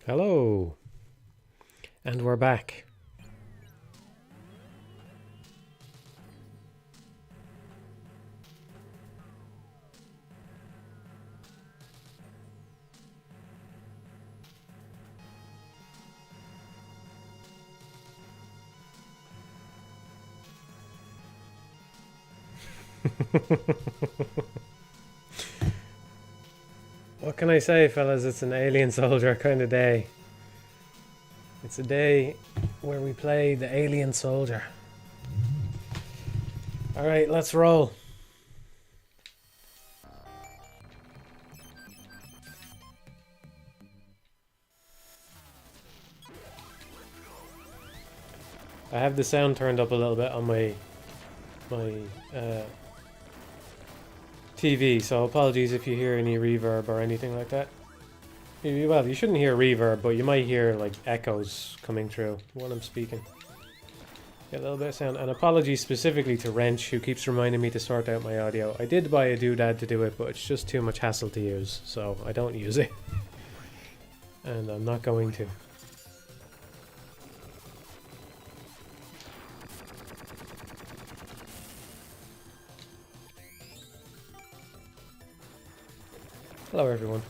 Hello, and we're back. What can I say, fellas? It's an alien soldier kind of day. It's a day where we play the alien soldier. Alright, let's roll. I have the sound turned up a little bit on my TV, so apologies if you hear any reverb or anything like that. Well, you shouldn't hear reverb, but you might hear like echoes coming through when I'm speaking. Get a little bit of sound. And apologies specifically to Wrench, who keeps reminding me to sort out my audio. I did buy a doodad to do it, but it's just too much hassle to use, so I don't use it. And I'm not going to. Hello, everyone.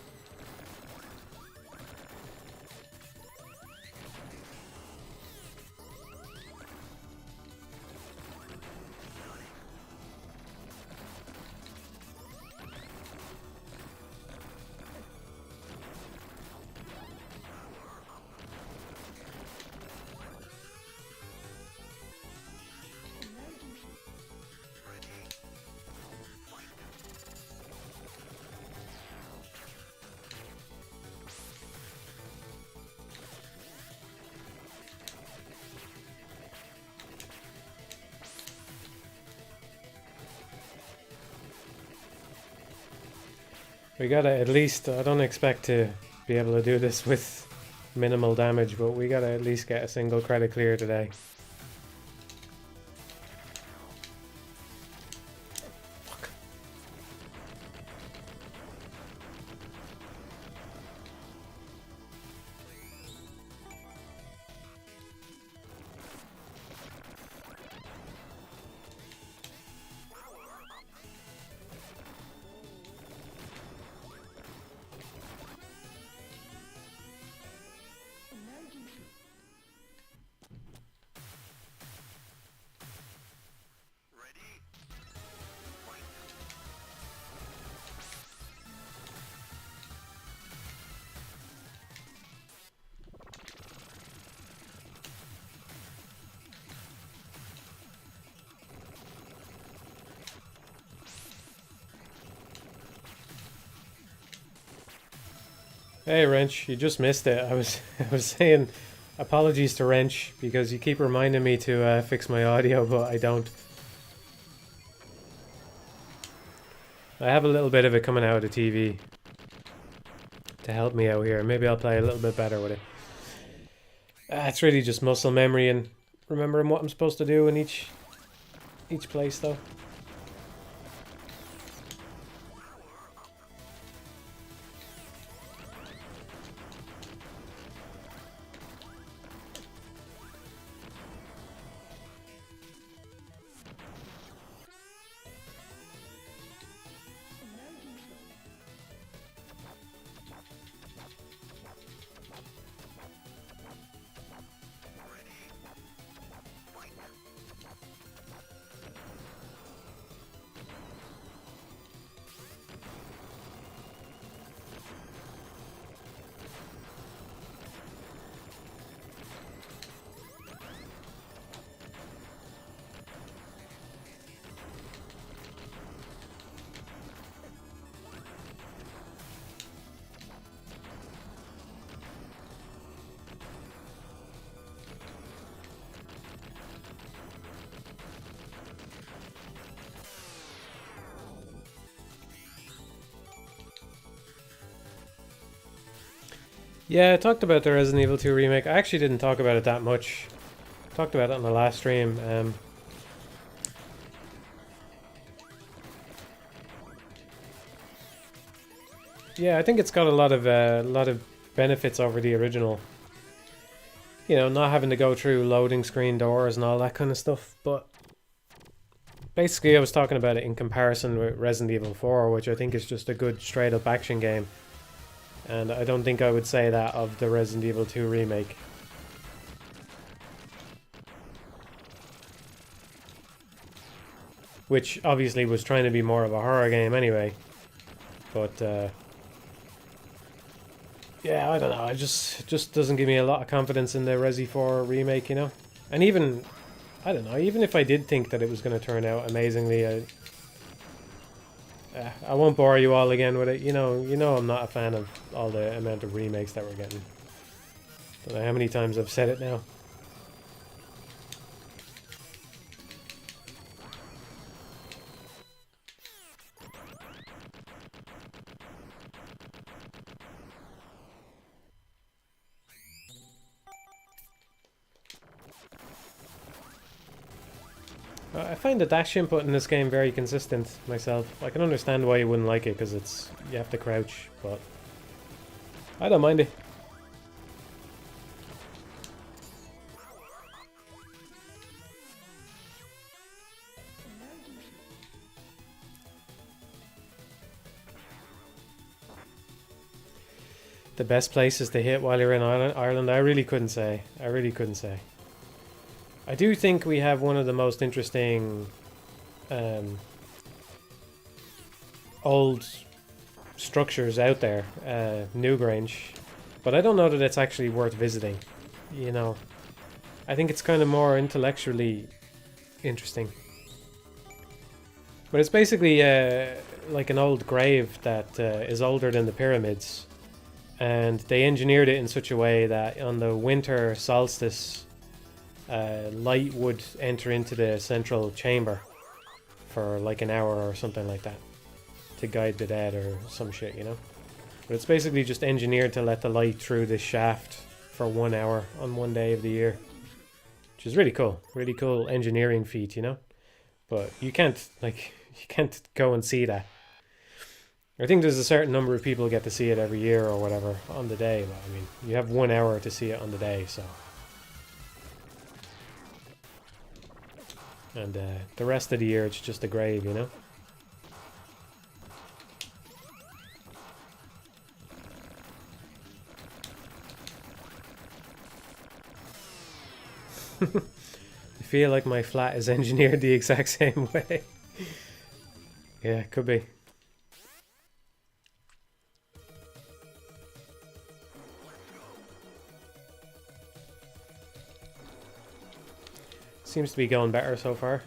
We gotta at least, I don't expect to be able to do this with minimal damage, but we gotta at least get a single credit clear today. Hey Wrench, you just missed it. I was saying apologies to Wrench because you keep reminding me to fix my audio, but I don't. I have a little bit of it coming out of the TV to help me out here. Maybe I'll play a little bit better with it. It's really just muscle memory and remembering what I'm supposed to do in each place, though. Yeah, I talked about the Resident Evil 2 remake. I actually didn't talk about it that much. Talked about it on the last stream. Yeah, I think it's got a lot of benefits over the original. You know, not having to go through loading screen doors and all that kind of stuff. But basically, I was talking about it in comparison with Resident Evil 4, which I think is just a good straight-up action game. And I don't think I would say that of the Resident Evil 2 remake. Which obviously was trying to be more of a horror game anyway. But, yeah, I don't know. It just doesn't give me a lot of confidence in the Resi 4 remake, you know? And even, I don't know, even if I did think that it was going to turn out amazingly, I won't bore you all again with it. You know I'm not a fan of all the amount of remakes that we're getting. Don't know how many times I've said it now. I find the dash input in this game very consistent myself. I can understand why you wouldn't like it, because you have to crouch, but I don't mind it. The best places to hit while you're in Ireland, I really couldn't say. I really couldn't say. I do think we have one of the most interesting old structures out there, Newgrange, but I don't know that it's actually worth visiting. You know, I think it's kind of more intellectually interesting. But it's basically like an old grave that is older than the pyramids, and they engineered it in such a way that on the winter solstice, light would enter into the central chamber for like an hour or something like that to guide the dead or some shit, you know? But it's basically just engineered to let the light through this shaft for 1 hour on one day of the year, which is really cool engineering feat, you know? But you can't go and see that. I think there's a certain number of people get to see it every year or whatever on the day, but I mean, you have 1 hour to see it on the day, so. And the rest of the year, it's just a grave, you know? I feel like my flat is engineered the exact same way. Yeah, could be. Seems to be going better so far.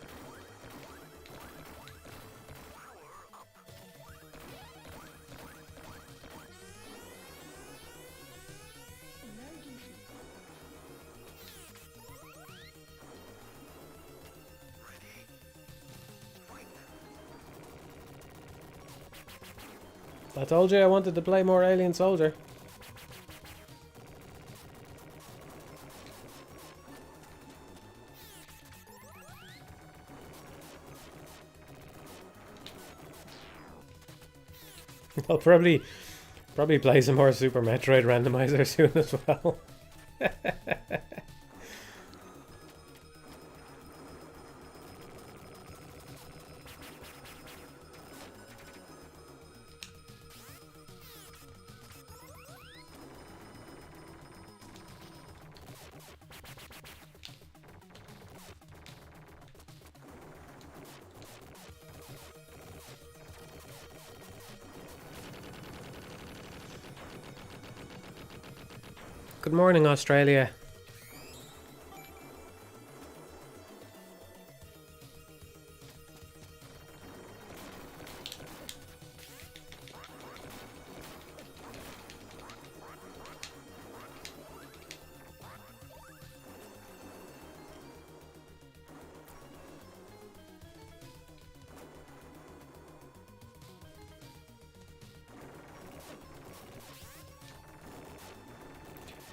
I told you I wanted to play more Alien Soldier. I'll probably play some more Super Metroid randomizer soon as well. Good morning, Australia.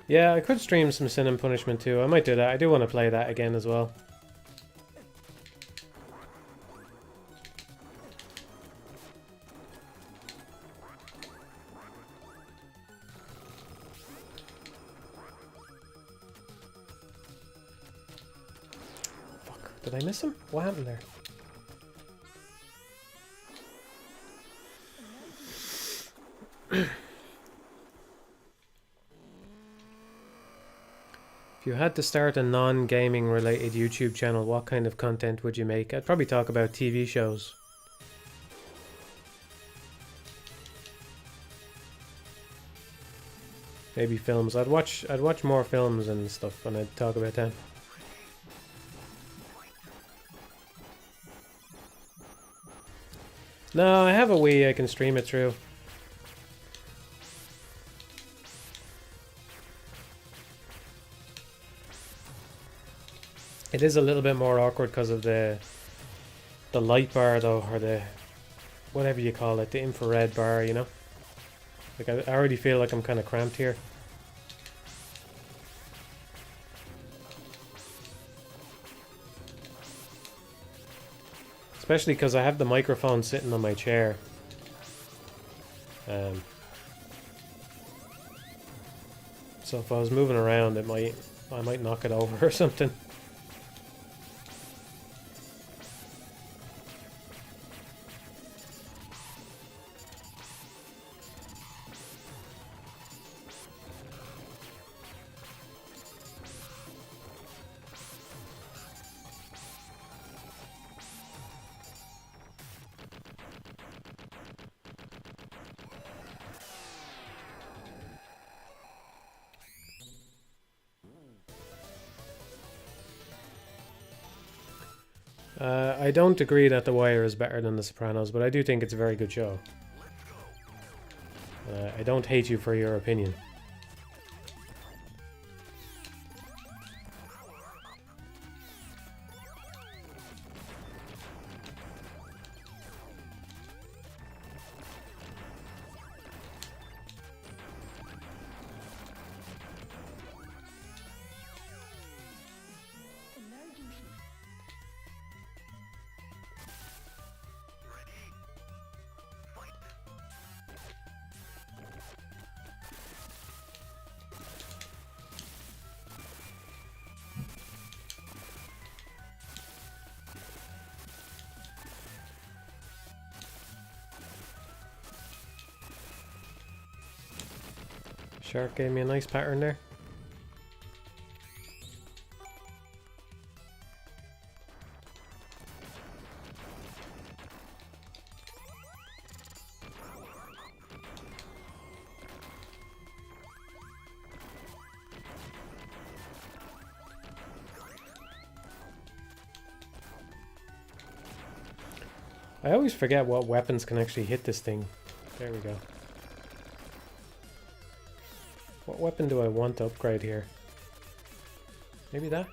Yeah, I could stream some Sin and Punishment too. I might do that. I do want to play that again as well. Did I miss him? What happened there? If you had to start a non-gaming related YouTube channel, what kind of content would you make? I'd probably talk about TV shows. Maybe films. I'd watch more films and stuff when I'd talk about them. No, I have a Wii I can stream it through. It is a little bit more awkward because of the light bar though, or the whatever you call it, the infrared bar, you know? Like I already feel like I'm kind of cramped here. Especially because I have the microphone sitting on my chair. So if I was moving around, I might knock it over or something. I don't agree that The Wire is better than The Sopranos, but I do think it's a very good show. I don't hate you for your opinion. Shark gave me a nice pattern there. I always forget what weapons can actually hit this thing. There we go. What weapon do I want to upgrade here? Maybe that?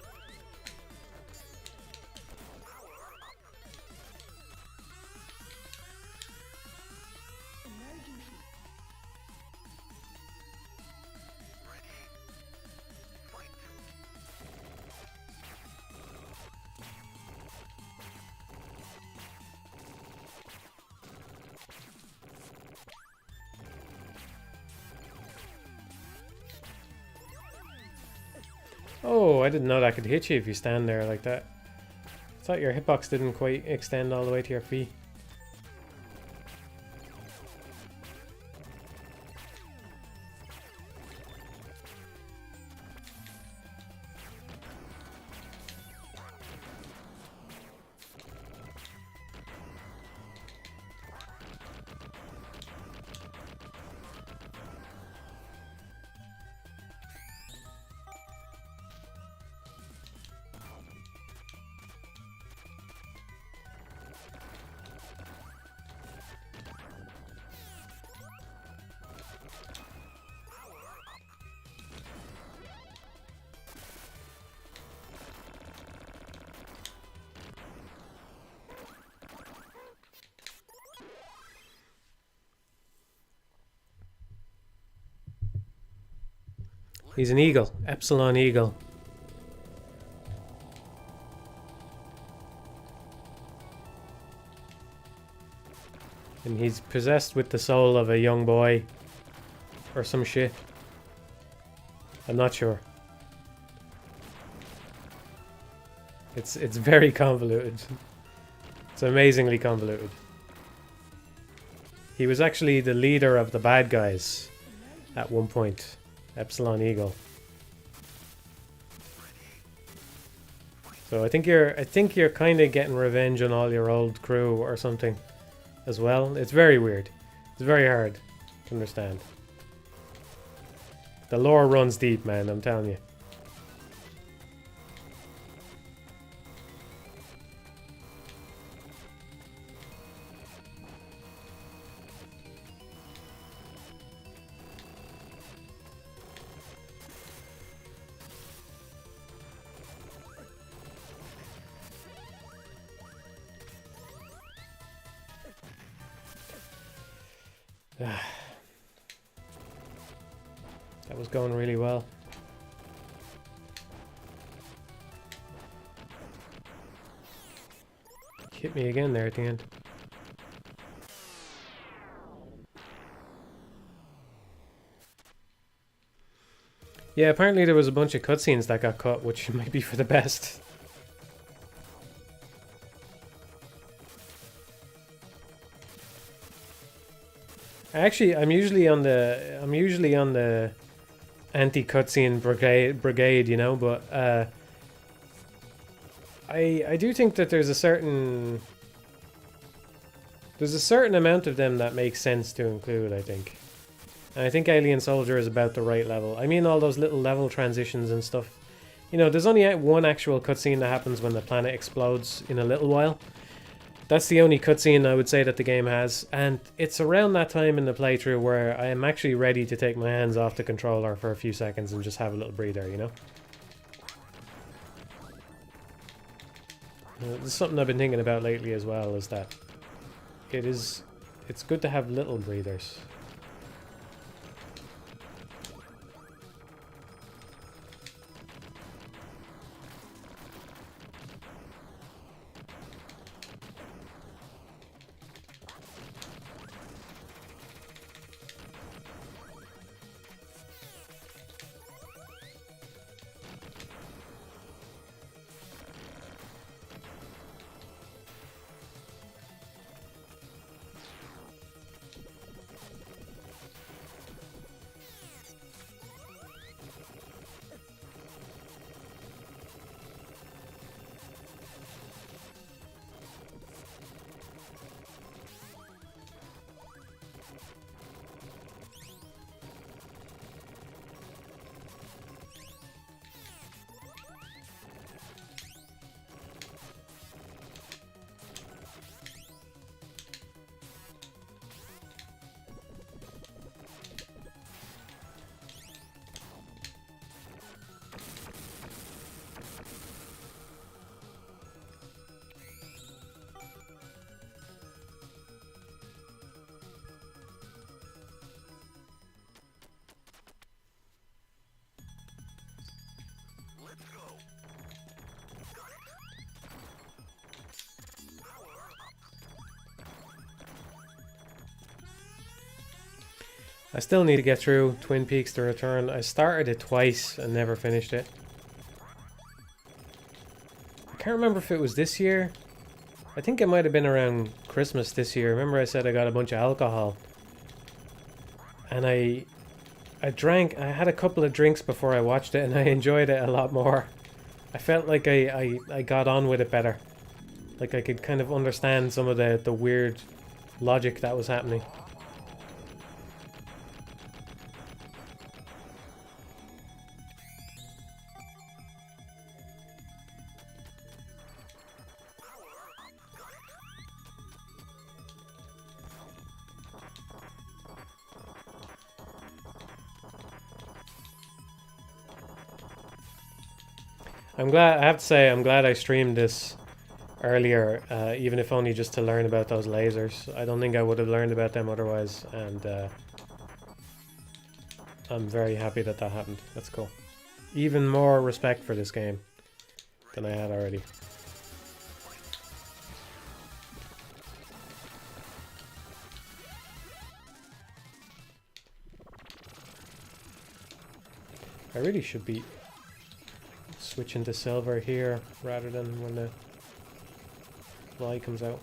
Oh, I didn't know that could hit you if you stand there like that. I thought your hitbox didn't quite extend all the way to your feet. He's an eagle. Epsilon eagle. And he's possessed with the soul of a young boy. Or some shit. I'm not sure. It's very convoluted. It's amazingly convoluted. He was actually the leader of the bad guys at one point, Epsilon Eagle. So I think you're kind of getting revenge on all your old crew or something as well. It's very weird. It's very hard to understand. The lore runs deep, man, I'm telling you. That was going really well. Hit me again there at the end. Yeah, apparently there was a bunch of cutscenes that got cut, which might be for the best. Actually, I'm usually on the anti-cutscene brigade, you know, but I do think that there's a certain amount of them that makes sense to include, I think. And I think Alien Soldier is about the right level. I mean, all those little level transitions and stuff. You know, there's only one actual cutscene that happens when the planet explodes in a little while. That's the only cutscene I would say that the game has, and it's around that time in the playthrough where I am actually ready to take my hands off the controller for a few seconds and just have a little breather, you know? There's something I've been thinking about lately as well, is that it's good to have little breathers. I still need to get through Twin Peaks: The Return. I started it twice and never finished it. I can't remember if it was this year. I think it might have been around Christmas this year. Remember I said I got a bunch of alcohol. And I had a couple of drinks before I watched it and I enjoyed it a lot more. I felt like I got on with it better. Like I could kind of understand some of the weird logic that was happening. I have to say, I'm glad I streamed this earlier, even if only just to learn about those lasers. I don't think I would have learned about them otherwise, and I'm very happy that that happened. That's cool. Even more respect for this game than I had already. I really should be switch into silver here rather than when the fly comes out.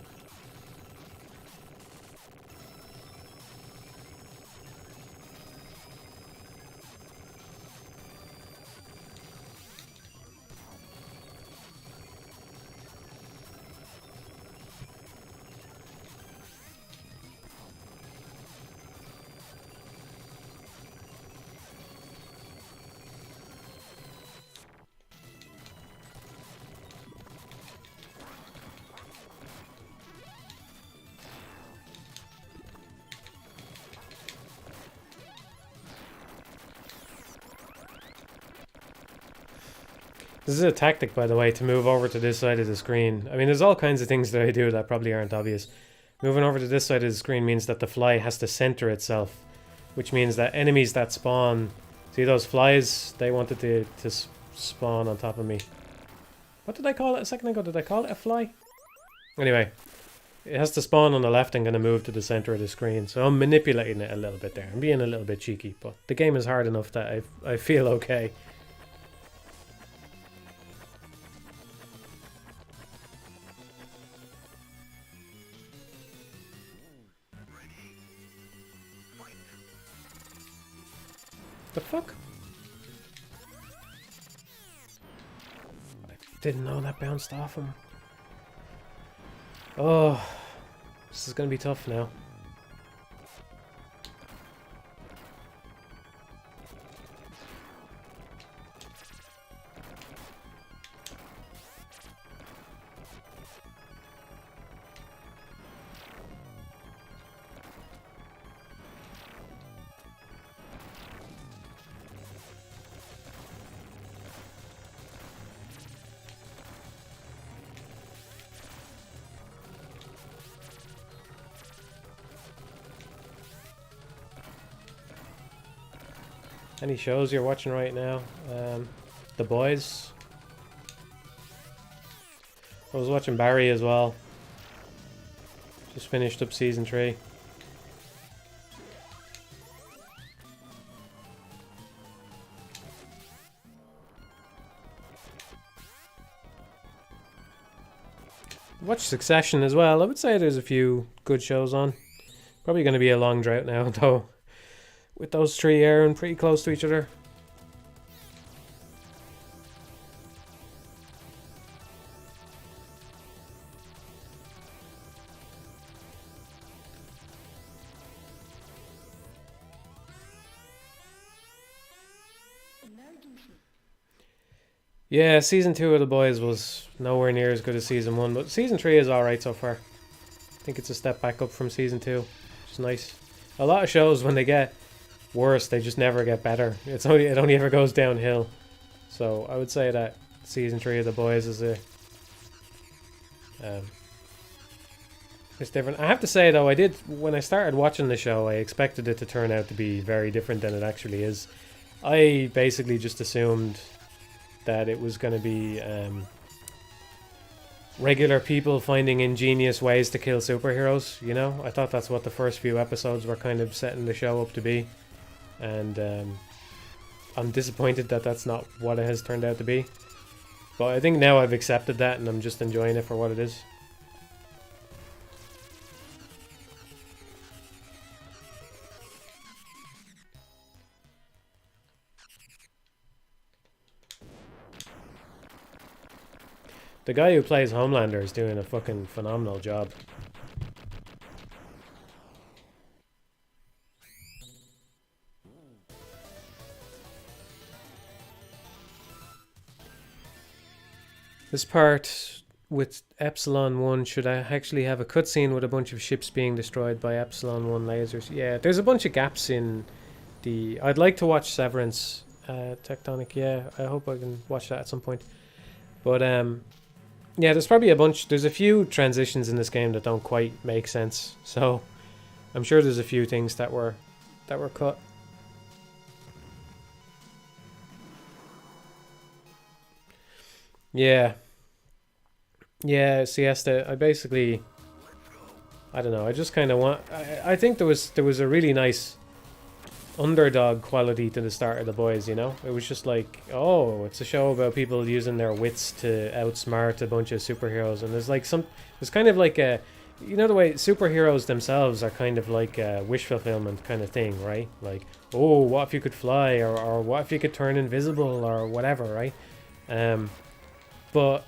This is a tactic, by the way, to move over to this side of the screen. I mean, there's all kinds of things that I do that probably aren't obvious. Moving over to this side of the screen means that the fly has to center itself, which means that enemies that spawn... See those flies? They wanted to spawn on top of me. What did I call it a second ago? Did I call it a fly? Anyway, it has to spawn on the left and going to move to the center of the screen. So I'm manipulating it a little bit there. I'm being a little bit cheeky, but the game is hard enough that I feel okay. The fuck? I didn't know that bounced off him. Oh, this is gonna be tough now. Any shows you're watching right now? The Boys. I was watching Barry as well. Just finished up season 3. Watch Succession as well. I would say there's a few good shows on. Probably going to be a long drought now, though. With those 3 airing pretty close to each other. Yeah, season 2 of The Boys was nowhere near as good as season 1, but season 3 is alright so far. I think it's a step back up from season 2, which is nice. A lot of shows, when they get worse, they just never get better. It only ever goes downhill. So I would say that season 3 of The Boys is it's different. I have to say though, when I started watching the show, I expected it to turn out to be very different than it actually is. I basically just assumed that it was going to be regular people finding ingenious ways to kill superheroes, you know? I thought that's what the first few episodes were kind of setting the show up to be. And I'm disappointed that that's not what it has turned out to be. But I think now I've accepted that and I'm just enjoying it for what it is. The guy who plays Homelander is doing a fucking phenomenal job. This part with Epsilon 1 should I actually have a cutscene with a bunch of ships being destroyed by Epsilon 1 lasers. Yeah, there's a bunch of gaps in the... I'd like to watch Severance, Tectonic. Yeah, I hope I can watch that at some point. But yeah, there's probably there's a few transitions in this game that don't quite make sense. So I'm sure there's a few things that were cut. Yeah. Yeah, Siesta, I don't know, I just kind of want... I think there was a really nice underdog quality to the start of The Boys, you know? It was just like, oh, it's a show about people using their wits to outsmart a bunch of superheroes, and there's kind of like a, you know, the way superheroes themselves are kind of like a wish fulfillment kind of thing, right? Like, oh, what if you could fly, or what if you could turn invisible, or whatever, right? But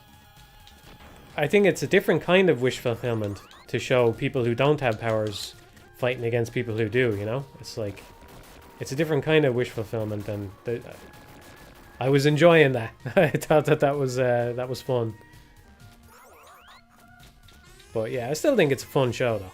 I think it's a different kind of wish fulfillment to show people who don't have powers fighting against people who do, you know? It's like, it's a different kind of wish fulfillment, and I was enjoying that. I thought that was fun. But yeah, I still think it's a fun show, though.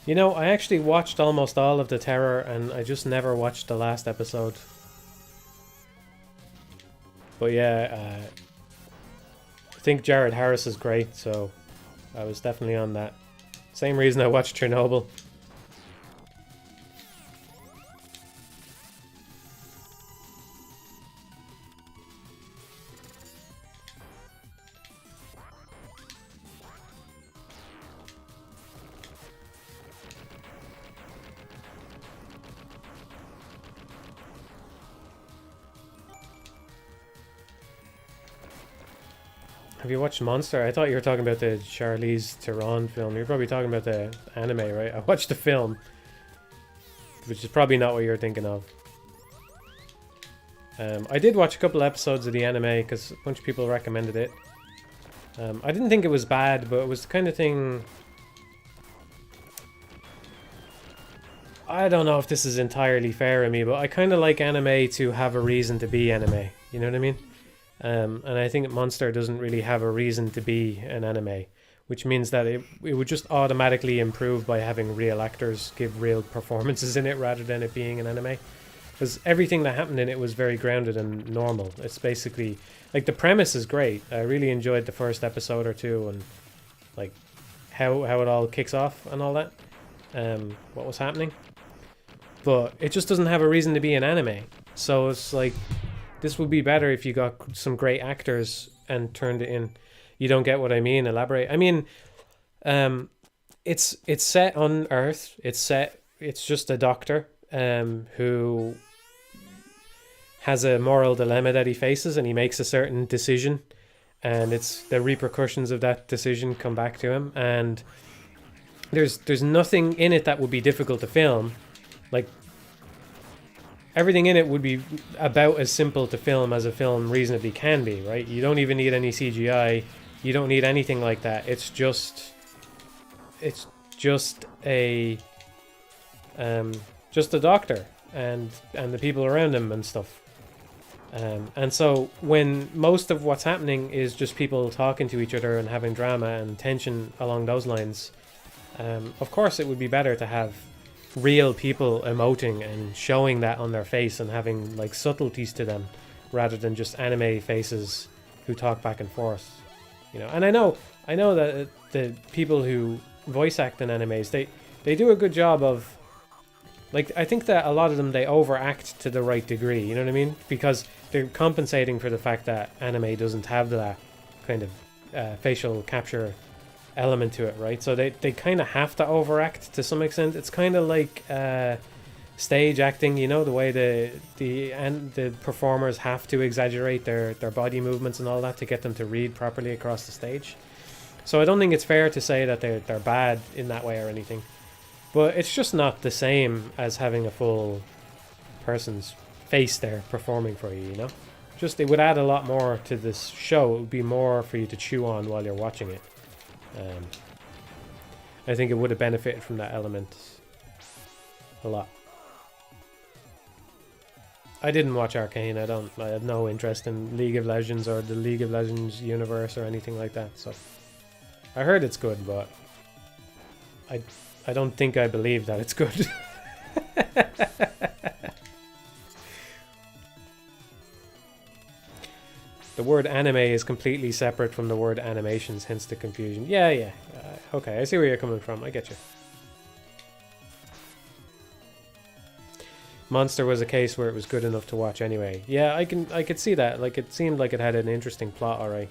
You know, I actually watched almost all of The Terror, and I just never watched the last episode. But yeah, I think Jared Harris is great, so I was definitely on that. Same reason I watched Chernobyl. Have you watched Monster? I thought you were talking about the Charlize Theron film. You're probably talking about the anime, right? I watched the film, which is probably not what you're thinking of. I did watch a couple episodes of the anime because a bunch of people recommended it. I didn't think it was bad, but it was the kind of thing... I don't know if this is entirely fair of me, but I kind of like anime to have a reason to be anime. You know what I mean? And I think Monster doesn't really have a reason to be an anime, which means that it would just automatically improve by having real actors give real performances in it rather than it being an anime. Because everything that happened in it was very grounded and normal. It's basically, like, the premise is great. I really enjoyed the first episode or two, and like how it all kicks off and all that, what was happening. But it just doesn't have a reason to be an anime. So it's like, this would be better if you got some great actors and turned it in. You don't get what I mean? Elaborate. I mean, it's set on Earth. It's just a doctor who has a moral dilemma that he faces, and he makes a certain decision, and it's the repercussions of that decision come back to him. And there's nothing in it that would be difficult to film. Like, everything in it would be about as simple to film as a film reasonably can be, right? You don't even need any CGI. You don't need anything like that. It's just a doctor and the people around him and stuff. And so when most of what's happening is just people talking to each other and having drama and tension along those lines, of course it would be better to have real people emoting and showing that on their face and having like subtleties to them rather than just anime faces who talk back and forth, you know. And I know that the people who voice act in animes, they do a good job of, like, I think that a lot of them, they overact to the right degree, you know what I mean, because they're compensating for the fact that anime doesn't have that kind of facial capture element to it, right? So they kind of have to overact to some extent. It's kind of like stage acting, you know, the way the performers have to exaggerate their body movements and all that to get them to read properly across the stage. So I don't think it's fair to say that they're bad in that way or anything, but it's just not the same as having a full person's face there performing for you, you know. Just, it would add a lot more to this show. It would be more for you to chew on while you're watching it. I think it would have benefited from that element a lot. I didn't watch Arcane. I have no interest in League of Legends or the League of Legends universe or anything like that. So I heard it's good, but I don't think I believe that it's good. The word anime is completely separate from the word animations, hence the confusion. Yeah. Okay, I see where you're coming from. I get you. Monster was a case where it was good enough to watch anyway. Yeah, I could see that. Like, it seemed like it had an interesting plot, alright.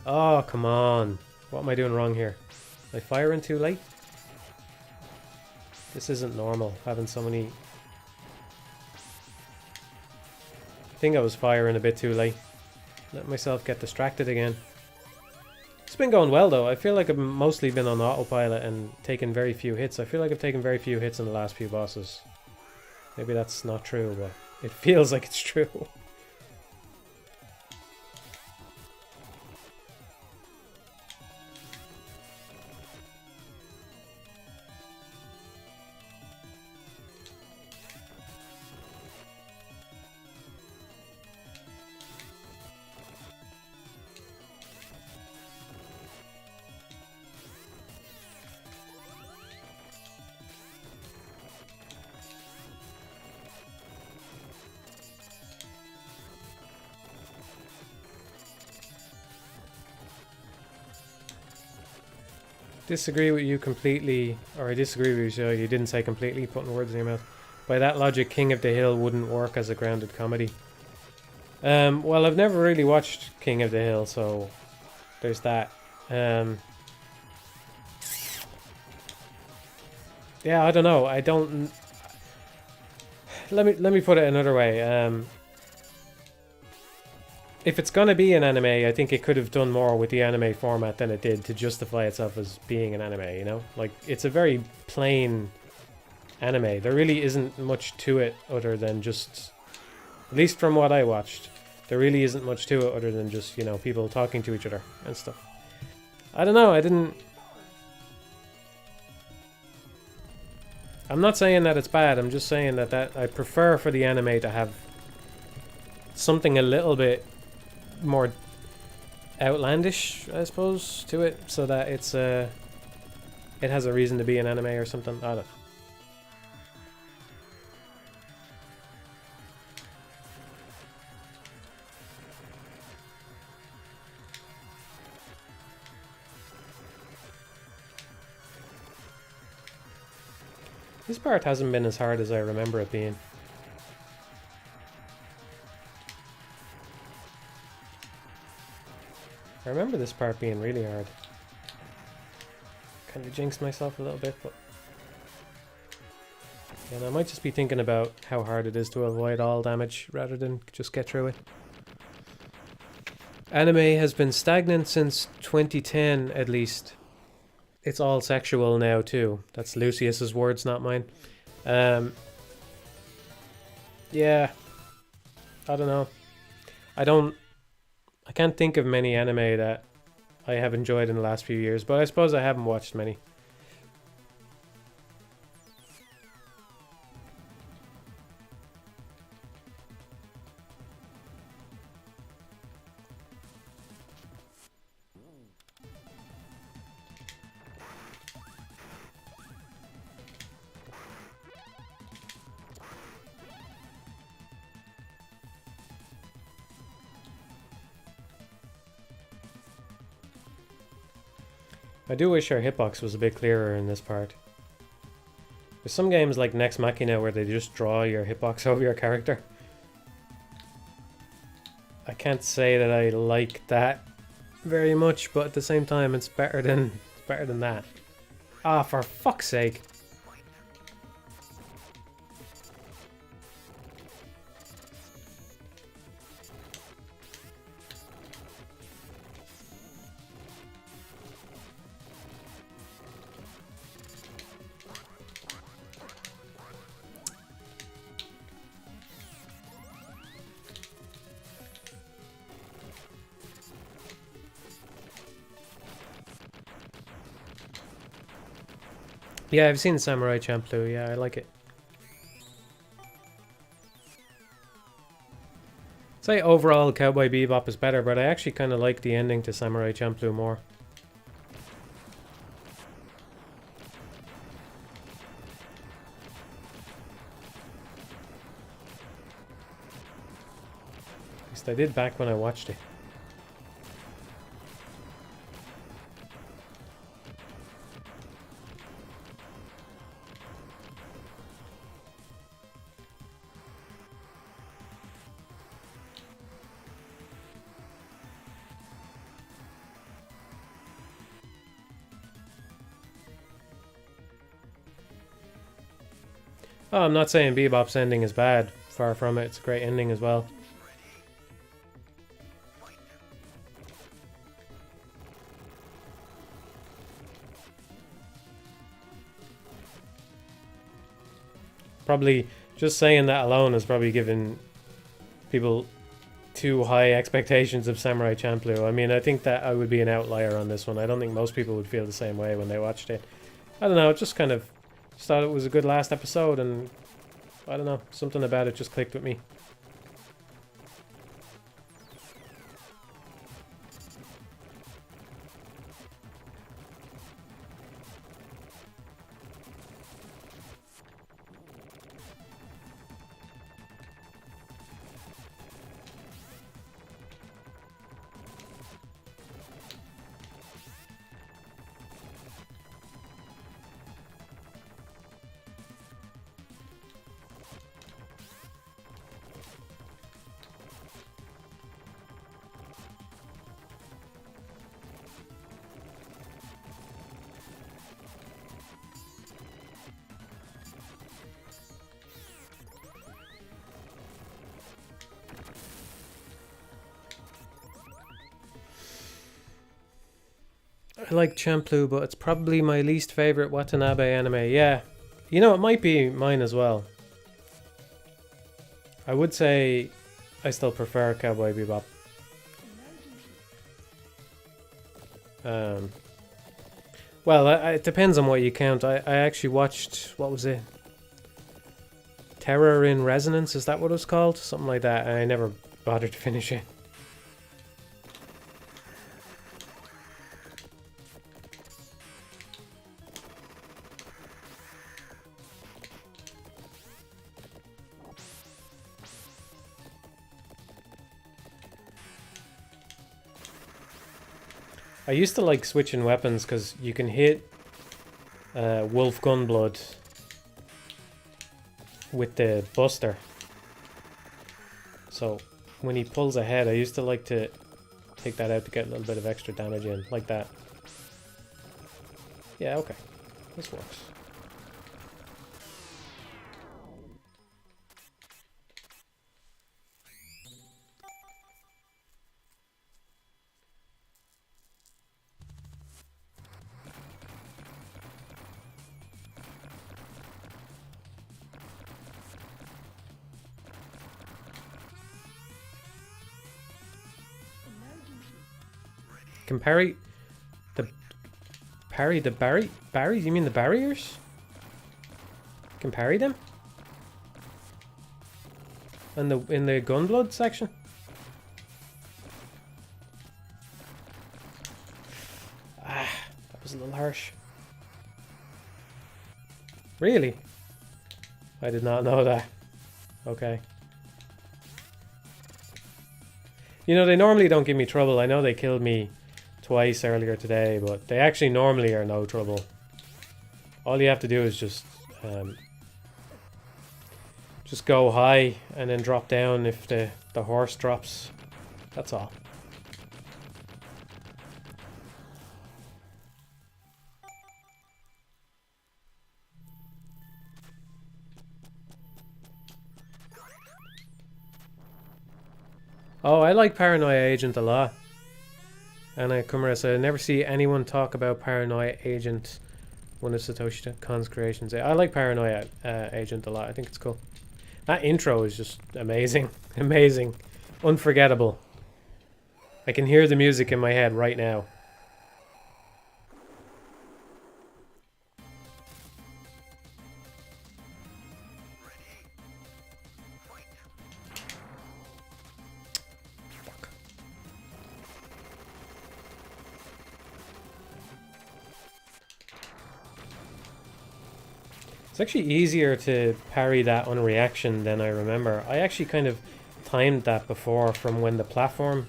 Oh, come on. What am I doing wrong here? Am I firing too late? This isn't normal, having so many... I think I was firing a bit too late. Let myself get distracted again. It's been going well though. I feel like I've mostly been on autopilot and taken very few hits. I feel like I've taken very few hits in the last few bosses. Maybe that's not true, but it feels like it's true. Disagree with you completely, or I disagree with you, so you didn't say completely, putting words in your mouth. By that logic, King of the Hill wouldn't work as a grounded comedy. Well, I've never really watched King of the Hill, so there's that. Yeah, I don't know. I don't... Let me put it another way. If it's gonna be an anime, I think it could have done more with the anime format than it did to justify itself as being an anime, you know? Like, it's a very plain anime. There really isn't much to it other than just... At least from what I watched, there really isn't much to it other than just, you know, people talking to each other and stuff. I don't know, I didn't... I'm not saying that it's bad, I'm just saying that I prefer for the anime to have something a little bit more outlandish, I suppose, to it, so that it's it has a reason to be an anime or something. I don't know. This part hasn't been as hard as I remember it being. I remember this part being really hard. Kind of jinxed myself a little bit, but... And I might just be thinking about how hard it is to avoid all damage rather than just get through it. Anime has been stagnant since 2010 at least. It's all sexual now too. That's Lucius's words, not mine. Yeah. I don't know. I can't think of many anime that I have enjoyed in the last few years, but I suppose I haven't watched many. I do wish our hitbox was a bit clearer in this part. There's some games like Nex Machina where they just draw your hitbox over your character. I can't say that I like that very much, but at the same time it's better than that. Ah, for fuck's sake. Yeah, I've seen Samurai Champloo. Yeah, I like it. I'd say overall Cowboy Bebop is better, but I actually kind of like the ending to Samurai Champloo more. I did back when I watched it. Oh, I'm not saying Bebop's ending is bad. Far from it. It's a great ending as well. Probably just saying that alone is probably giving people too high expectations of Samurai Champloo. I mean, I think that I would be an outlier on this one. I don't think most people would feel the same way when they watched it. I don't know, just kind of just thought it was a good last episode, and I don't know, something about it just clicked with me. I like Champloo, but it's probably my least favorite Watanabe anime. Yeah, you know, it might be mine as well. I would say I still prefer Cowboy Bebop. Well, it depends on what you count. I actually watched, what was it? Terror in Resonance, is that what it was called? Something like that. I never bothered to finish it. I used to like switching weapons because you can hit Wolf Gunblood with the Buster. So when he pulls ahead, I used to like to take that out to get a little bit of extra damage in, like that. Yeah, okay. This works. Can parry the barriers? You mean the barriers? Can parry them? In the Gunblood section? Ah, that was a little harsh. Really? I did not know that. Okay. You know, they normally don't give me trouble. I know they killed me twice earlier today, but they actually normally are no trouble. All you have to do is just go high and then drop down if the horse drops. That's all. Oh, I like Paranoia Agent a lot. Anna Kumara said, I never see anyone talk about Paranoia Agent, one of Satoshi Kon's creations. I like Paranoia Agent a lot. I think it's cool. That intro is just amazing. Amazing. Unforgettable. I can hear the music in my head right now. It's actually easier to parry that on reaction than I remember. I actually kind of timed that before from when the platform...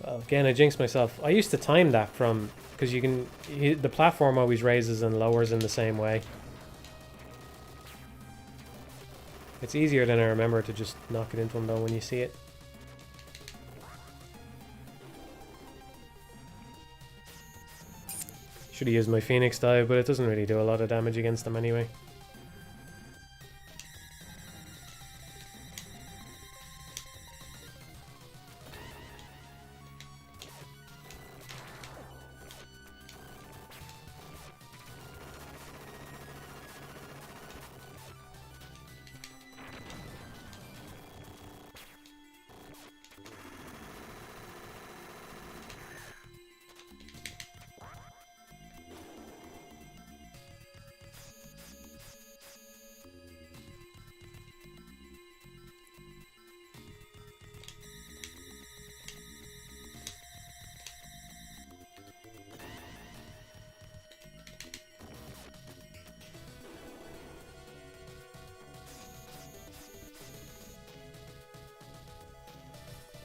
Well, again, I jinxed myself. I used to time that from... Because you can... the platform always raises and lowers in the same way. It's easier than I remember to just knock it into him though when you see it. Should have used my Phoenix dive, but it doesn't really do a lot of damage against them anyway.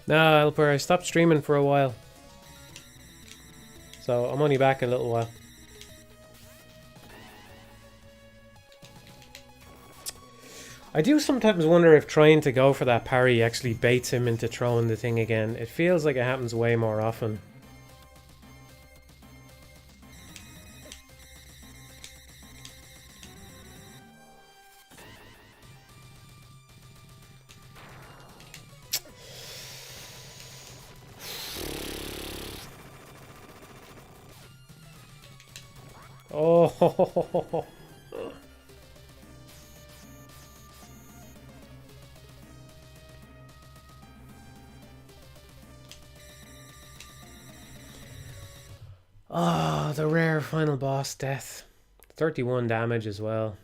Nah, Alper, I stopped streaming for a while. So I'm only back in a little while. I do sometimes wonder if trying to go for that parry actually baits him into throwing the thing again. It feels like it happens way more often. Oh, oh, the rare final boss death. 31 damage as well.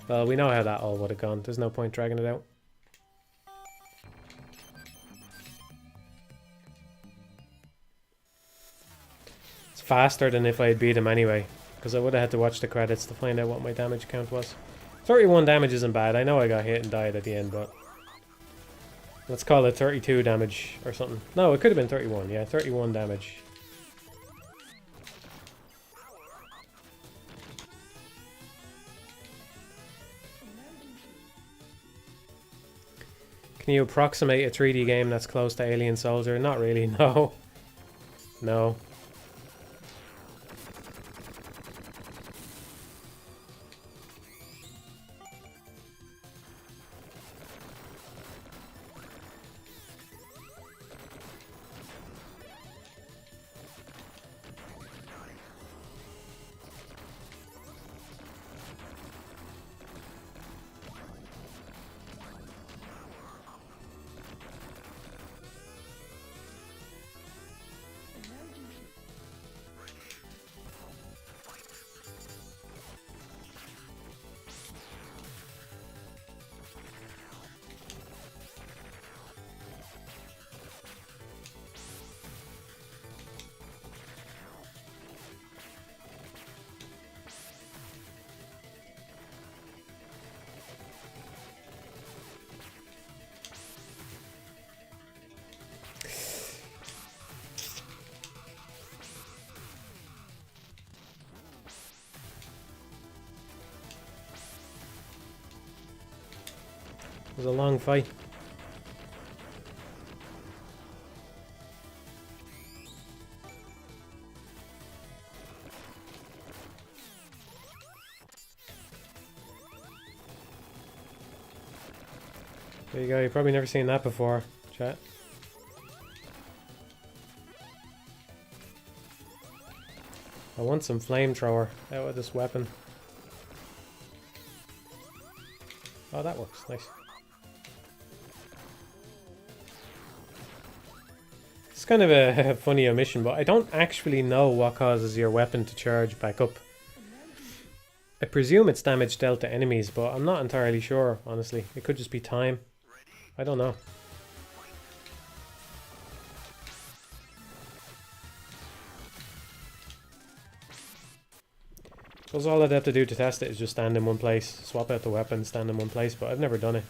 Well, we know how that all would have gone. There's no point dragging it out. Faster than if I had beat him anyway, because I would have had to watch the credits to find out what my damage count was. 31 damage isn't bad. I know I got hit and died at the end, but let's call it 32 damage or something. No, it could have been 31. Yeah, 31 damage. Can you approximate a 3D game that's close to Alien Soldier? Not really, no. No. It was a long fight. There you go, you've probably never seen that before, chat. I want some flamethrower out of this weapon. Oh, that works, nice. It's kind of a funny omission, but I don't actually know what causes your weapon to charge back up. I presume it's damage dealt to enemies, but I'm not entirely sure, honestly. It could just be time. I don't know. suppose all I'd have to do to test it is just stand in one place, swap out the weapon, stand in one place, but I've never done it.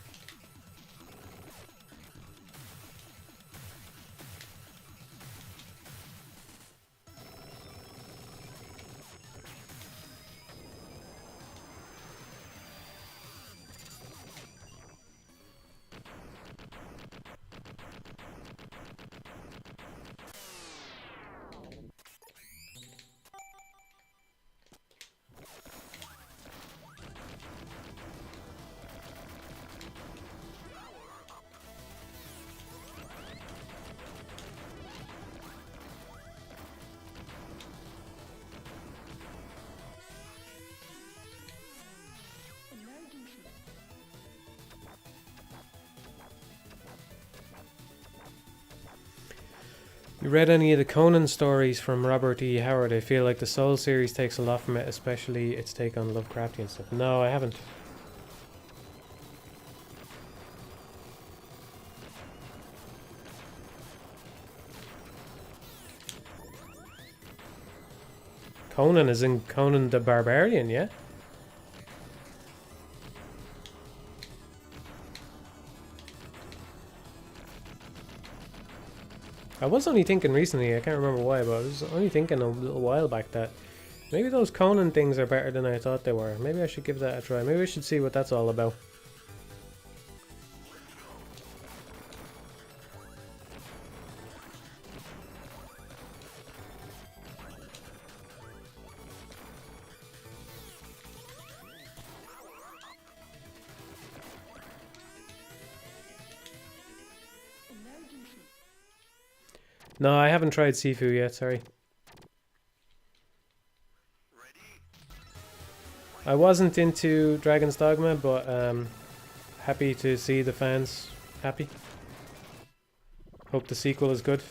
You read any of the Conan stories from Robert E. Howard? I feel like the Soul series takes a lot from it, especially its take on Lovecraftian stuff. No, I haven't. Conan is in Conan the Barbarian, yeah? I was only thinking recently, I can't remember why, but I was only thinking a little while back that maybe those Conan things are better than I thought they were. Maybe I should give that a try. Maybe I should see what that's all about. No, I haven't tried Sifu yet, sorry. I wasn't into Dragon's Dogma, but happy to see the fans happy. Hope the sequel is good.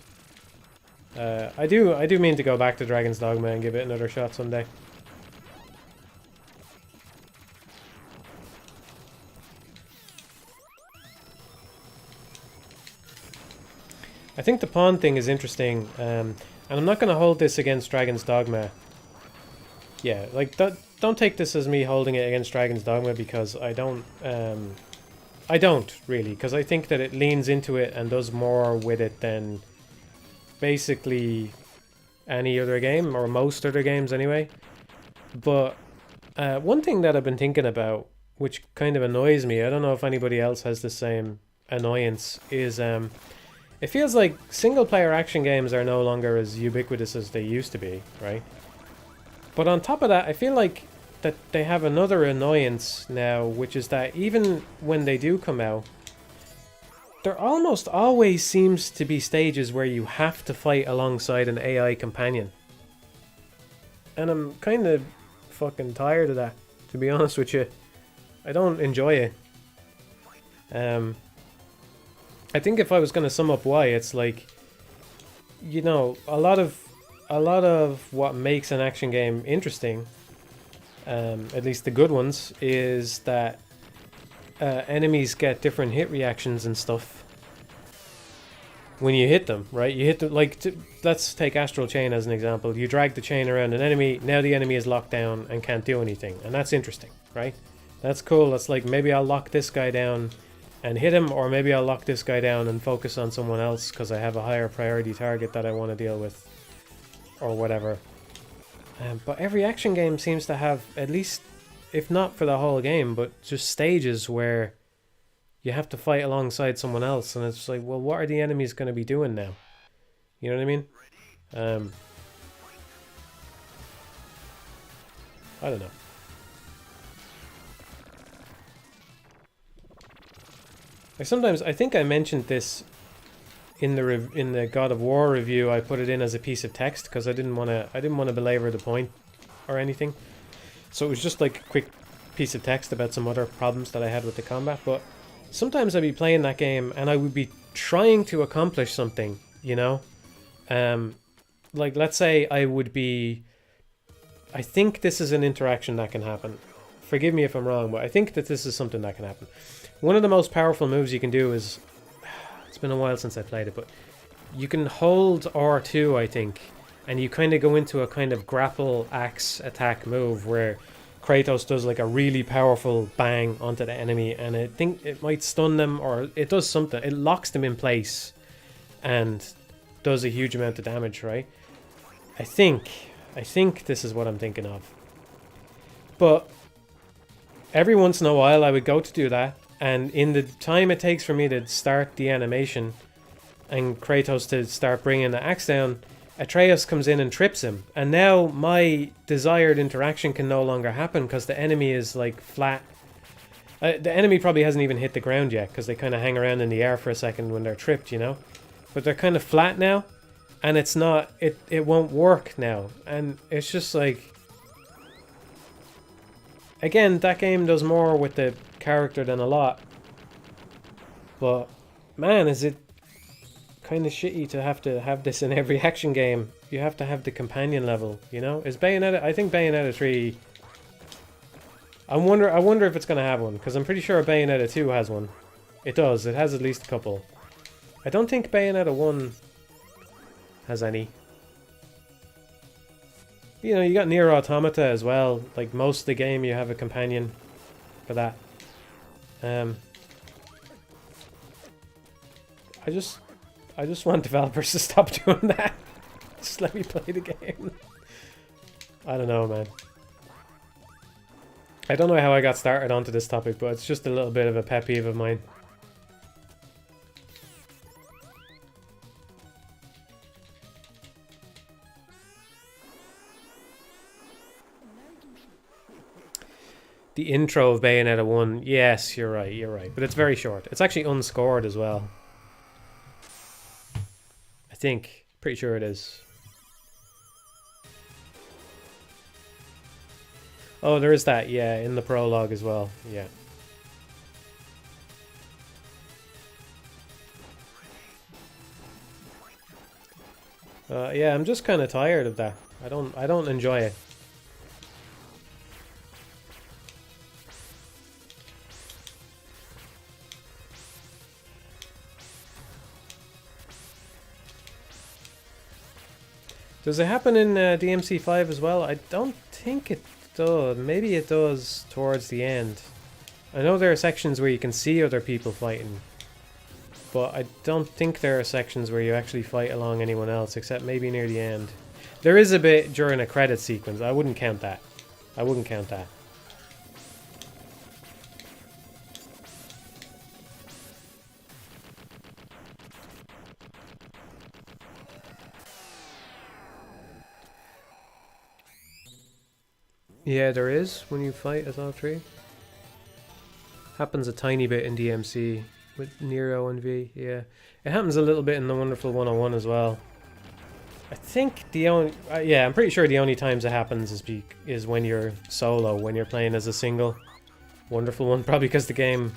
I do mean to go back to Dragon's Dogma and give it another shot someday. I think the pawn thing is interesting, and I'm not going to hold this against Dragon's Dogma. Yeah, like, don't take this as me holding it against Dragon's Dogma, because I don't really, because I think that it leans into it and does more with it than basically any other game, or most other games anyway. But one thing that I've been thinking about, which kind of annoys me, I don't know if anybody else has the same annoyance, is it feels like single-player action games are no longer as ubiquitous as they used to be, right? But on top of that, I feel like that they have another annoyance now, which is that even when they do come out, there almost always seems to be stages where you have to fight alongside an AI companion. And I'm kind of fucking tired of that, to be honest with you. I don't enjoy it. I think if I was going to sum up why, it's like, you know, a lot of what makes an action game interesting, at least the good ones, is that enemies get different hit reactions and stuff when you hit them, right? You hit the, let's take Astral Chain as an example. You drag the chain around an enemy, now the enemy is locked down and can't do anything, and that's interesting, right? That's cool. That's like, maybe I'll lock this guy down and hit him, or maybe I'll lock this guy down and focus on someone else because I have a higher priority target that I want to deal with, or whatever. But every action game seems to have, at least, if not for the whole game, but just stages where you have to fight alongside someone else, and it's like, well, what are the enemies going to be doing now? You know what I mean? I don't know. I think I mentioned this in the God of War review. I put it in as a piece of text because I didn't want to belabor the point or anything. So it was just like a quick piece of text about some other problems that I had with the combat. But sometimes I'd be playing that game and I would be trying to accomplish something, you know? Like, let's say I think this is an interaction that can happen. Forgive me if I'm wrong, but I think that this is something that can happen. One of the most powerful moves you can do is, it's been a while since I played it, but you can hold R2, I think, and you kind of go into a kind of grapple axe attack move where Kratos does like a really powerful bang onto the enemy, and I think it might stun them, or it does something. It locks them in place and does a huge amount of damage, right? I think this is what I'm thinking of. But every once in a while I would go to do that, and in the time it takes for me to start the animation and Kratos to start bringing the axe down, Atreus comes in and trips him, and now my desired interaction can no longer happen because the enemy is like flat. The enemy probably hasn't even hit the ground yet because they kind of hang around in the air for a second when they're tripped, you know? But they're kind of flat now, and it's not, it won't work now, and it's just like, again, that game does more with the character than a lot, but man, is it kind of shitty to have this in every action game. You have to have the companion level, you know? Is Bayonetta, I think Bayonetta 3, I wonder if it's going to have one, because I'm pretty sure Bayonetta 2 has one. It does, it has at least a couple. I don't think Bayonetta 1 has any. You know, you got Nier Automata as well. Like, most of the game you have a companion for that. I just want developers to stop doing that. Just let me play the game. I don't know, man. I don't know how I got started onto this topic, but it's just a little bit of a pet peeve of mine. The intro of Bayonetta 1, yes, you're right. But it's very short. It's actually unscored as well. I think. Pretty sure it is. Oh, there is that, yeah, in the prologue as well, yeah. Yeah, I'm just kind of tired of that. I don't enjoy it. Does it happen in DMC5 as well? I don't think it does. Maybe it does towards the end. I know there are sections where you can see other people fighting, but I don't think there are sections where you actually fight along anyone else, except maybe near the end. There is a bit during a credit sequence. I wouldn't count that. I wouldn't count that. Yeah, there is when you fight as all three. Happens a tiny bit in DMC with Nero and V, yeah. It happens a little bit in the Wonderful 101 as well. I think the only... yeah, I'm pretty sure the only times it happens is when you're solo, when you're playing as a single Wonderful One. Probably because the game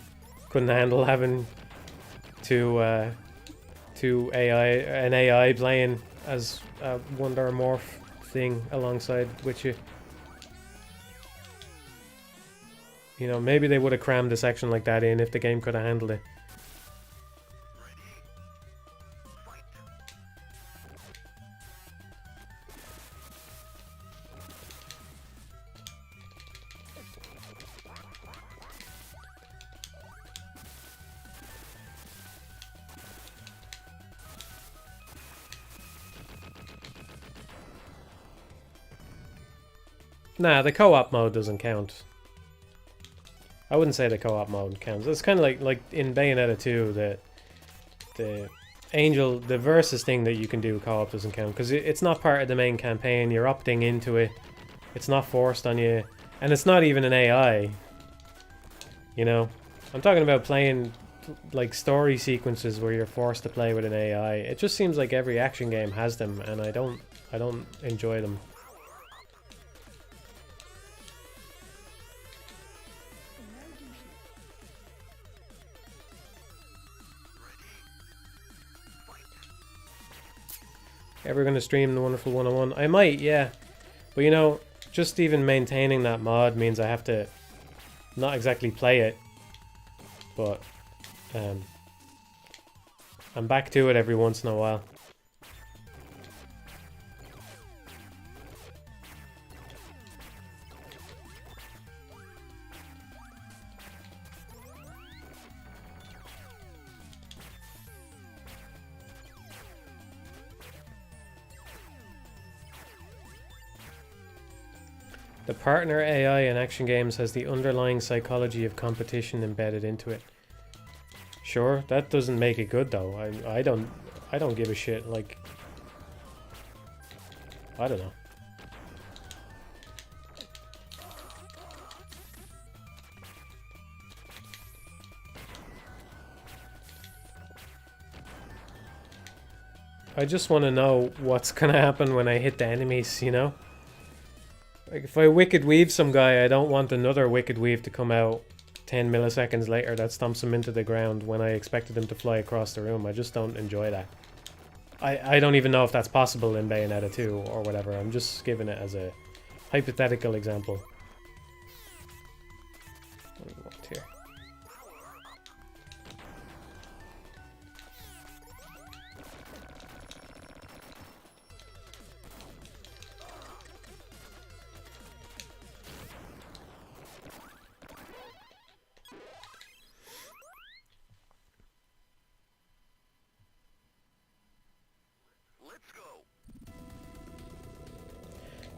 couldn't handle having an AI playing as a Wonder Morph thing alongside with you. You know, maybe they would have crammed a section like that in if the game could have handled it. Nah, the co-op mode doesn't count. I wouldn't say the co-op mode counts. It's kind of like in Bayonetta 2, the versus thing that you can do co-op doesn't count because it's not part of the main campaign. You're opting into it. It's not forced on you, and it's not even an AI. You know, I'm talking about playing like story sequences where you're forced to play with an AI. It just seems like every action game has them, and I don't enjoy them. Ever gonna stream the Wonderful 101? I might, yeah. But you know, just even maintaining that mod means I have to not exactly play it, but I'm back to it every once in a while. The partner AI in action games has the underlying psychology of competition embedded into it. Sure, that doesn't make it good though. I don't give a shit. Like, I don't know. I just want to know what's gonna happen when I hit the enemies, you know? Like, if I Wicked Weave some guy, I don't want another Wicked Weave to come out 10 milliseconds later that stomps him into the ground when I expected him to fly across the room. I just don't enjoy that. I don't even know if that's possible in Bayonetta 2 or whatever. I'm just giving it as a hypothetical example. What do we want here?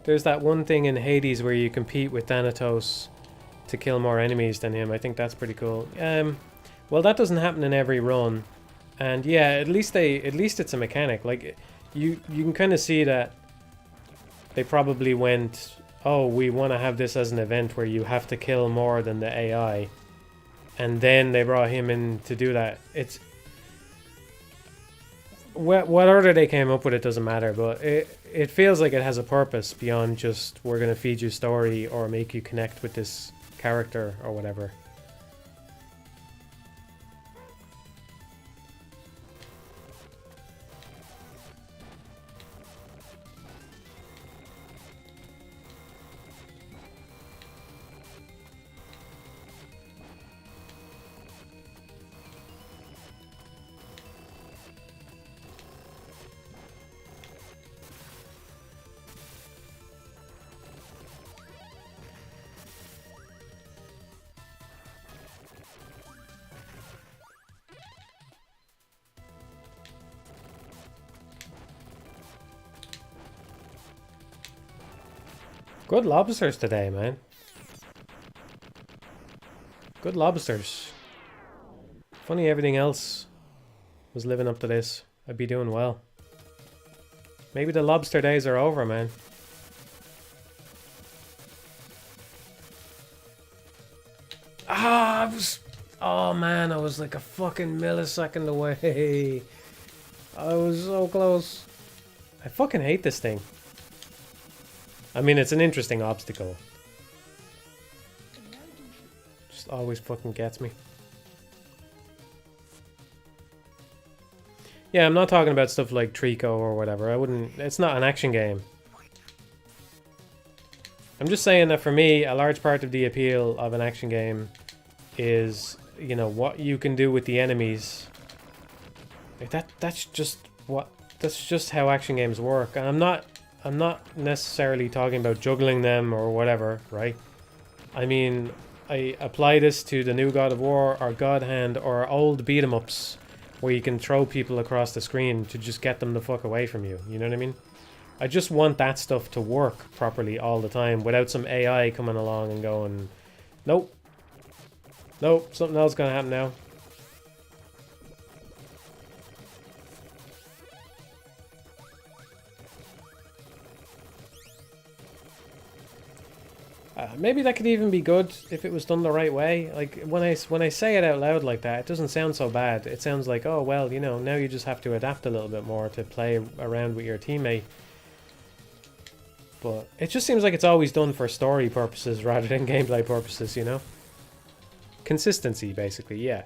There's that one thing in Hades where you compete with Thanatos to kill more enemies than him. I think that's pretty cool. Well, that doesn't happen in every run, and yeah, at least it's a mechanic. Like, you can kind of see that they probably went, oh, we want to have this as an event where you have to kill more than the AI, and then they brought him in to do that. It's what order they came up with, it doesn't matter, but it feels like it has a purpose beyond just we're going to feed you story or make you connect with this character or whatever. Good lobsters today, man. Good lobsters. Funny everything else was living up to this. I'd be doing well. Maybe the lobster days are over, man. Oh man, I was like a fucking millisecond away. I was so close. I fucking hate this thing. I mean, it's an interesting obstacle. Just always fucking gets me. Yeah, I'm not talking about stuff like Trico or whatever. I wouldn't... It's not an action game. I'm just saying that for me, a large part of the appeal of an action game is, you know, what you can do with the enemies. Like that's just how action games work. And I'm not necessarily talking about juggling them or whatever, right? I mean, I apply this to the new God of War or God Hand or old beat-em-ups where you can throw people across the screen to just get them the fuck away from you. You know what I mean? I just want that stuff to work properly all the time without some AI coming along and going, nope. Nope, something else is gonna happen now. Maybe that could even be good if it was done the right way. Like, when I say it out loud like that, it doesn't sound so bad. It sounds like, oh, well, you know, now you just have to adapt a little bit more to play around with your teammate. But it just seems like it's always done for story purposes rather than gameplay purposes, you know? Consistency, basically, yeah.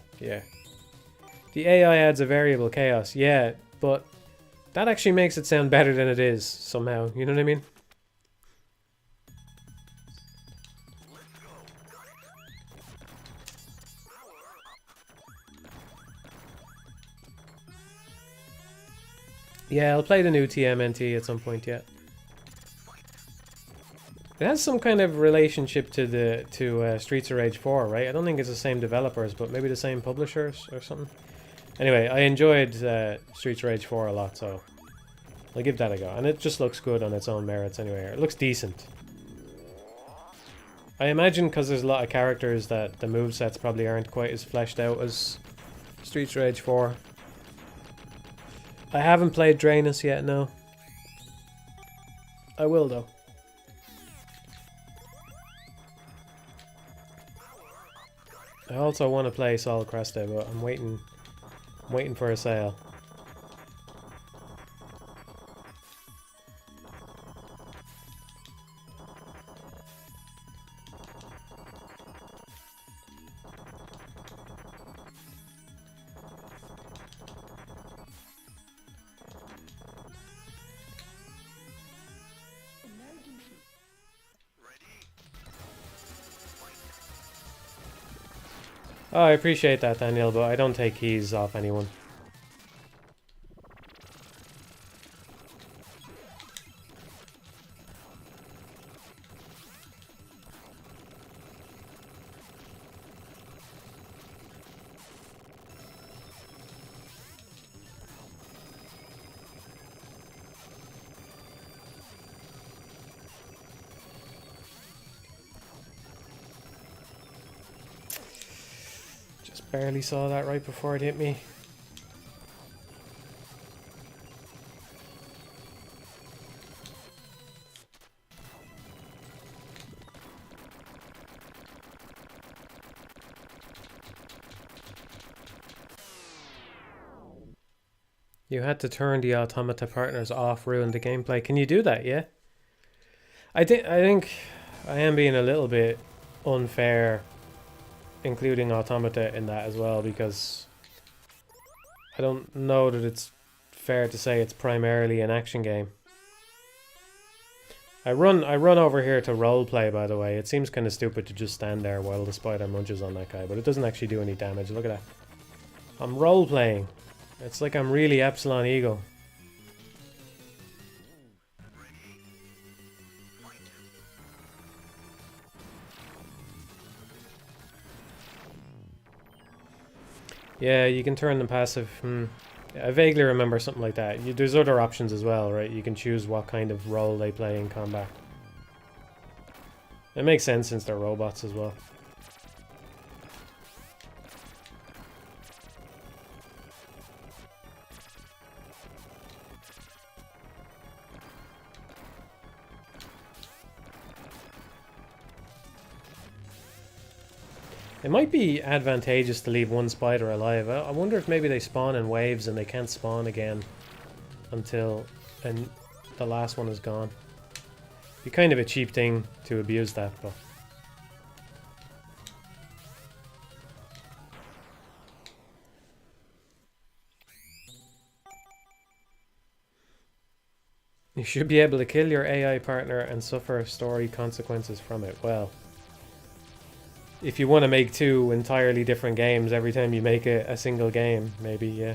The AI adds a variable chaos, yeah, but that actually makes it sound better than it is, somehow, you know what I mean? Yeah, I'll play the new TMNT at some point, yeah. It has some kind of relationship to Streets of Rage 4, right? I don't think it's the same developers, but maybe the same publishers or something. Anyway, I enjoyed Streets of Rage 4 a lot, so I'll give that a go. And it just looks good on its own merits anyway. It looks decent. I imagine because there's a lot of characters that the movesets probably aren't quite as fleshed out as Streets Rage 4. I haven't played Drainus yet, no. I will though. I also want to play Sol Cresta, but I'm waiting for a sale. Oh, I appreciate that, Daniel, but I don't take keys off anyone. Barely saw that right before it hit me. You had to turn the automata partners off, ruin the gameplay. Can you do that? Yeah. I think I am being a little bit unfair including automata in that as well, because I don't know that it's fair to say it's primarily an action game. I run over here to roleplay, by the way. It seems kind of stupid to just stand there while the spider munches on that guy, but it doesn't actually do any damage. Look at that. I'm roleplaying. It's like I'm really Epsilon Eagle. Yeah, you can turn them passive. I vaguely remember something like that. There's other options as well, right? You can choose what kind of role they play in combat. It makes sense since they're robots as well. It might be advantageous to leave one spider alive. I wonder if maybe they spawn in waves and they can't spawn again until the last one is gone. Be kind of a cheap thing to abuse that, but you should be able to kill your AI partner and suffer story consequences from it. Well, if you want to make two entirely different games every time you make a single game, maybe, yeah.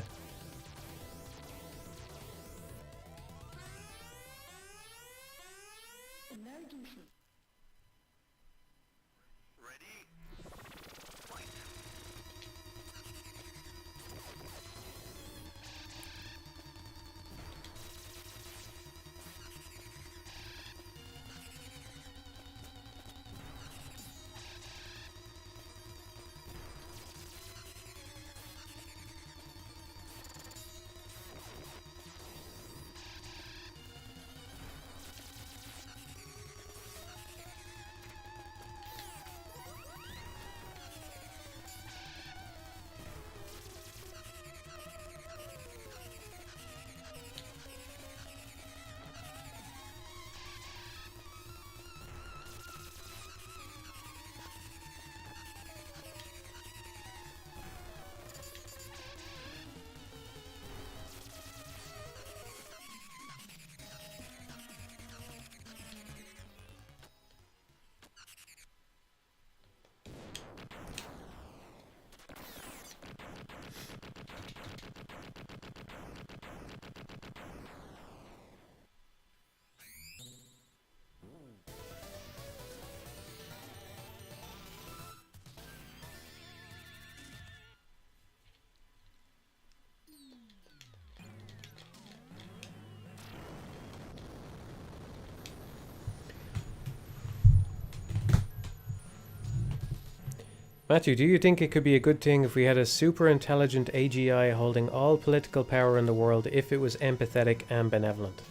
Matthew, do you think it could be a good thing if we had a super intelligent AGI holding all political power in the world if it was empathetic and benevolent?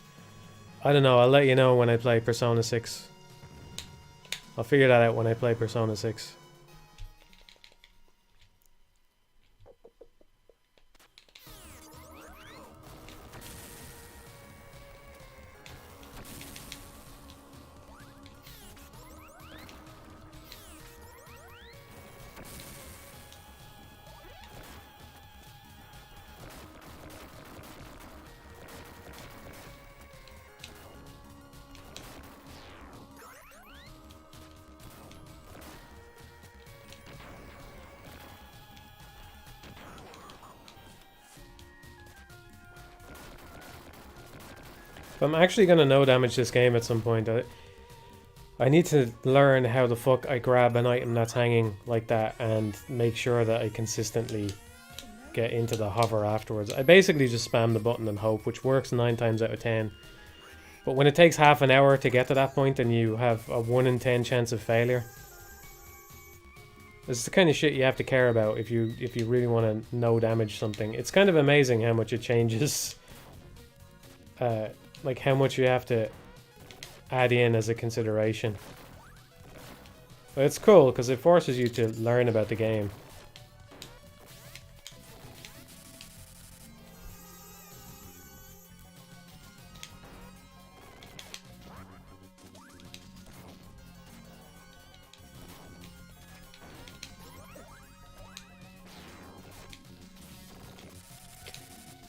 I don't know, I'll let you know when I play Persona 6. I'll figure that out when I play Persona 6. If I'm actually going to no damage this game at some point, I need to learn how the fuck I grab an item that's hanging like that and make sure that I consistently get into the hover afterwards. I basically just spam the button and hope, which works 9 times out of 10. But when it takes half an hour to get to that point and you have a 1 in 10 chance of failure, this is the kind of shit you have to care about if you really want to no damage something. It's kind of amazing how much it changes. Like how much you have to add in as a consideration. But it's cool because it forces you to learn about the game.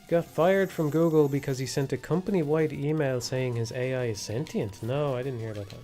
Got fired from Google because he sent a company-wide email saying his AI is sentient. No, I didn't hear about that.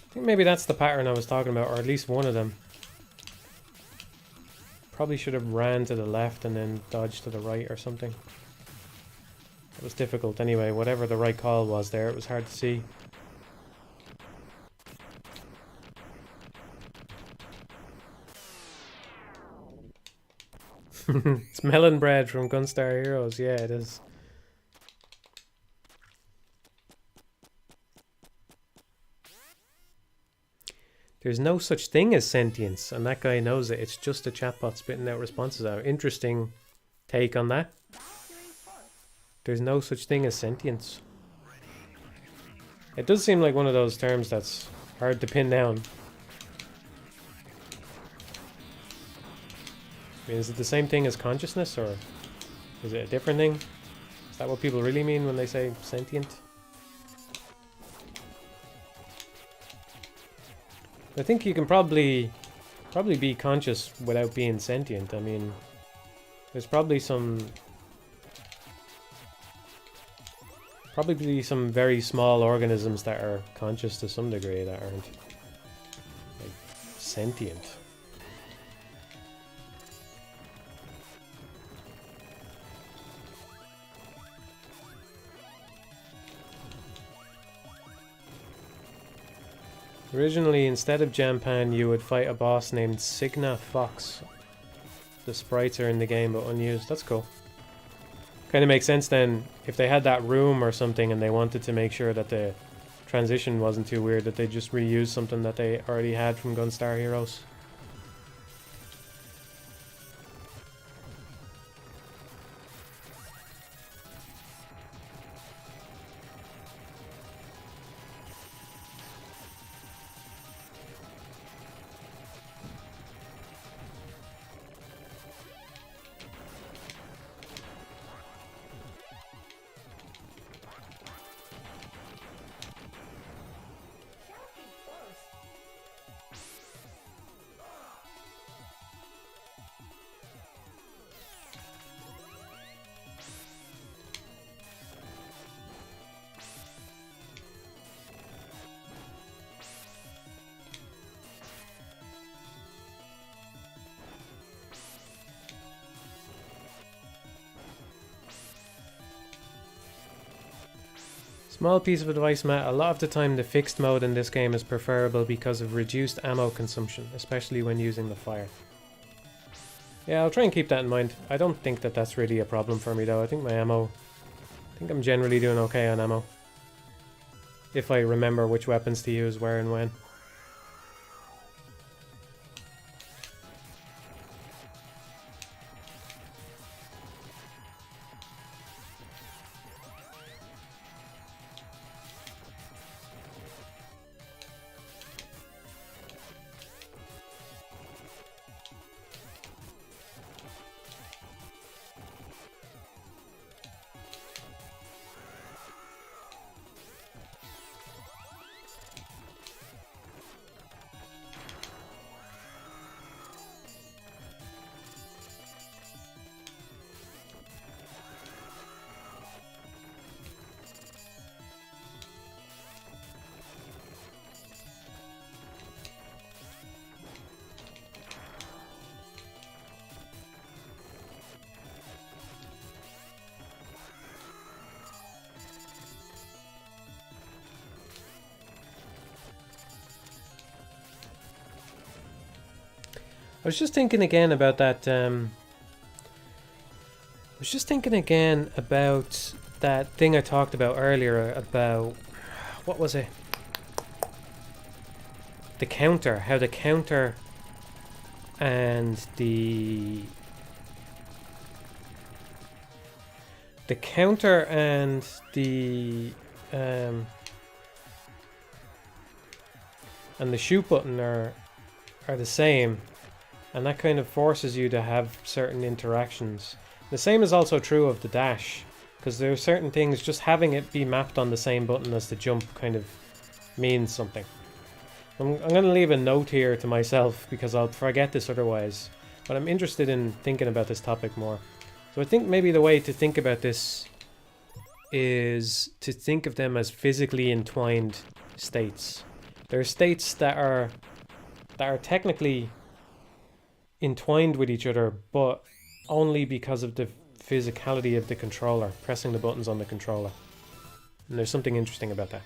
I think maybe that's the pattern I was talking about, or at least one of them. Probably should have ran to the left and then dodged to the right or something. It was difficult anyway, whatever the right call was there, it was hard to see. It's melon bread from Gunstar Heroes, yeah it is. There's no such thing as sentience, and that guy knows it. It's just a chatbot spitting out responses out. Interesting take on that. There's no such thing as sentience. It does seem like one of those terms that's hard to pin down. I mean, is it the same thing as consciousness, or is it a different thing? Is that what people really mean when they say sentient? I think you can probably be conscious without being sentient. I mean, there's probably some very small organisms that are conscious to some degree that aren't like sentient. Originally, instead of Jampan, you would fight a boss named Signa Fox. The sprites are in the game but unused. That's cool. Kind of makes sense then, if they had that room or something and they wanted to make sure that the transition wasn't too weird, that they just reused something that they already had from Gunstar Heroes. Small piece of advice, Matt. A lot of the time the fixed mode in this game is preferable because of reduced ammo consumption, especially when using the fire. Yeah, I'll try and keep that in mind. I don't think that that's really a problem for me though. I think my ammo... I think I'm generally doing okay on ammo. If I remember which weapons to use, where and when. I was just thinking again about that, thing I talked about earlier about, what was it? The counter, how the counter and the shoot button are the same. And that kind of forces you to have certain interactions. The same is also true of the dash, because there are certain things, just having it be mapped on the same button as the jump kind of means something. I'm going to leave a note here to myself, because I'll forget this otherwise. But I'm interested in thinking about this topic more. So I think maybe the way to think about this is to think of them as physically entwined states. There are states that are technically entwined with each other, but only because of the physicality of the controller, pressing the buttons on the controller. And there's something interesting about that.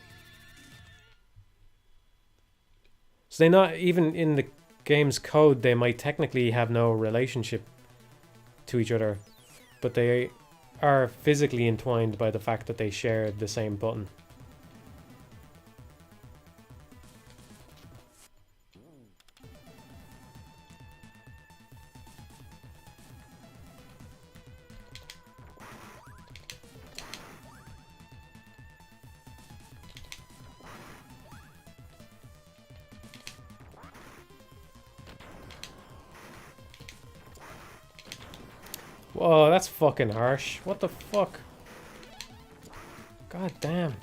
So they not, even in the game's code, they might technically have no relationship to each other, but they are physically entwined by the fact that they share the same button. Whoa, that's fucking harsh. What the fuck? God damn.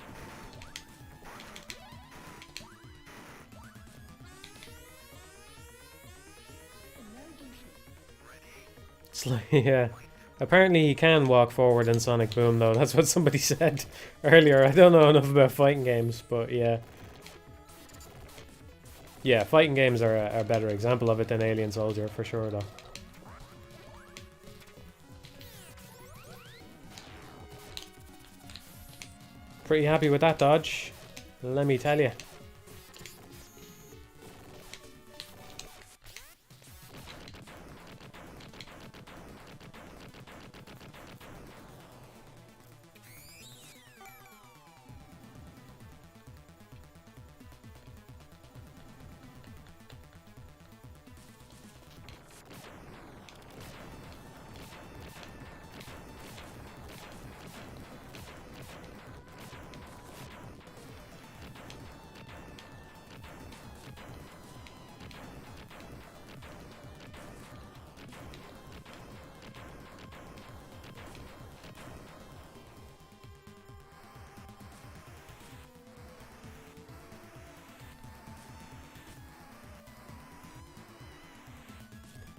It's like, yeah. Apparently he can walk forward in Sonic Boom though. That's what somebody said earlier. I don't know enough about fighting games, but yeah. Yeah, fighting games are a better example of it than Alien Soldier for sure though. Pretty happy with that dodge, let me tell you.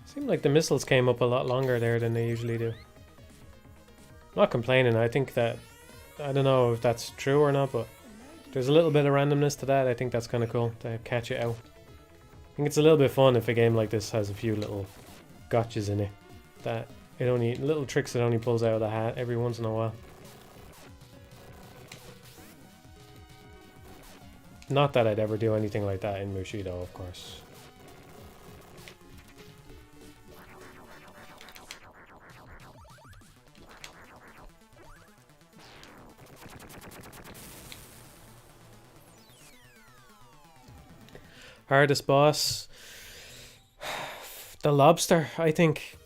Seemed like the missiles came up a lot longer there than they usually do. Not complaining, I think that... I don't know if that's true or not, but there's a little bit of randomness to that. I think that's kind of cool to catch it out. I think it's a little bit fun if a game like this has a few little gotchas in it. That it only... little tricks it only pulls out of the hat every once in a while. Not that I'd ever do anything like that in Bushido, of course. Hardest boss? The Lobster, I think.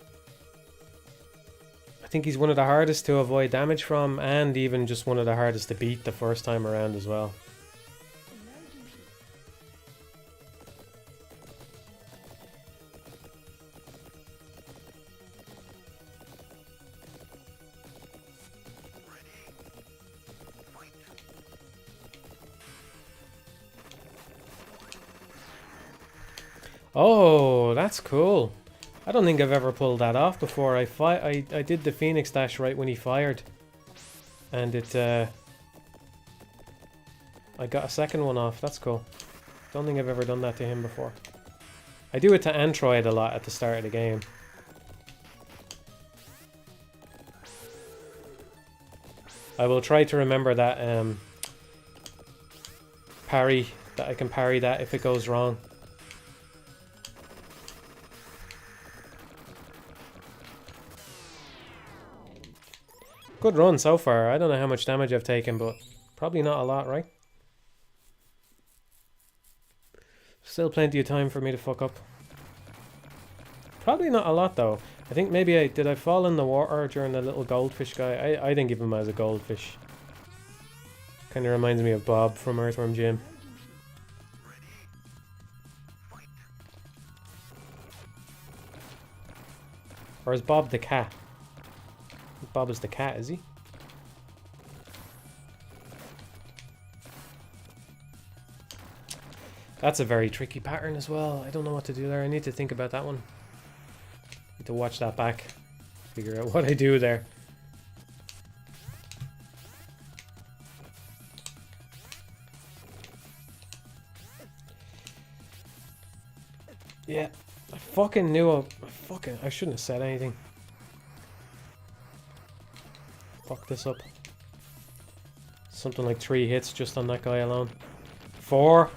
I think he's one of the hardest to avoid damage from, and even just one of the hardest to beat the first time around as well. Oh, that's cool. I don't think I've ever pulled that off before. I did the Phoenix dash right when he fired. And I got a second one off. That's cool. Don't think I've ever done that to him before. I do it to Android a lot at the start of the game. I will try to remember that parry, that I can parry that if it goes wrong. Good run so far. I don't know how much damage I've taken, but probably not a lot, right? Still plenty of time for me to fuck up. Probably not a lot though. I think maybe did I fall in the water during the little goldfish guy? I think of him as a goldfish. Kind of reminds me of Bob from Earthworm Jim. Or is Bob the cat? Bob is the cat, is he? That's a very tricky pattern as well. I don't know what to do there. I need to think about that one. Need to watch that back. Figure out what I do there. Yeah. I fucking knew I shouldn't have said anything. Fuck this up. Something like 3 hits just on that guy alone. 4.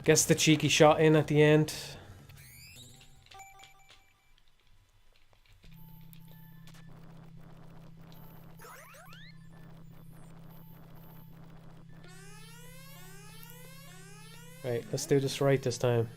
Gets the cheeky shot in at the end. Right, let's do this right this time.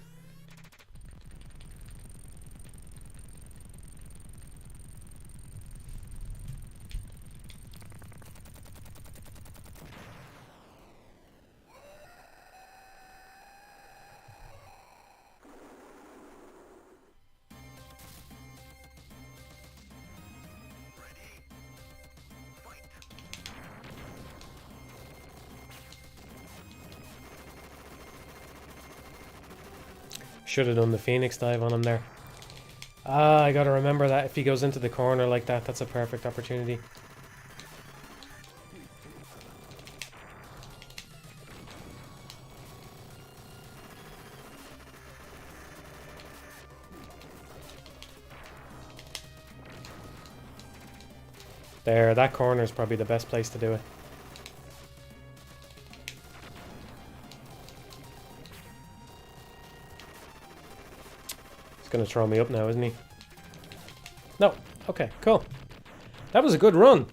Should have done the Phoenix dive on him there. Ah, I gotta remember that if he goes into the corner like that, that's a perfect opportunity. There, that corner is probably the best place to do it. Gonna throw me up now, isn't he? No. Okay, cool. That was a good run.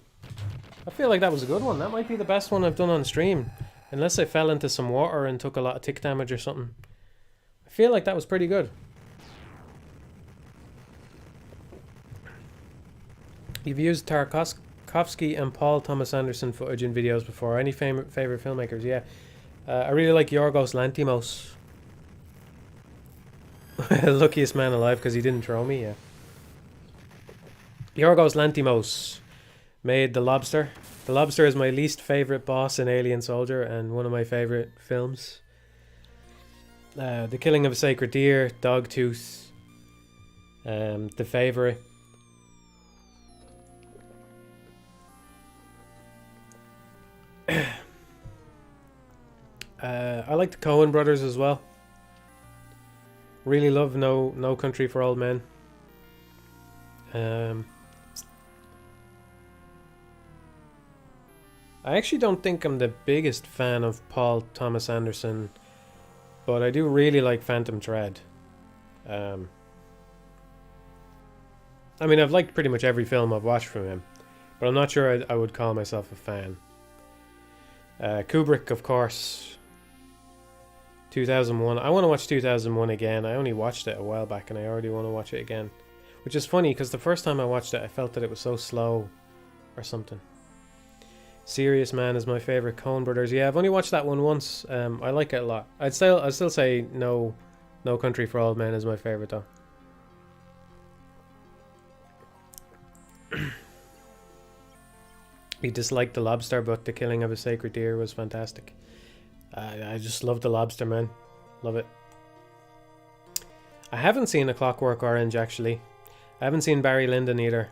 I feel like that was a good one. That might be the best one I've done on stream. Unless I fell into some water and took a lot of tick damage or something. I feel like that was pretty good. You've used Tarkovsky and Paul Thomas Anderson footage in videos before. Any favorite filmmakers? Yeah. I really like Yorgos Lanthimos. Luckiest man alive because he didn't throw me, yeah. Yorgos Lanthimos made The Lobster. The Lobster is my least favourite boss in Alien Soldier and one of my favourite films. The Killing of a Sacred Deer, Dogtooth, The Favourite. I like the Coen brothers as well. Really love No Country for Old Men. I I actually don't think I'm the biggest fan of Paul Thomas Anderson, but I do really like Phantom Thread. I mean, I've liked pretty much every film I've watched from him, but I'm not sure I would call myself a fan. Kubrick, of course. 2001. I want to watch 2001 again. I only watched it a while back and I already want to watch it again. Which is funny because the first time I watched it I felt that it was so slow or something. Serious Man is my favourite. Coen Brothers. Yeah, I've only watched that one once. I like it a lot. I'd still say No Country for Old Men is my favourite though. He disliked The Lobster, but The Killing of a Sacred Deer was fantastic. I just love The Lobster, man. Love it. I haven't seen A Clockwork Orange, actually. I haven't seen Barry Lyndon either.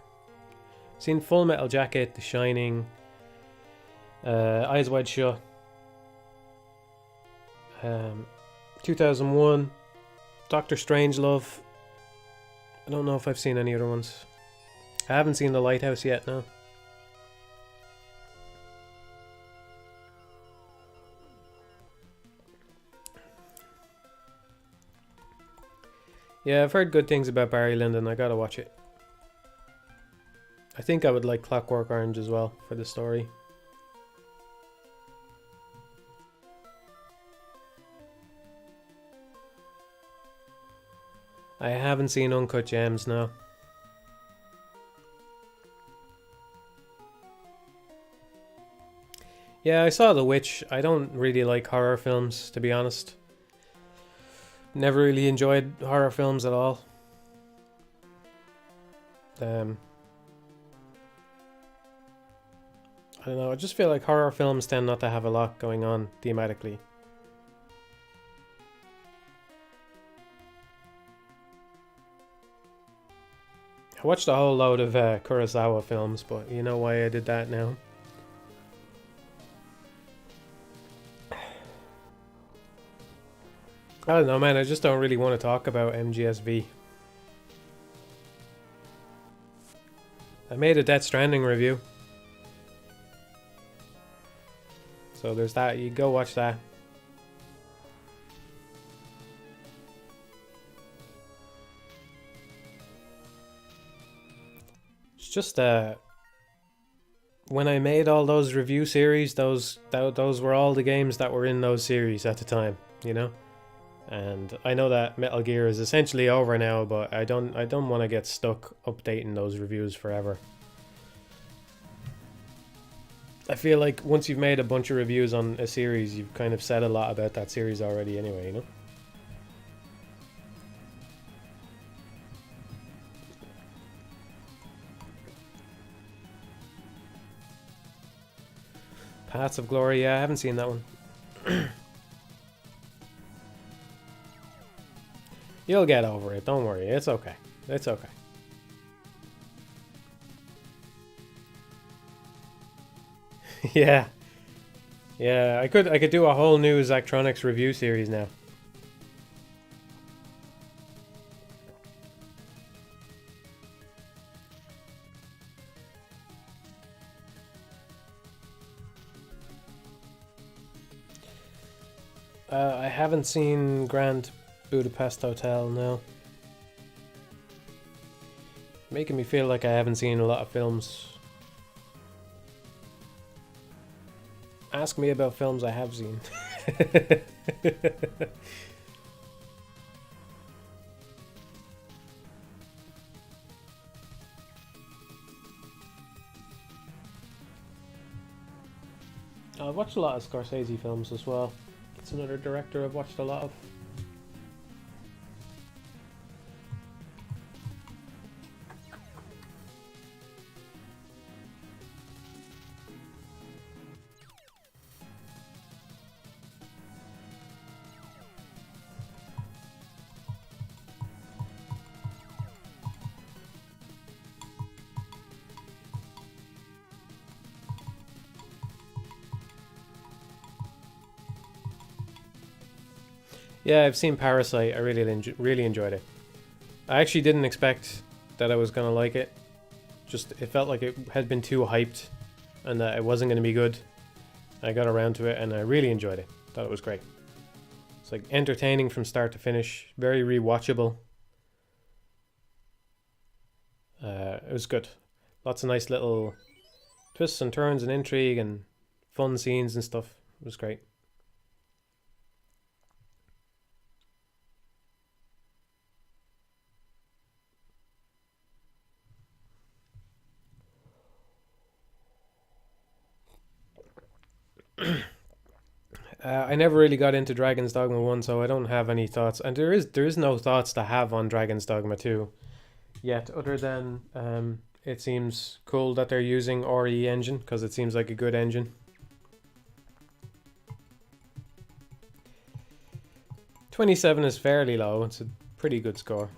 I've seen Full Metal Jacket, The Shining, Eyes Wide Shut, 2001, Doctor Strangelove. I don't know if I've seen any other ones. I haven't seen The Lighthouse yet, no. Yeah, I've heard good things about Barry Lyndon. I gotta watch it. I think I would like Clockwork Orange as well for the story. I haven't seen Uncut Gems, no. Yeah, I saw The Witch. I don't really like horror films, to be honest. Never really enjoyed horror films at all. I don't know, I just feel like horror films tend not to have a lot going on thematically. I watched a whole load of Kurosawa films, but you know why I did that now? I don't know, man. I just don't really want to talk about MGSV. I made a Death Stranding review. So there's that. You go watch that. It's just when I made all those review series, those were all the games that were in those series at the time, you know? And I know that Metal Gear is essentially over now, but I don't want to get stuck updating those reviews forever. I feel like once you've made a bunch of reviews on a series, you've kind of said a lot about that series already anyway, you know? Paths of Glory, yeah, I haven't seen that one. You'll get over it, don't worry, it's okay. It's okay. Yeah. Yeah, I could do a whole new Zachtronics review series now. I haven't seen Grand Budapest Hotel, no. Making me feel like I haven't seen a lot of films. Ask me about films I have seen. I've watched a lot of Scorsese films as well. It's another director I've watched a lot of. Yeah, I've seen Parasite. I really enjoyed it. I actually didn't expect that I was gonna like it. Just it felt like it had been too hyped, and that it wasn't gonna be good. I got around to it and I really enjoyed it. Thought it was great. It's like entertaining from start to finish. Very rewatchable. It was good. Lots of nice little twists and turns and intrigue and fun scenes and stuff. It was great. I never really got into Dragon's Dogma 1, so I don't have any thoughts. And there is no thoughts to have on Dragon's Dogma 2 yet, other than it seems cool that they're using RE engine, because it seems like a good engine. 27 is fairly low. It's a pretty good score.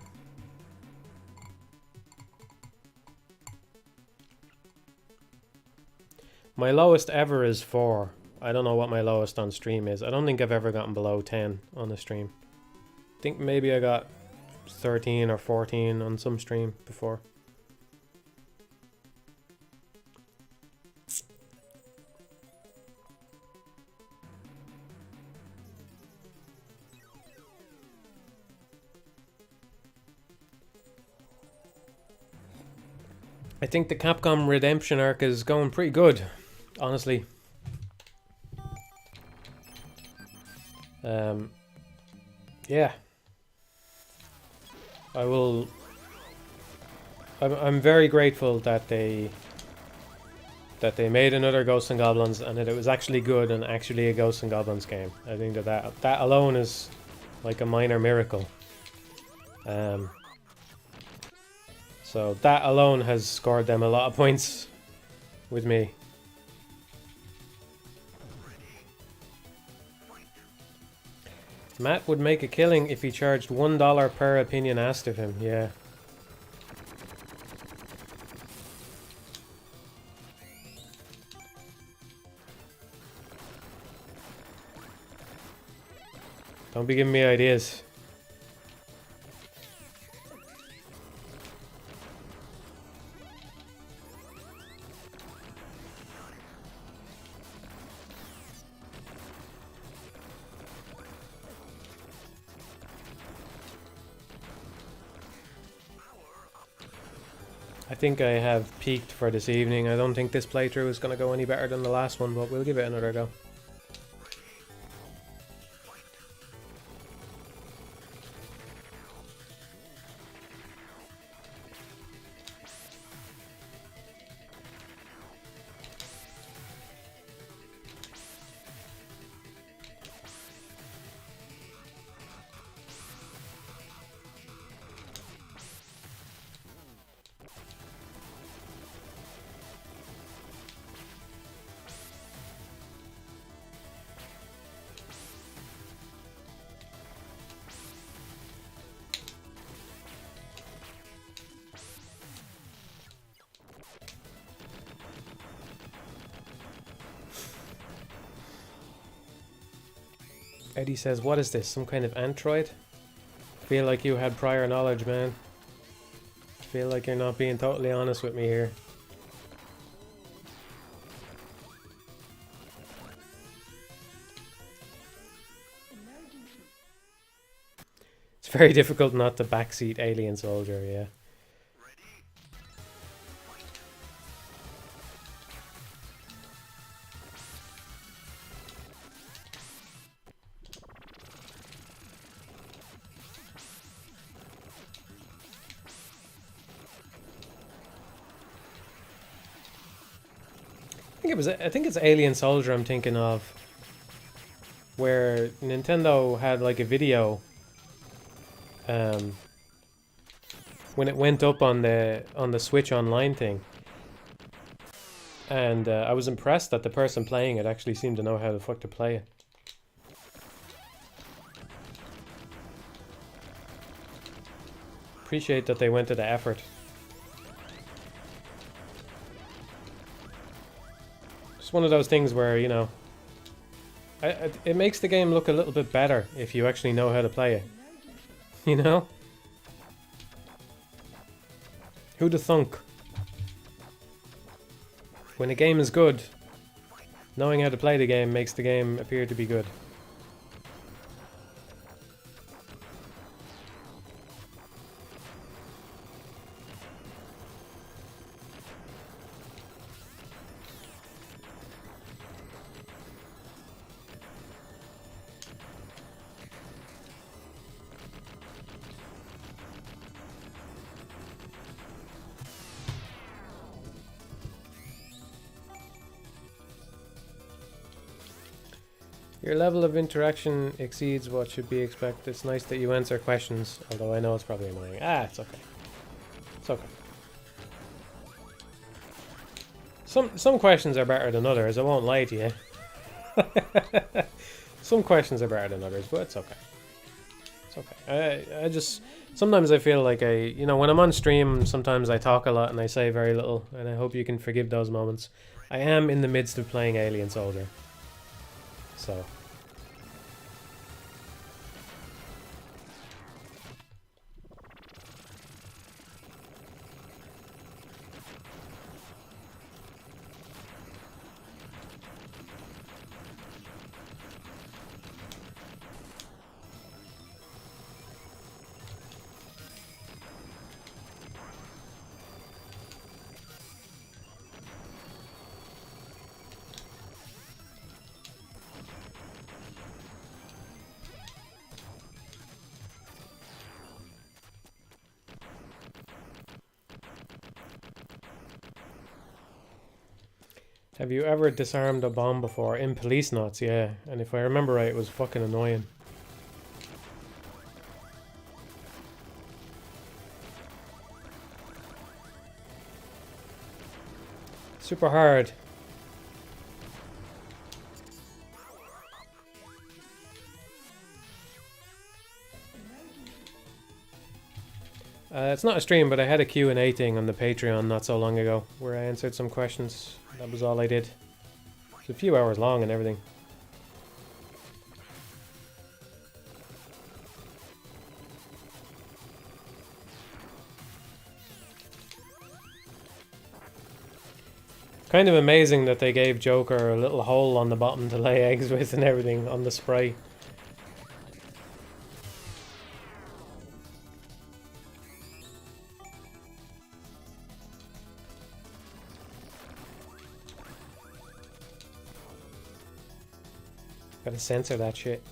My lowest ever is 4. I don't know what my lowest on stream is. I don't think I've ever gotten below 10 on a stream. I think maybe I got 13 or 14 on some stream before. I think the Capcom Redemption arc is going pretty good, honestly. Yeah. I'm very grateful that they made another Ghosts and Goblins and that it was actually good and actually a Ghosts and Goblins game. I think that alone is like a minor miracle. So that alone has scored them a lot of points with me. Matt would make a killing if he charged $1 per opinion asked of him, yeah. Don't be giving me ideas. I think I have peaked for this evening. I don't think this playthrough is going to go any better than the last one, but we'll give it another go. Eddie says, what is this? Some kind of android? Feel like you had prior knowledge, man. Feel like you're not being totally honest with me here. It's very difficult not to backseat Alien Soldier, yeah. I think it's Alien Soldier I'm thinking of, where Nintendo had like a video when it went up on the Switch Online thing, and I was impressed that the person playing it actually seemed to know how the fuck to play it. Appreciate that they went to the effort. It's one of those things where, you know, it makes the game look a little bit better if you actually know how to play it. You know? Who'da thunk? When a game is good, Knowing how to play the game makes the game appear to be good. Your level of interaction exceeds what should be expected. It's nice that you answer questions, although I know it's probably annoying. Ah, it's okay. It's okay. Some questions are better than others, I won't lie to you. Some questions are better than others, but it's okay. It's okay. I just... Sometimes I feel like you know, when I'm on stream, sometimes I talk a lot and I say very little, and I hope you can forgive those moments. I am in the midst of playing Alien Soldier. So... Have you ever disarmed a bomb before? In Police Notes, yeah. And if I remember right, it was fucking annoying. Super hard. It's not a stream, but I had a Q&A thing on the Patreon not so long ago, where I answered some questions. That was all I did. It was a few hours long and everything. Kind of amazing that they gave Joker a little hole on the bottom to lay eggs with and everything on the spray. Gotta censor that shit.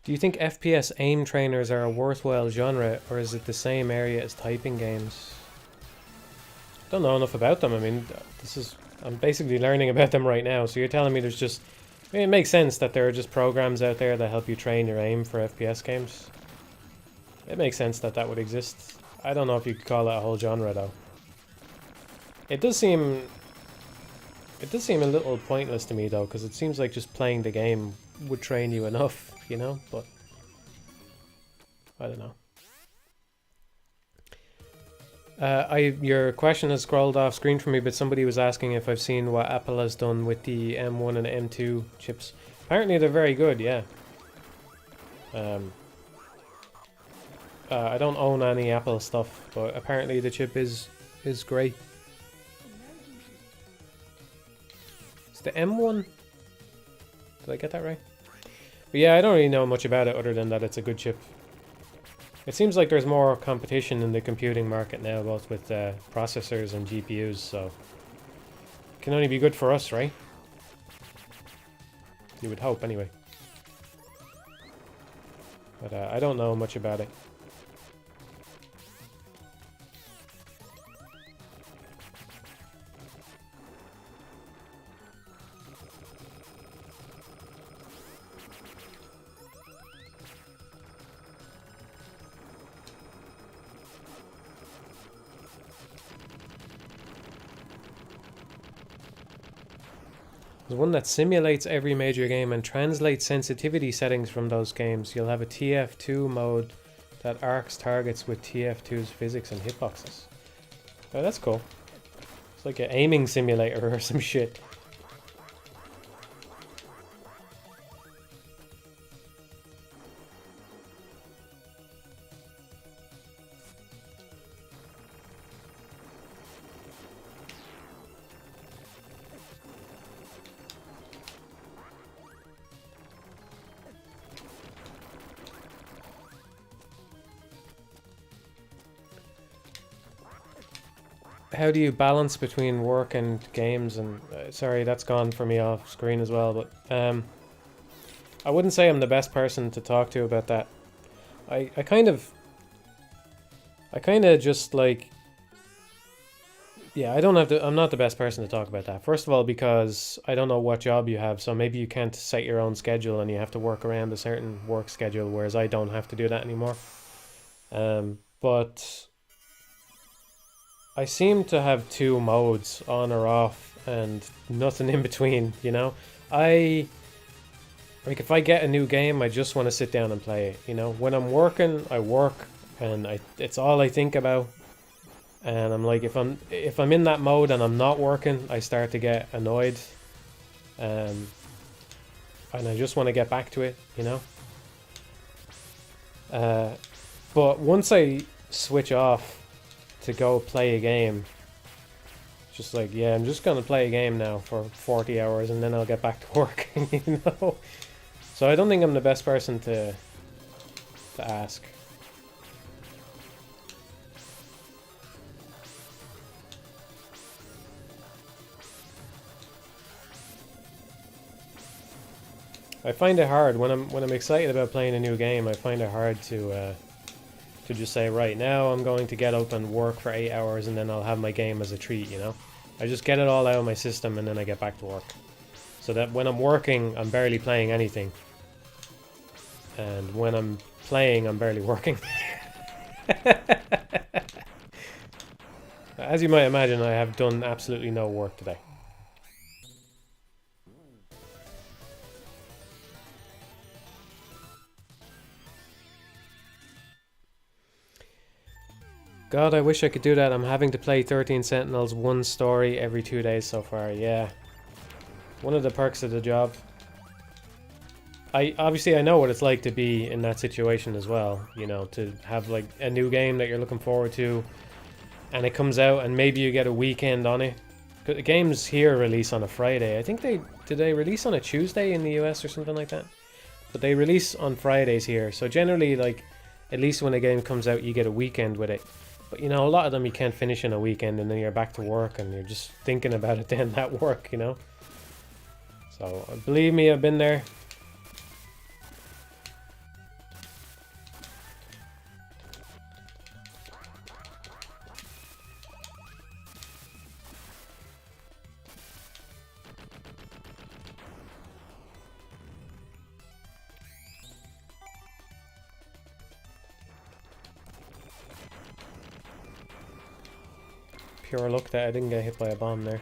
Do you think FPS aim trainers are a worthwhile genre, or is it the same area as typing games? Don't know enough about them. I mean, I'm basically learning about them right now, so you're telling me there's just... I mean, it makes sense that there are just programs out there that help you train your aim for FPS games. It makes sense that that would exist. I don't know if you could call it a whole genre, though. It does seem a little pointless to me, though, because it seems like just playing the game would train you enough, you know? But... I don't know. Your question has scrolled off screen for me, but somebody was asking if I've seen what Apple has done with the M1 and M2 chips. Apparently they're very good, yeah. I don't own any Apple stuff, but apparently the chip is great. It's the M1? Did I get that right? But yeah, I don't really know much about it other than that it's a good chip. It seems like there's more competition in the computing market now, both with processors and GPUs, so it can only be good for us, right? You would hope, anyway. But I don't know much about it. There's one that simulates every major game and translates sensitivity settings from those games. You'll have a TF2 mode that arcs targets with TF2's physics and hitboxes. Oh, that's cool. It's like an aiming simulator or some shit. How do you balance between work and games? And sorry, that's gone for me off screen as well. But I wouldn't say I'm the best person to talk to about that. I kind of just like, yeah, I don't have to. I'm not the best person to talk about that. First of all, because I don't know what job you have, so maybe you can't set your own schedule and you have to work around a certain work schedule, whereas I don't have to do that anymore. But I seem to have two modes, on or off, and nothing in between, you know? Like, if I get a new game, I just want to sit down and play it, you know? When I'm working, I work, and it's all I think about. And I'm like, if I'm in that mode and I'm not working, I start to get annoyed. And I just want to get back to it, you know? But once I switch off to go play a game, just like, yeah, I'm just gonna play a game now for 40 hours and then I'll get back to work, you know? So I don't think I'm the best person to ask. I find it hard when I'm excited about playing a new game. I find it hard to just say, right now I'm going to get up and work for 8 hours and then I'll have my game as a treat, you know? I just get it all out of my system and then I get back to work. So that when I'm working, I'm barely playing anything. And when I'm playing, I'm barely working. As you might imagine, I have done absolutely no work today. God, I wish I could do that. I'm having to play 13 Sentinels, one story every 2 days so far. Yeah. One of the perks of the job. I know what it's like to be in that situation as well. You know, to have like a new game that you're looking forward to, and it comes out and maybe you get a weekend on it. The games here release on a Friday. I think did they release on a Tuesday in the US or something like that? But they release on Fridays here. So generally, like, at least when a game comes out, you get a weekend with it. But, you know, a lot of them you can't finish in a weekend and then you're back to work and you're just thinking about it then at work, you know? So, believe me, I've been there. Pure luck that I didn't get hit by a bomb there.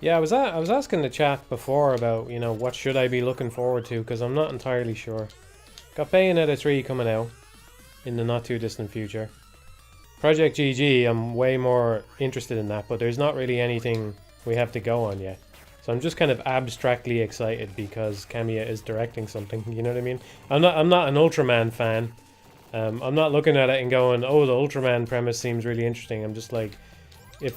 Yeah, I was asking the chat before about, you know, what should I be looking forward to, because I'm not entirely sure. Got Bayonetta 3 coming out in the not too distant future. Project GG, I'm way more interested in that, but there's not really anything we have to go on yet. So I'm just kind of abstractly excited because Kamiya is directing something, you know what I mean? I'm not an Ultraman fan. I'm not looking at it and going, oh, the Ultraman premise seems really interesting. I'm just like, if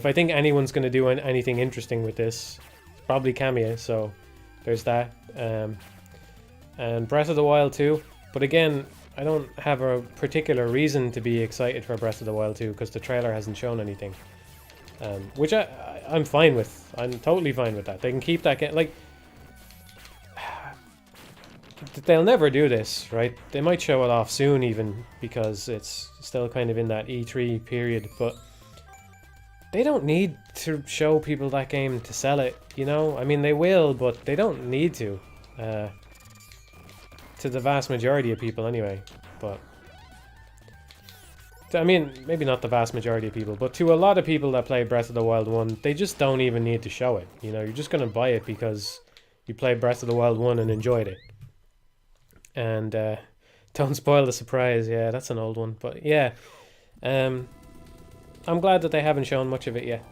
I think anyone's going to do anything interesting with this, it's probably Kamiya, so there's that. And Breath of the Wild 2, but again, I don't have a particular reason to be excited for Breath of the Wild 2 because the trailer hasn't shown anything. Which I'm fine with. I'm totally fine with that. They can keep that game. Like, they'll never do this, right? They might show it off soon even because it's still kind of in that E3 period, but they don't need to show people that game to sell it, you know? I mean, they will, but they don't need to. To the vast majority of people anyway, but I mean, maybe not the vast majority of people, but to a lot of people that play Breath of the Wild 1, they just don't even need to show it. You know, you're just going to buy it because you played Breath of the Wild 1 and enjoyed it. And don't spoil the surprise. Yeah, that's an old one. But yeah, I'm glad that they haven't shown much of it yet.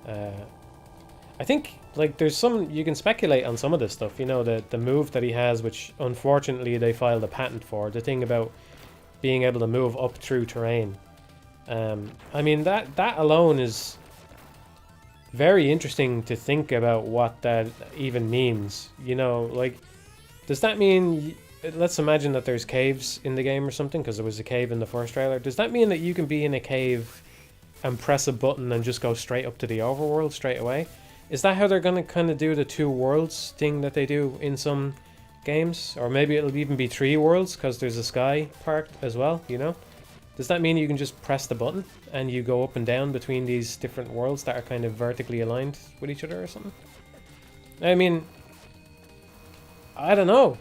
I think, like, there's some... You can speculate on some of this stuff. You know, the move that he has, which unfortunately they filed a patent for. The thing about being able to move up through terrain. I mean, that alone is very interesting to think about what that even means. You know, like, does that mean... Let's imagine that there's caves in the game or something, because there was a cave in the first trailer. Does that mean that you can be in a cave and press a button and just go straight up to the overworld straight away? Is that how they're going to kind of do the 2 worlds thing that they do in some games? Or maybe it'll even be 3 worlds, because there's a sky part as well, you know? Does that mean you can just press the button and you go up and down between these different worlds that are kind of vertically aligned with each other or something? I mean, I don't know.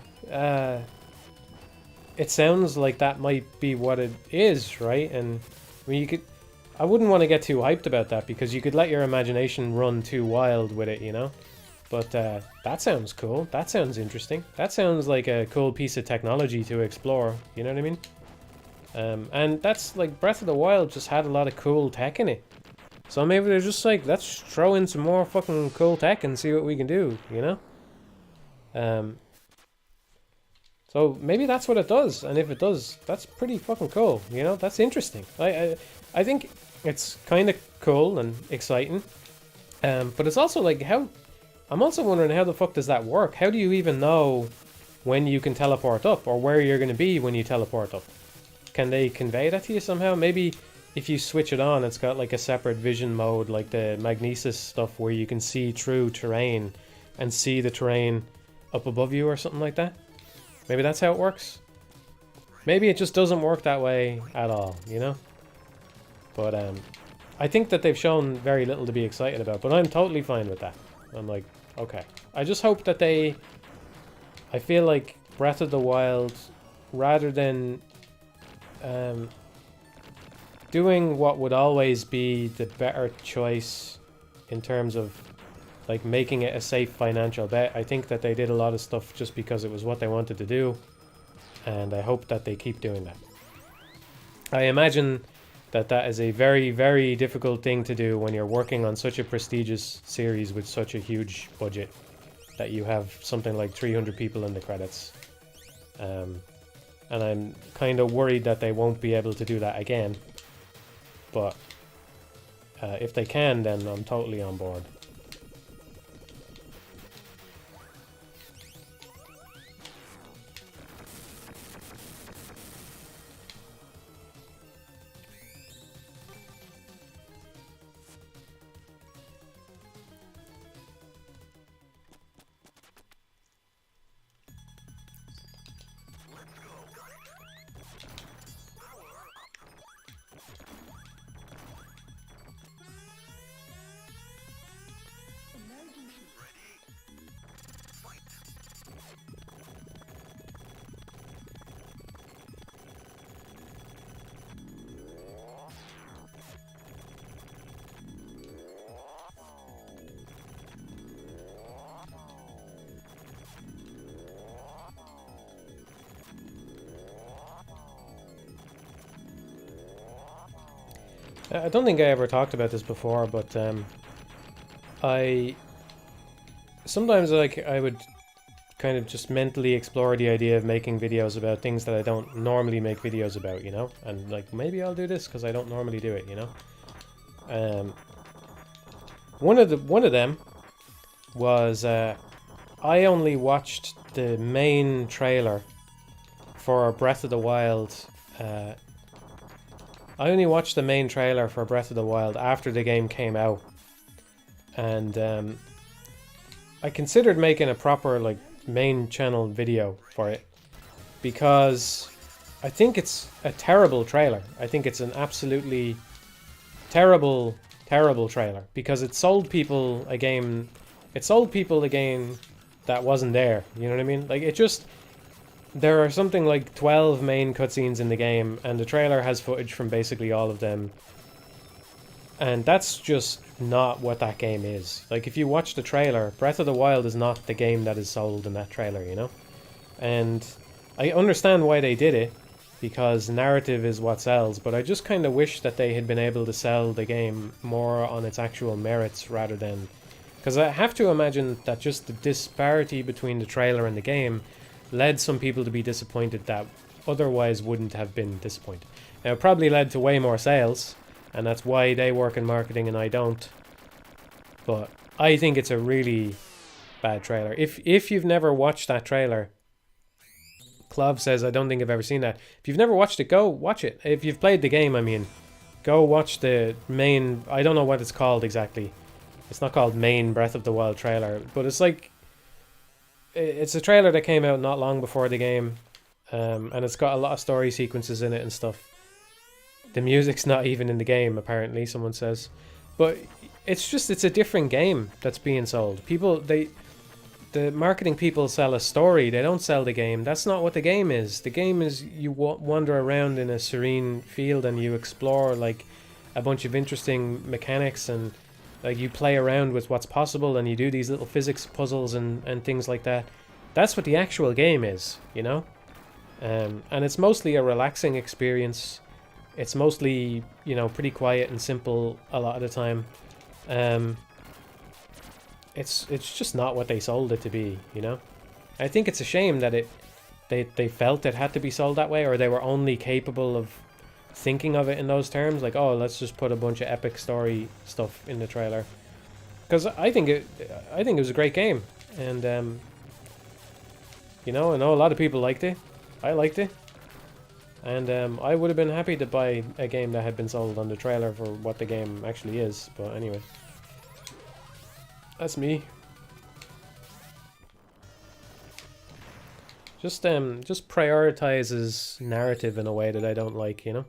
It sounds like that might be what it is, right? And I mean, you could... I wouldn't want to get too hyped about that, because you could let your imagination run too wild with it, you know? But that sounds cool. That sounds interesting. That sounds like a cool piece of technology to explore, you know what I mean? And that's like Breath of the Wild just had a lot of cool tech in it. So maybe they're just like, let's throw in some more fucking cool tech and see what we can do, you know? So maybe that's what it does, and if it does, that's pretty fucking cool, you know? That's interesting. I think it's kind of cool and exciting, but it's also like, how... I'm also wondering, how the fuck does that work? How do you even know when you can teleport up, or where you're going to be when you teleport up? Can they convey that to you somehow? Maybe if you switch it on, it's got like a separate vision mode, like the magnesis stuff, where you can see through terrain and see the terrain up above you or something like that. Maybe that's how it works. Maybe it just doesn't work that way at all, you know? But I think that they've shown very little to be excited about, but I'm totally fine with that. I'm like, okay. I just hope that they... I feel like Breath of the Wild, rather than doing what would always be the better choice in terms of like making it a safe financial bet, I think that they did a lot of stuff just because it was what they wanted to do, and I hope that they keep doing that. I imagine that that is a very, very difficult thing to do when you're working on such a prestigious series with such a huge budget, that you have something like 300 people in the credits. And I'm kind of worried that they won't be able to do that again. But if they can, then I'm totally on board. I don't think I ever talked about this before, but I sometimes I would kind of just mentally explore the idea of making videos about things that I don't normally make videos about, you know? And like, maybe I'll do this because I don't normally do it, you know? One of them was I only watched the main trailer for Breath of the Wild. I only watched the main trailer for Breath of the Wild after the game came out, and I considered making a proper like main channel video for it, because I think it's a terrible trailer. I think it's an absolutely terrible trailer, because it sold people a game. It sold people a game that wasn't there. You know what I mean? Like, it just... there are something like 12 main cutscenes in the game, and the trailer has footage from basically all of them. And that's just not what that game is. Like, if you watch the trailer, Breath of the Wild is not the game that is sold in that trailer, you know? And I understand why they did it, because narrative is what sells, but I just kind of wish that they had been able to sell the game more on its actual merits rather than... Because I have to imagine that just the disparity between the trailer and the game led some people to be disappointed that otherwise wouldn't have been disappointed. Now, it probably led to way more sales, and that's why they work in marketing and I don't. But I think it's a really bad trailer. If you've never watched that trailer... Clov says, I don't think I've ever seen that. If you've never watched it, go watch it. If you've played the game, I mean, go watch the main... I don't know what it's called exactly. It's not called main Breath of the Wild trailer, but it's like... It's a trailer that came out not long before the game, and it's got a lot of story sequences in it and stuff. The music's not even in the game, apparently, someone says. But it's a different game that's being sold. The marketing people sell a story, they don't sell the game. That's not what the game is. The game is you wander around in a serene field and you explore like a bunch of interesting mechanics, and like you play around with what's possible and you do these little physics puzzles and things like that. That's what the actual game is, you know? And it's mostly a relaxing experience. It's mostly, you know, pretty quiet and simple a lot of the time. It's just not what they sold it to be, you know? I think it's a shame that they felt it had to be sold that way, or they were only capable of thinking of it in those terms, like, oh, let's just put a bunch of epic story stuff in the trailer. Because I think it was a great game, and you know, I know a lot of people liked it. I liked it, and I would have been happy to buy a game that had been sold on the trailer for what the game actually is. But anyway. That's me. Just prioritizes narrative in a way that I don't like, you know?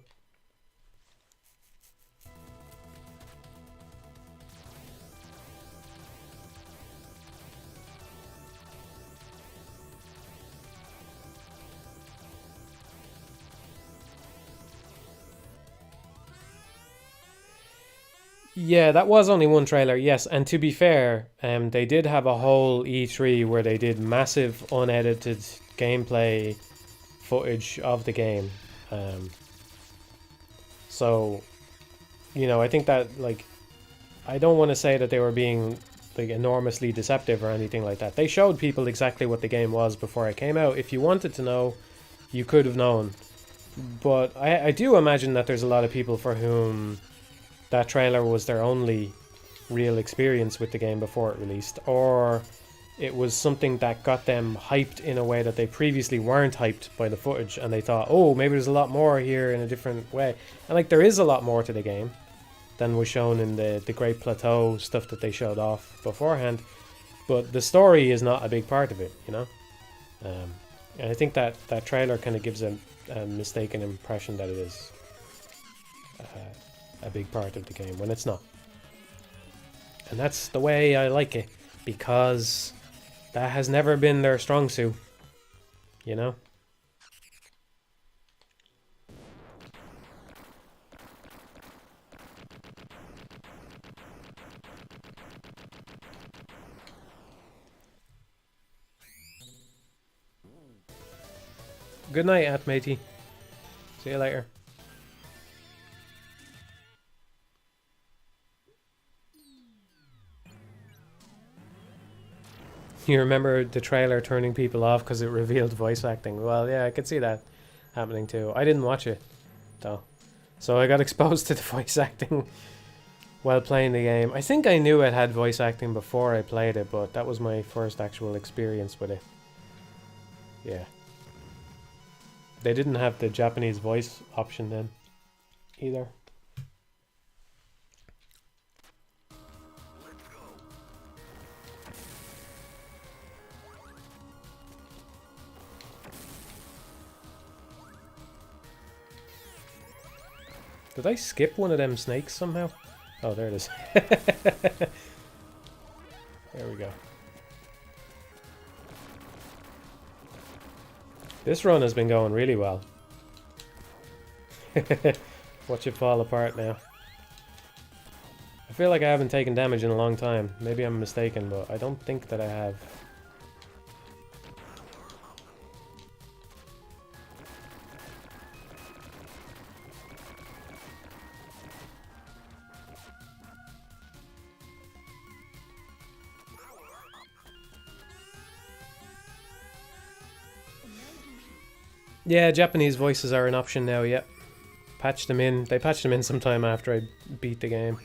Yeah, that was only one trailer, yes. And to be fair, they did have a whole E3 where they did massive unedited gameplay footage of the game. So, you know, I think that, like, I don't want to say that they were being, like, enormously deceptive or anything like that. They showed people exactly what the game was before it came out. If you wanted to know, you could have known. But I do imagine that there's a lot of people for whom that trailer was their only real experience with the game before it released, or it was something that got them hyped in a way that they previously weren't hyped by the footage, and they thought, oh, maybe there's a lot more here in a different way. And like, there is a lot more to the game than was shown in the Great Plateau stuff that they showed off beforehand, but the story is not a big part of it, you know? And I think that trailer kind of gives a mistaken impression that it is a big part of the game when it's not. And that's the way I like it, because that has never been their strong suit, you know? Good night, At Matey. See you later. You remember the trailer turning people off because it revealed voice acting? Well, yeah, I could see that happening too. I didn't watch it, though. So I got exposed to the voice acting while playing the game. I think I knew it had voice acting before I played it, but that was my first actual experience with it. Yeah. They didn't have the Japanese voice option then, either. Did I skip one of them snakes somehow? Oh, there it is. There we go. This run has been going really well. Watch it fall apart now. I feel like I haven't taken damage in a long time. Maybe I'm mistaken, but I don't think that I have. Yeah, Japanese voices are an option now, yep. Patched them in. They patched them in sometime after I beat the game.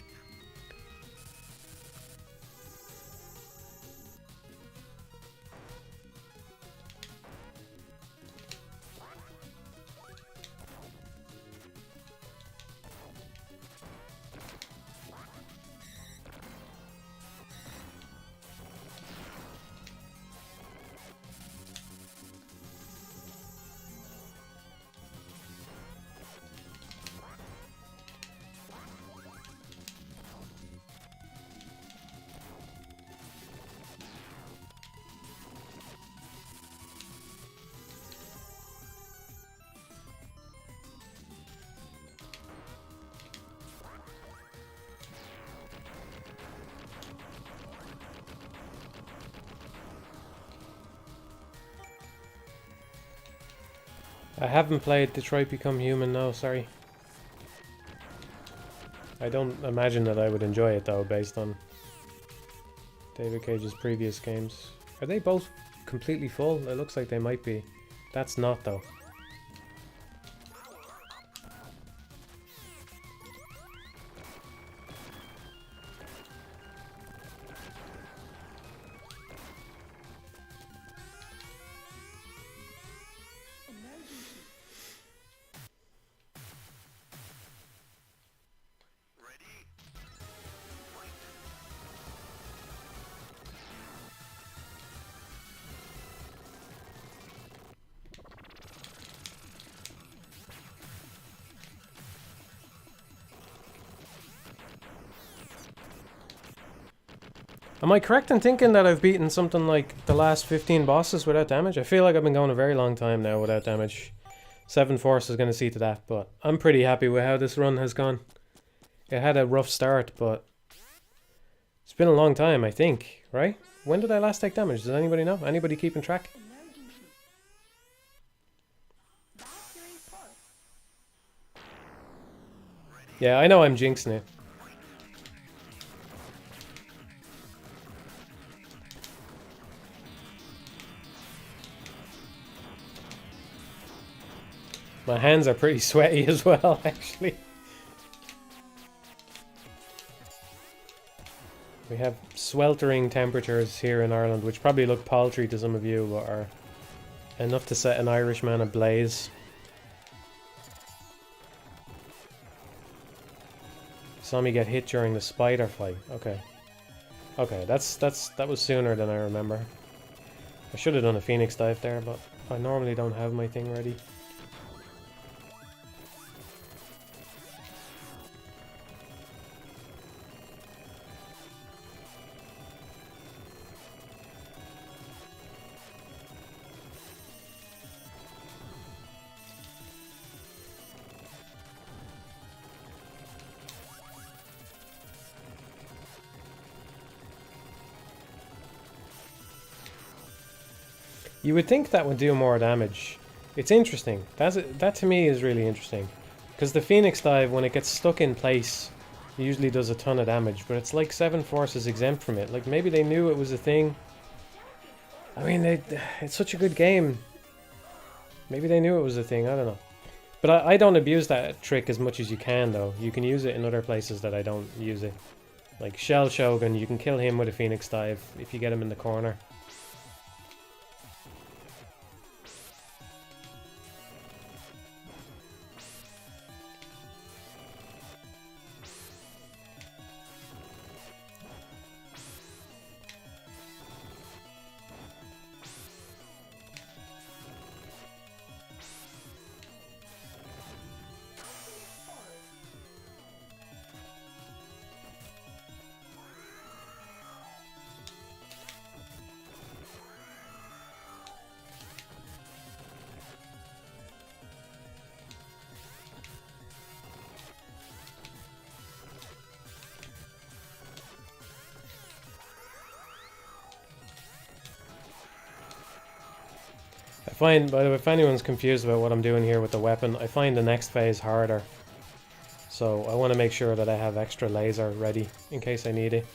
I haven't played Detroit Become Human, no, sorry. I don't imagine that I would enjoy it though, based on David Cage's previous games. Are they both completely full? It looks like they might be. That's not though. Am I correct in thinking that I've beaten something like the last 15 bosses without damage? I feel like I've been going a very long time now without damage. 7 Force is going to see to that, but I'm pretty happy with how this run has gone. It had a rough start, but it's been a long time, I think, right? When did I last take damage? Does anybody know? Anybody keeping track? Yeah, I know I'm jinxing it. My hands are pretty sweaty as well, actually. We have sweltering temperatures here in Ireland, which probably look paltry to some of you, but are enough to set an Irishman ablaze. Saw me get hit during the spider fight. Okay. Okay, that was sooner than I remember. I should have done a Phoenix dive there, but I normally don't have my thing ready. You would think that would do more damage. It's interesting. That to me is really interesting. Because the Phoenix Dive, when it gets stuck in place, usually does a ton of damage. But it's like 7 Force is exempt from it. Like maybe they knew it was a thing. I mean, it's such a good game. Maybe they knew it was a thing, I don't know. But I don't abuse that trick as much as you can though. You can use it in other places that I don't use it. Like Shell Shogun, you can kill him with a Phoenix Dive if you get him in the corner. find, by the way, if anyone's confused about what I'm doing here with the weapon, I find the next phase harder. So I want to make sure that I have extra laser ready in case I need it.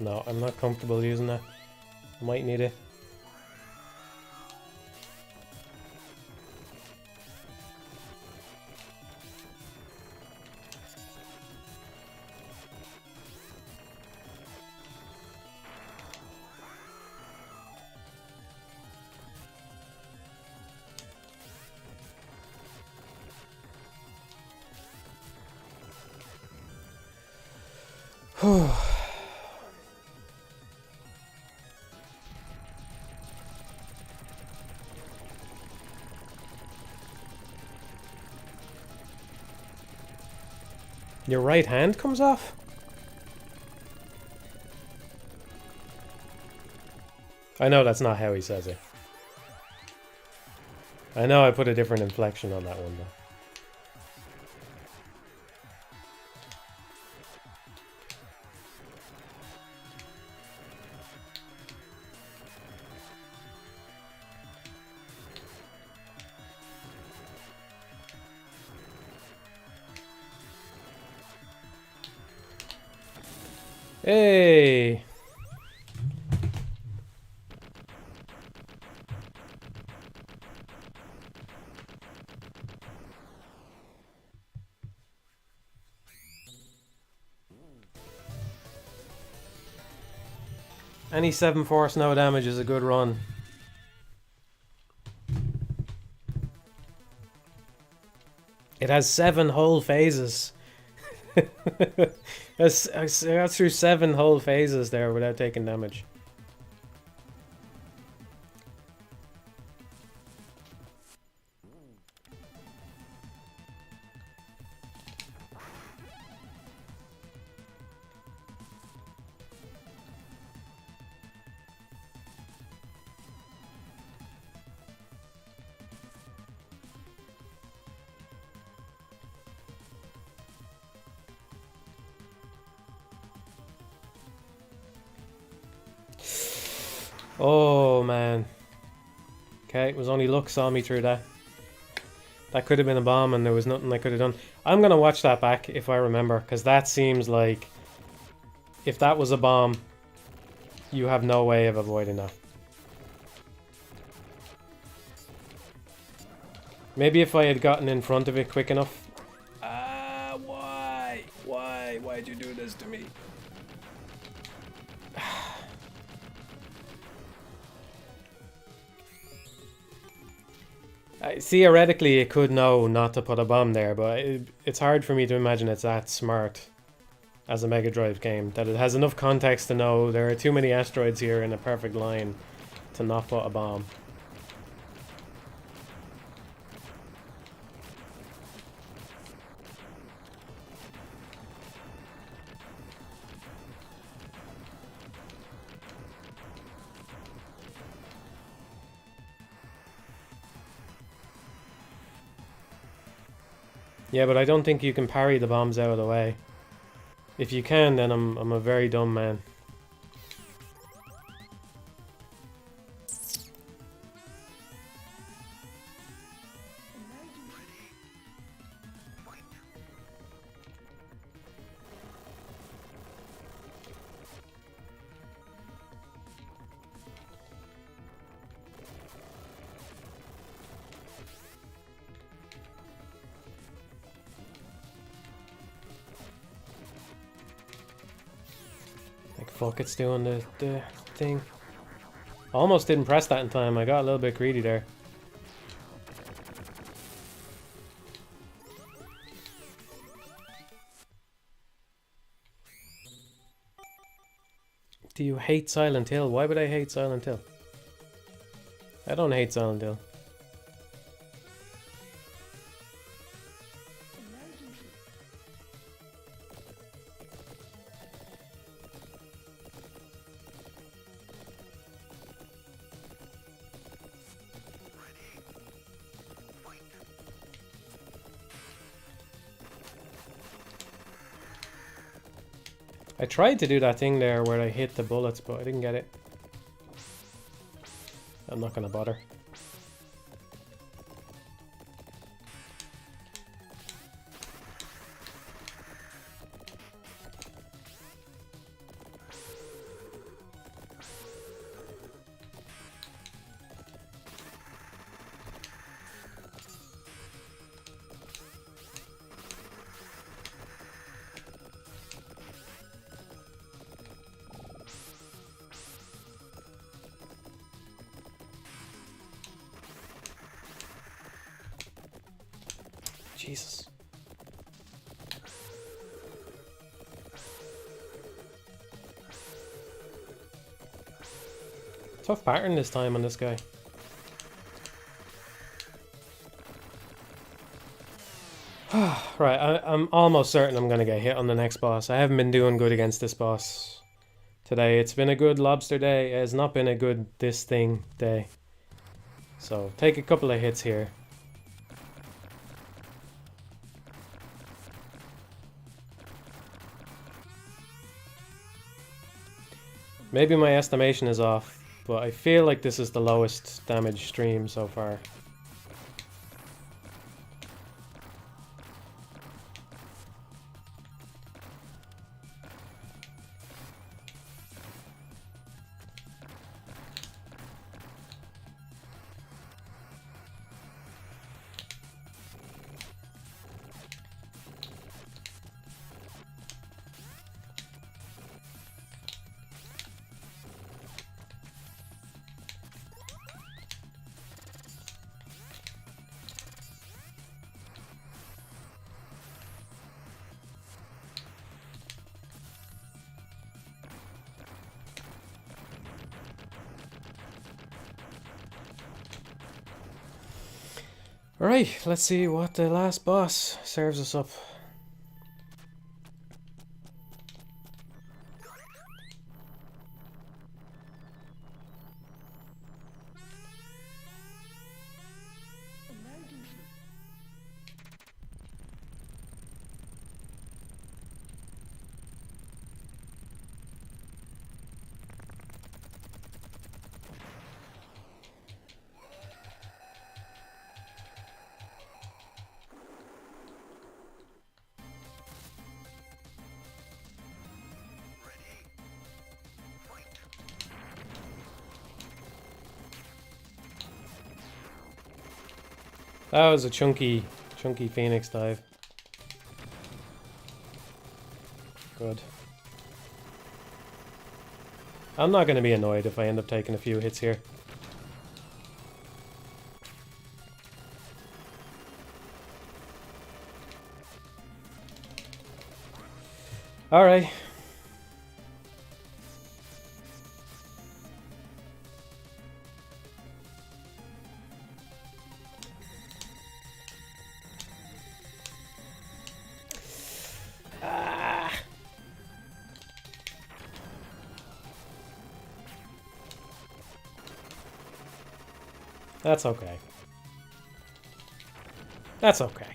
No, I'm not comfortable using that. I might need it. Your right hand comes off? I know that's not how he says it. I know I put a different inflection on that one though. Hey! Any 7 force, no damage is a good run. It has 7 whole phases. I got through 7 whole phases there without taking damage. Oh man. Okay, it was only luck saw me through that. That could have been a bomb and there was nothing I could have done. I'm gonna watch that back if I remember, because that seems like if that was a bomb, you have no way of avoiding that. Maybe if I had gotten in front of it quick enough. Ah, why? Why? Why'd you do this to me? Theoretically, it could know not to put a bomb there, but it's hard for me to imagine it's that smart as a Mega Drive game, that it has enough context to know there are too many asteroids here in a perfect line to not put a bomb. Yeah, but I don't think you can parry the bombs out of the way. If you can, then I'm a very dumb man. Fuck, it's doing the thing. Almost didn't press that in time. I got a little bit greedy there. Do you hate Silent Hill? Why would I hate Silent Hill? I don't hate Silent Hill. I tried to do that thing there where I hit the bullets, but I didn't get it. I'm not gonna bother. Jesus. Tough pattern this time on this guy. Right, I'm almost certain I'm gonna get hit on the next boss. I haven't been doing good against this boss today. It's been a good lobster day. It has not been a good this thing day. So take a couple of hits here. Maybe my estimation is off, but I feel like this is the lowest damage stream so far. Alright, let's see what the last boss serves us up. That was a chunky Phoenix dive. Good. I'm not going to be annoyed if I end up taking a few hits here. Alright. That's okay. That's okay.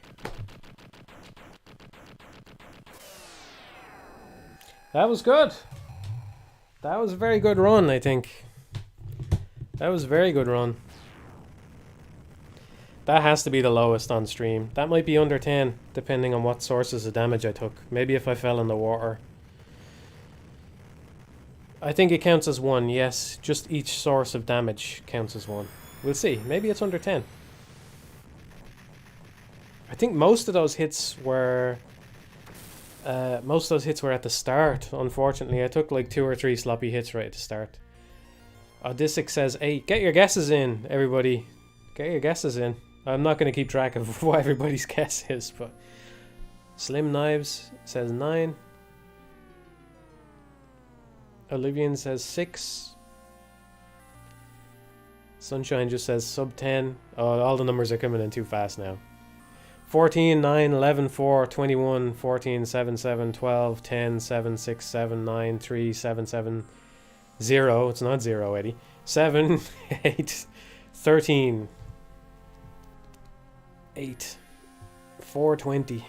That was good. That was a very good run, I think. That was a very good run. That has to be the lowest on stream. That might be under 10, depending on what sources of damage I took. Maybe if I fell in the water. I think it counts as 1, yes. Just each source of damage counts as 1. We'll see. Maybe it's under 10. I think most of those hits were... at the start, unfortunately. I took like 2 or 3 sloppy hits right at the start. Odysseus says 8. Get your guesses in, everybody. Get your guesses in. I'm not going to keep track of what everybody's guess is, but... Slim Knives says 9. Olivian says 6. Sunshine just says sub 10. Oh, all the numbers are coming in too fast now. 14, 9, 11, 4, 21, 14, 7, 7, 12, 10, 7, 6, 7, 9, 3, 7, 7, 0. It's not 0, Eddie. 7, 8, 13, 8, 4, 20.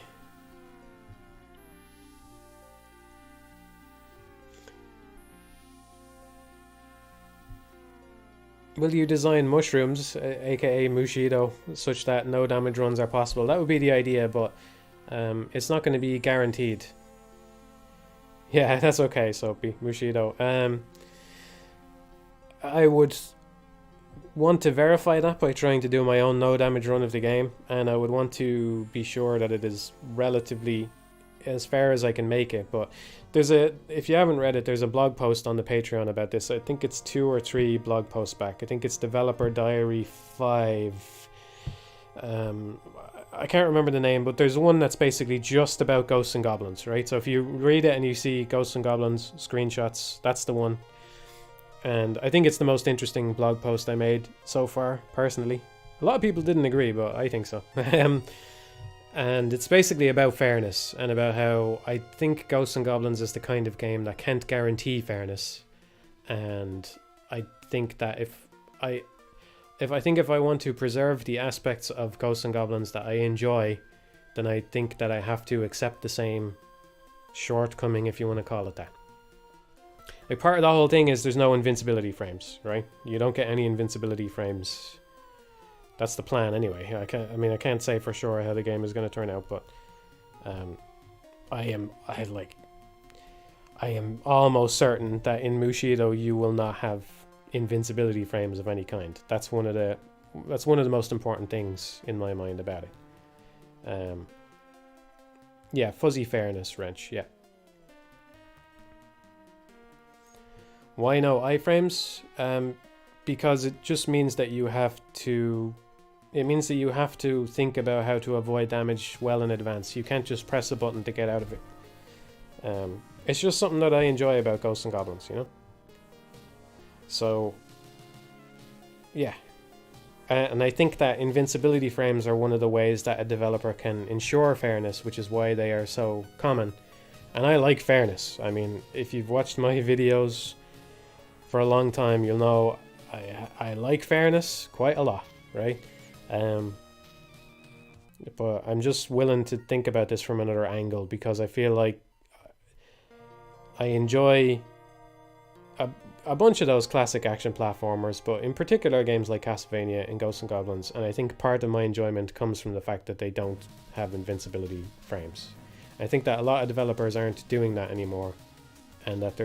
Will you design mushrooms, aka Mushido, such that no damage runs are possible? That would be the idea, but it's not going to be guaranteed. Yeah, that's okay, Soapy. Mushido. I would want to verify that by trying to do my own no damage run of the game, and I would want to be sure that it is relatively as fair as I can make it. But if you haven't read it, there's a blog post on the Patreon about this. I think it's 2 or 3 blog posts back. I think it's Developer Diary 5. I can't remember the name, but there's one that's basically just about Ghosts and Goblins, right? So if you read it and you see Ghosts and Goblins screenshots, that's the one. And I think it's the most interesting blog post I made so far, personally. A lot of people didn't agree, but I think so. And it's basically about fairness, and about how I think Ghosts and Goblins is the kind of game that can't guarantee fairness. And I think that if I want to preserve the aspects of Ghosts and Goblins that I enjoy, then I think that I have to accept the same shortcoming, if you want to call it that. Like, part of the whole thing is there's no invincibility frames, right? You don't get any invincibility frames. That's the plan anyway. I can't say for sure how the game is going to turn out, but I am almost certain that in Mushido you will not have invincibility frames of any kind. That's one of the most important things in my mind about it. Yeah, fuzzy fairness wrench, yeah. Why no iframes? Because it just means that you have to think about how to avoid damage well in advance. You can't just press a button to get out of it. It's just something that I enjoy about Ghosts and Goblins, you know? So, yeah. And I think that invincibility frames are one of the ways that a developer can ensure fairness, which is why they are so common. And I like fairness. I mean, if you've watched my videos for a long time, you'll know I like fairness quite a lot, right? But I'm just willing to think about this from another angle, because I feel like I enjoy a bunch of those classic action platformers, but in particular games like Castlevania and Ghosts and Goblins, and I think part of my enjoyment comes from the fact that they don't have invincibility frames. I think that a lot of developers aren't doing that anymore, and that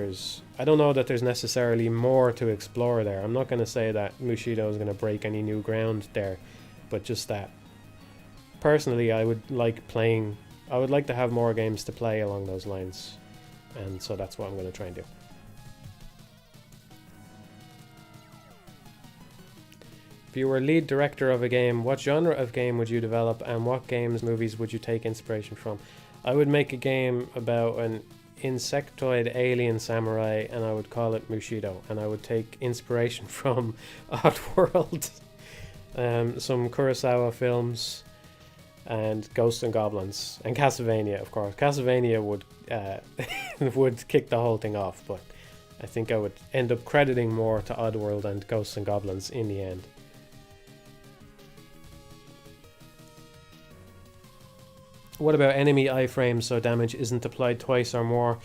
I don't know that there's necessarily more to explore there. I'm not going to say that Mushido is going to break any new ground there, but just that personally I would like to have more games to play along those lines, and so that's what I'm going to try and do. If you were lead director of a game, what genre of game would you develop, and what games, movies would you take inspiration from? I would make a game about an insectoid alien samurai, and I would call it Mushido, and I would take inspiration from Oddworld, some Kurosawa films, and Ghosts and Goblins, and Castlevania, of course. Castlevania would would kick the whole thing off, but I think I would end up crediting more to Oddworld and Ghosts and Goblins in the end. What about enemy iframes so damage isn't applied twice or more?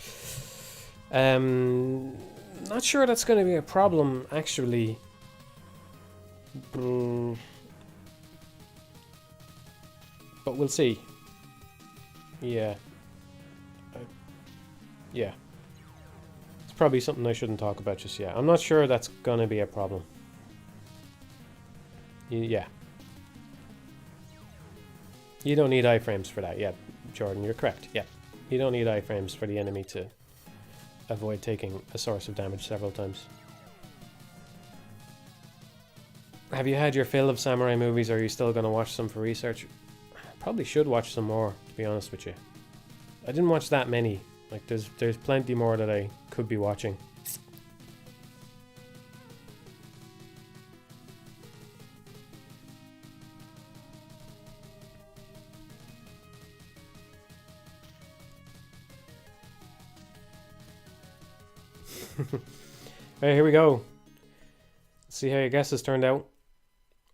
Not sure that's going to be a problem, actually. But we'll see. Yeah. Yeah. It's probably something I shouldn't talk about just yet. I'm not sure that's going to be a problem. Yeah. You don't need iframes for that. Yeah, Jordan, you're correct. Yeah. You don't need iframes for the enemy to avoid taking a source of damage several times. Have you had your fill of samurai movies, or are you still going to watch some for research? Probably should watch some more, to be honest with you. I didn't watch that many. Like, there's plenty more that I could be watching. Alright, here we go. Let's see how your guesses turned out.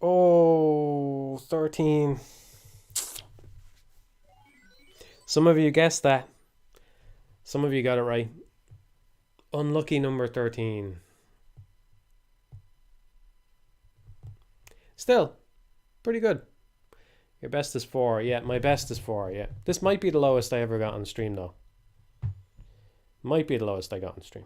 Oh, 13. Some of you guessed that. Some of you got it right. Unlucky number 13. Still, pretty good. Your best is 4. Yeah, my best is 4. Yeah. This might be the lowest I ever got on stream, though. Might be the lowest I got on stream.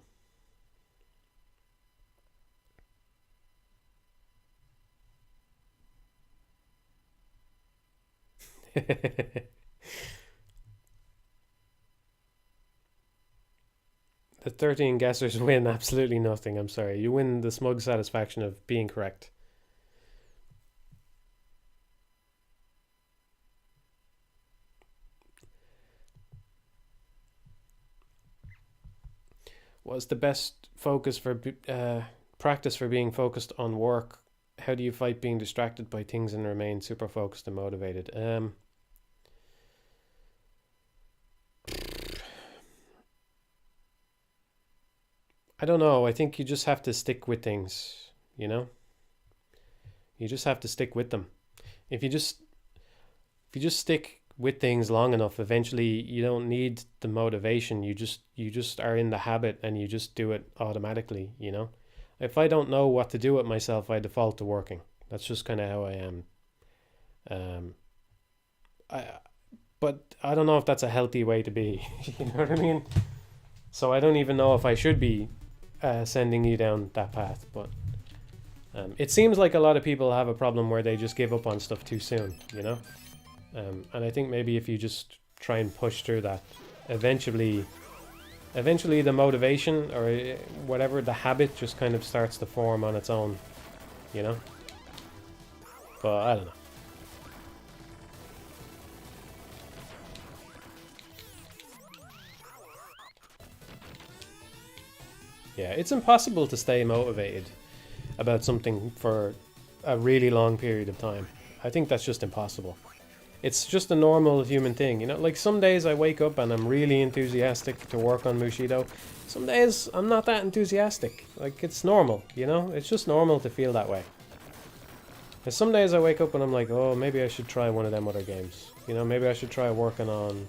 The 13 guessers win absolutely nothing. I'm sorry. You win the smug satisfaction of being correct. What's the best focus for practice for being focused on work? How do you fight being distracted by things and remain super focused and motivated? I don't know. I think you just have to stick with things, you know? You just have to stick with them. If you just stick with things long enough, eventually you don't need the motivation. You just are in the habit and you just do it automatically, you know? If I don't know what to do with myself, I default to working. That's just kind of how I am. But I don't know if that's a healthy way to be. You know what I mean? So I don't even know if I should be sending you down that path, but it seems like a lot of people have a problem where they just give up on stuff too soon, you know? And I think maybe if you just try and push through that, eventually the motivation or whatever, the habit just kind of starts to form on its own, you know? But I don't know. Yeah, it's impossible to stay motivated about something for a really long period of time. I think that's just impossible. It's just a normal human thing, you know? Like some days I wake up and I'm really enthusiastic to work on Mushido. Some days I'm not that enthusiastic. Like it's normal, you know? It's just normal to feel that way. And some days I wake up and I'm like, oh, maybe I should try one of them other games. You know, maybe I should try working on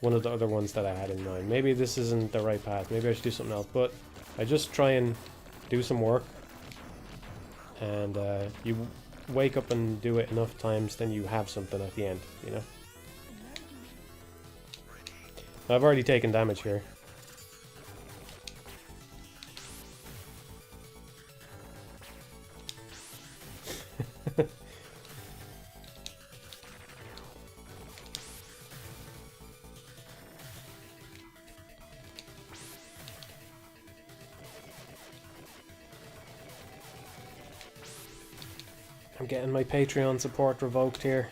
one of the other ones that I had in mind. Maybe this isn't the right path. Maybe I should do something else. But I just try and do some work, and you wake up and do it enough times, then you have something at the end, you know? I've already taken damage here. I'm getting my Patreon support revoked here.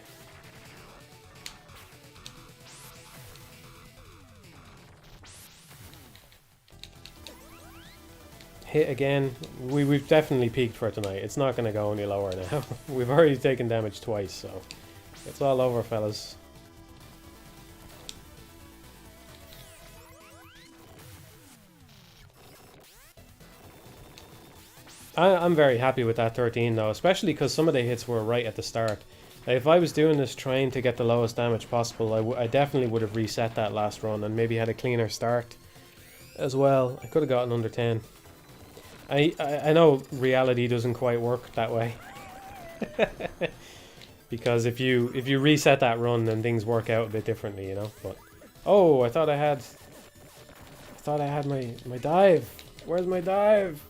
Hit again. We've definitely peaked for tonight. It's not going to go any lower now. We've already taken damage twice, so it's all over, fellas. I'm very happy with that 13 though, especially because some of the hits were right at the start. Like, if I was doing this trying to get the lowest damage possible, I definitely would have reset that last run and maybe had a cleaner start as well. I could have gotten under 10. I know reality doesn't quite work that way. Because if you reset that run, then things work out a bit differently, you know. But oh, I thought I had my dive. Where's my dive?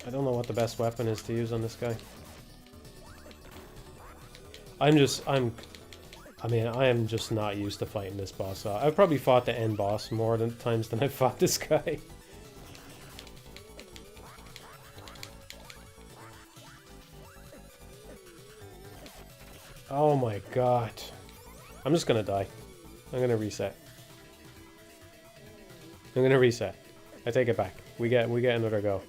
I don't know what the best weapon is to use on this guy. I am just not used to fighting this boss. So I've probably fought the end boss more times than I've fought this guy. Oh my god. I'm just gonna die. I'm gonna reset. I'm gonna reset. I take it back. We get another go.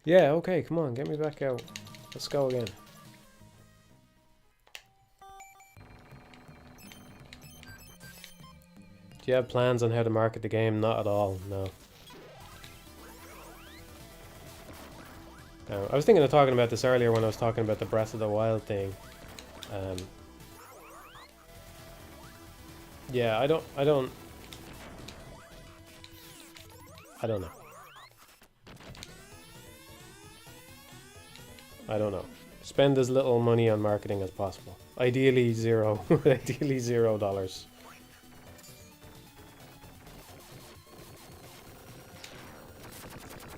Yeah, okay, come on, get me back out. Let's go again. Do you have plans on how to market the game? Not at all, no. I was thinking of talking about this earlier when I was talking about the Breath of the Wild thing. Yeah, I don't know. I don't know. Spend as little money on marketing as possible. Ideally zero. Ideally $0.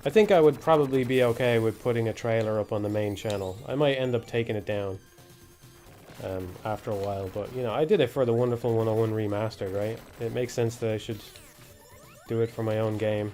I think I would probably be okay with putting a trailer up on the main channel. I might end up taking it down after a while, but you know, I did it for the Wonderful 101 Remastered, right? It makes sense that I should do it for my own game.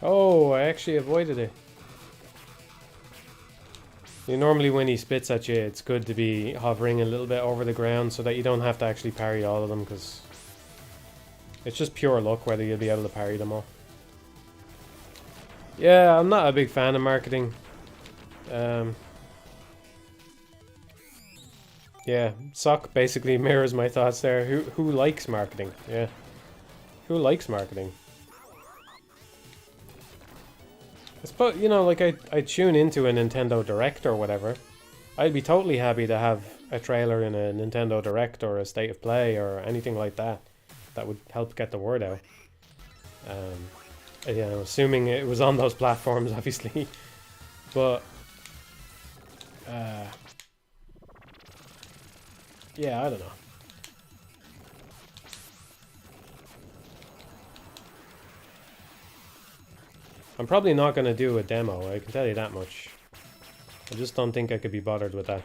Oh, I actually avoided it. Normally when he spits at you, it's good to be hovering a little bit over the ground so that you don't have to actually parry all of them, because it's just pure luck whether you'll be able to parry them all. Yeah, I'm not a big fan of marketing. Yeah, Sock basically mirrors my thoughts there. Who likes marketing? Yeah. Who likes marketing? I suppose, you know, like I tune into a Nintendo Direct or whatever. I'd be totally happy to have a trailer in a Nintendo Direct or a State of Play or anything like that. That would help get the word out. You know, assuming it was on those platforms, obviously. But yeah, I don't know. I'm probably not going to do a demo, I can tell you that much. I just don't think I could be bothered with that.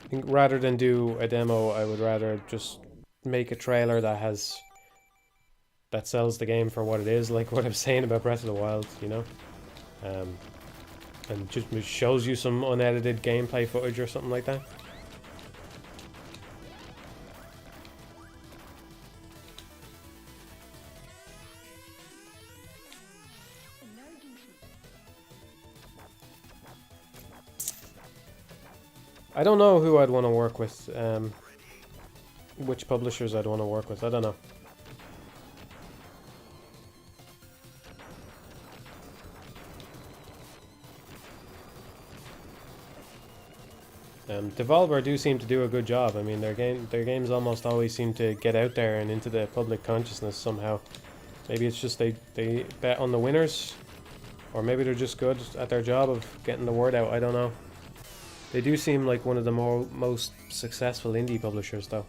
I think rather than do a demo, I would rather just make a trailer that sells the game for what it is, like what I was saying about Breath of the Wild, you know? And just shows you some unedited gameplay footage or something like that. I don't know who I'd want to work with, which publishers I'd want to work with, I don't know. Devolver do seem to do a good job. I mean, their games almost always seem to get out there and into the public consciousness somehow. Maybe it's just they bet on the winners, or maybe they're just good at their job of getting the word out, I don't know. They do seem like one of the most successful indie publishers, though.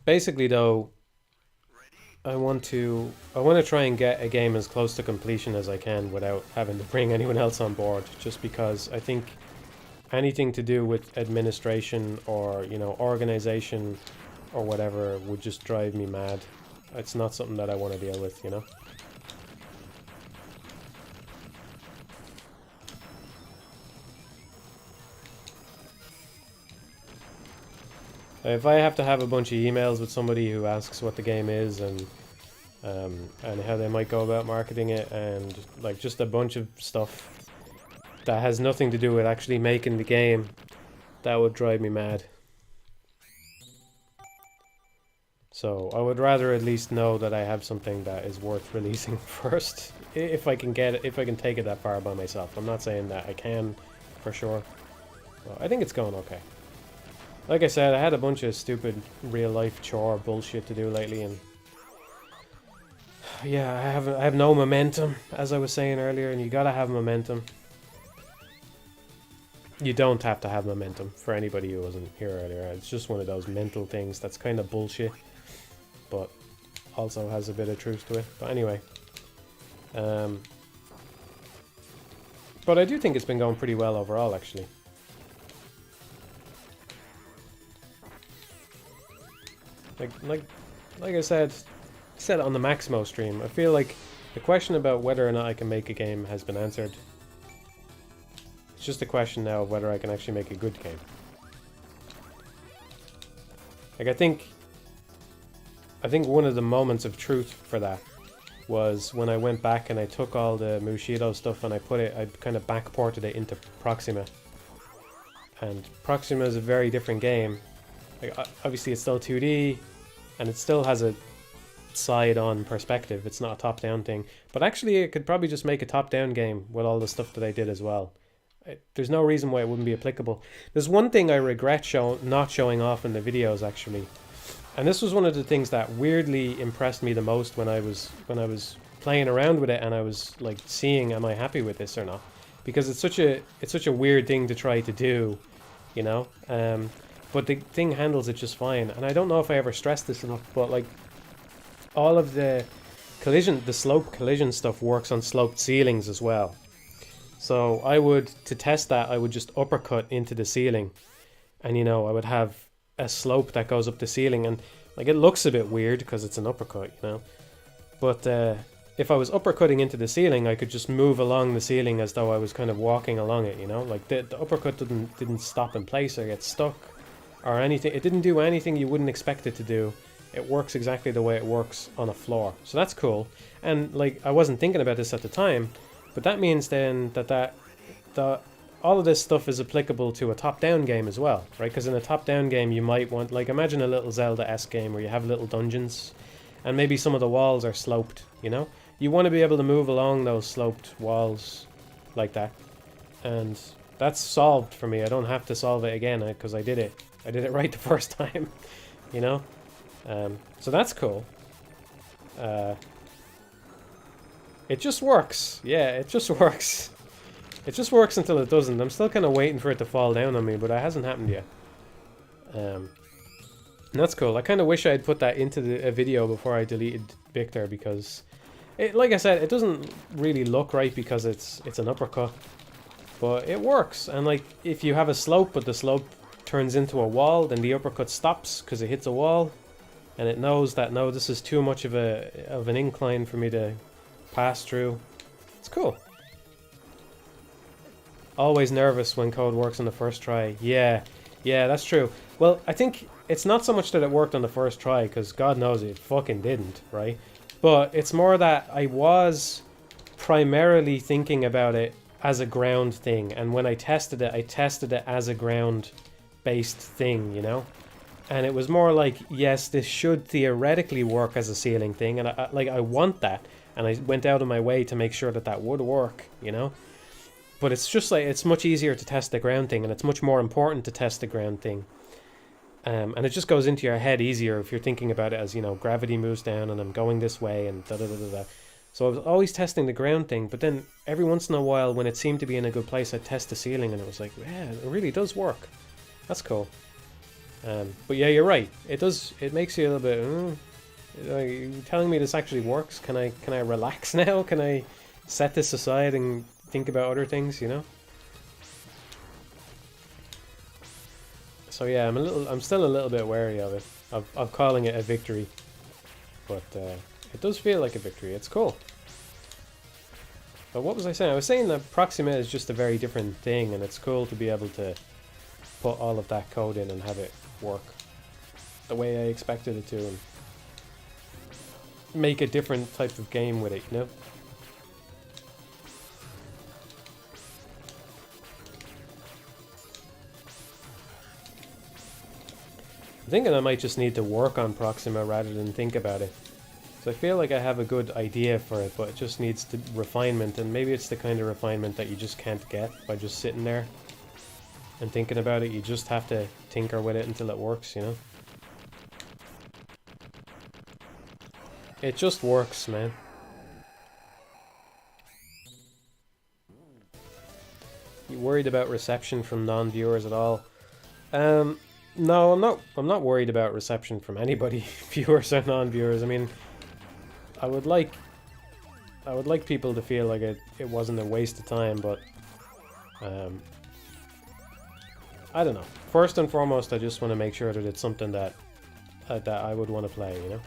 Basically, though, I want to try and get a game as close to completion as I can without having to bring anyone else on board, just because I think anything to do with administration or, you know, organization or whatever would just drive me mad. It's not something that I want to deal with, you know? If I have to have a bunch of emails with somebody who asks what the game is and how they might go about marketing it, and like just a bunch of stuff that has nothing to do with actually making the game, that would drive me mad. So I would rather at least know that I have something that is worth releasing first, if I can take it that far by myself. I'm not saying that I can for sure. Well, I think it's going okay. Like I said, I had a bunch of stupid real-life chore bullshit to do lately, and Yeah, I have no momentum, as I was saying earlier, and you gotta have momentum. You don't have to have momentum, for anybody who wasn't here earlier. It's just one of those mental things that's kind of bullshit, but also has a bit of truth to it. But anyway, but I do think it's been going pretty well overall, actually. Like I said on the Maximo stream, I feel like the question about whether or not I can make a game has been answered. It's just a question now of whether I can actually make a good game. Like, I think one of the moments of truth for that was when I went back and I took all the Mushido stuff and I kind of backported it into Proxima. And Proxima is a very different game. Like, obviously it's still 2D, and it still has a side-on perspective. It's not a top-down thing. But actually, I could probably just make a top-down game with all the stuff that I did as well. There's no reason why it wouldn't be applicable. There's one thing I regret not showing off in the videos, actually. And this was one of the things that weirdly impressed me the most when I was playing around with it, and I was like seeing, am I happy with this or not? Because it's such a weird thing to try to do, you know? But the thing handles it just fine. And I don't know if I ever stressed this enough, but like all of the slope collision stuff works on sloped ceilings as well. So to test that, I would just uppercut into the ceiling, and you know, I would have a slope that goes up the ceiling, and like it looks a bit weird because it's an uppercut, you know. But if I was uppercutting into the ceiling, I could just move along the ceiling as though I was kind of walking along it, you know. Like the uppercut didn't stop in place or get stuck or anything. It didn't do anything you wouldn't expect it to do. It works exactly the way it works on a floor. So that's cool. And like, I wasn't thinking about this at the time, but that means then that all of this stuff is applicable to a top-down game as well, right? Because in a top-down game, you might want, like, imagine a little Zelda-esque game where you have little dungeons, and maybe some of the walls are sloped, you know? You want to be able to move along those sloped walls like that. And that's solved for me. I don't have to solve it again, because I did it. I did it right the first time, you know? So that's cool. It just works. Yeah, it just works. It just works until it doesn't. I'm still kind of waiting for it to fall down on me, but it hasn't happened yet. And that's cool. I kind of wish I had put that into a video before I deleted Victor, because, like I said, it doesn't really look right because it's an uppercut. But it works. And like, if you have a slope, but the slope turns into a wall, then the uppercut stops because it hits a wall. And it knows that, no, this is too much of an incline for me to pass through. It's cool. Always nervous when code works on the first try. Yeah, that's true. Well, I think it's not so much that it worked on the first try, because God knows it fucking didn't, right? But it's more that I was primarily thinking about it as a ground thing, and when I tested it as a ground-based thing, you know? And it was more like, yes, this should theoretically work as a ceiling thing, and I want that, and I went out of my way to make sure that would work, you know? But it's just like, it's much easier to test the ground thing, and it's much more important to test the ground thing. And it just goes into your head easier if you're thinking about it as, you know, gravity moves down and I'm going this way and da-da-da-da-da. So I was always testing the ground thing, but then every once in a while when it seemed to be in a good place, I'd test the ceiling and it was like, yeah, it really does work. That's cool. But yeah, you're right. It makes you a little bit, are you telling me this actually works? Can I relax now? Can I set this aside and think about other things, you know? So yeah, I'm still a little bit wary of it, of calling it a victory, but it does feel like a victory. It's cool. But what was I saying? I was saying that Proxima is just a very different thing, and it's cool to be able to put all of that code in and have it work the way I expected it to, and make a different type of game with it, you know? I'm thinking I might just need to work on Proxima rather than think about it. So I feel like I have a good idea for it, but it just needs the refinement, and maybe it's the kind of refinement that you just can't get by just sitting there and thinking about it. You just have to tinker with it until it works, you know? It just works, man. You worried about reception from non-viewers at all? No, I'm not. I'm not worried about reception from anybody, viewers or non-viewers. I mean, I would like people to feel like it wasn't a waste of time, but I don't know. First and foremost, I just want to make sure that it's something that I would want to play, you know?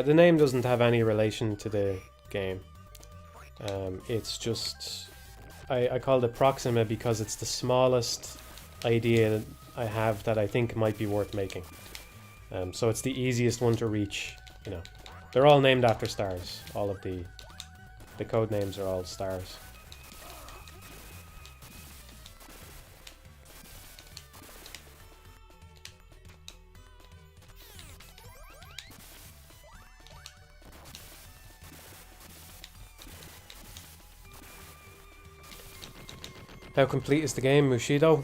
The name doesn't have any relation to the game. It's just... I called it Proxima because it's the smallest idea I have that I think might be worth making. So it's the easiest one to reach, you know. They're all named after stars. All of the code names are all stars. How complete is the game, Mushido?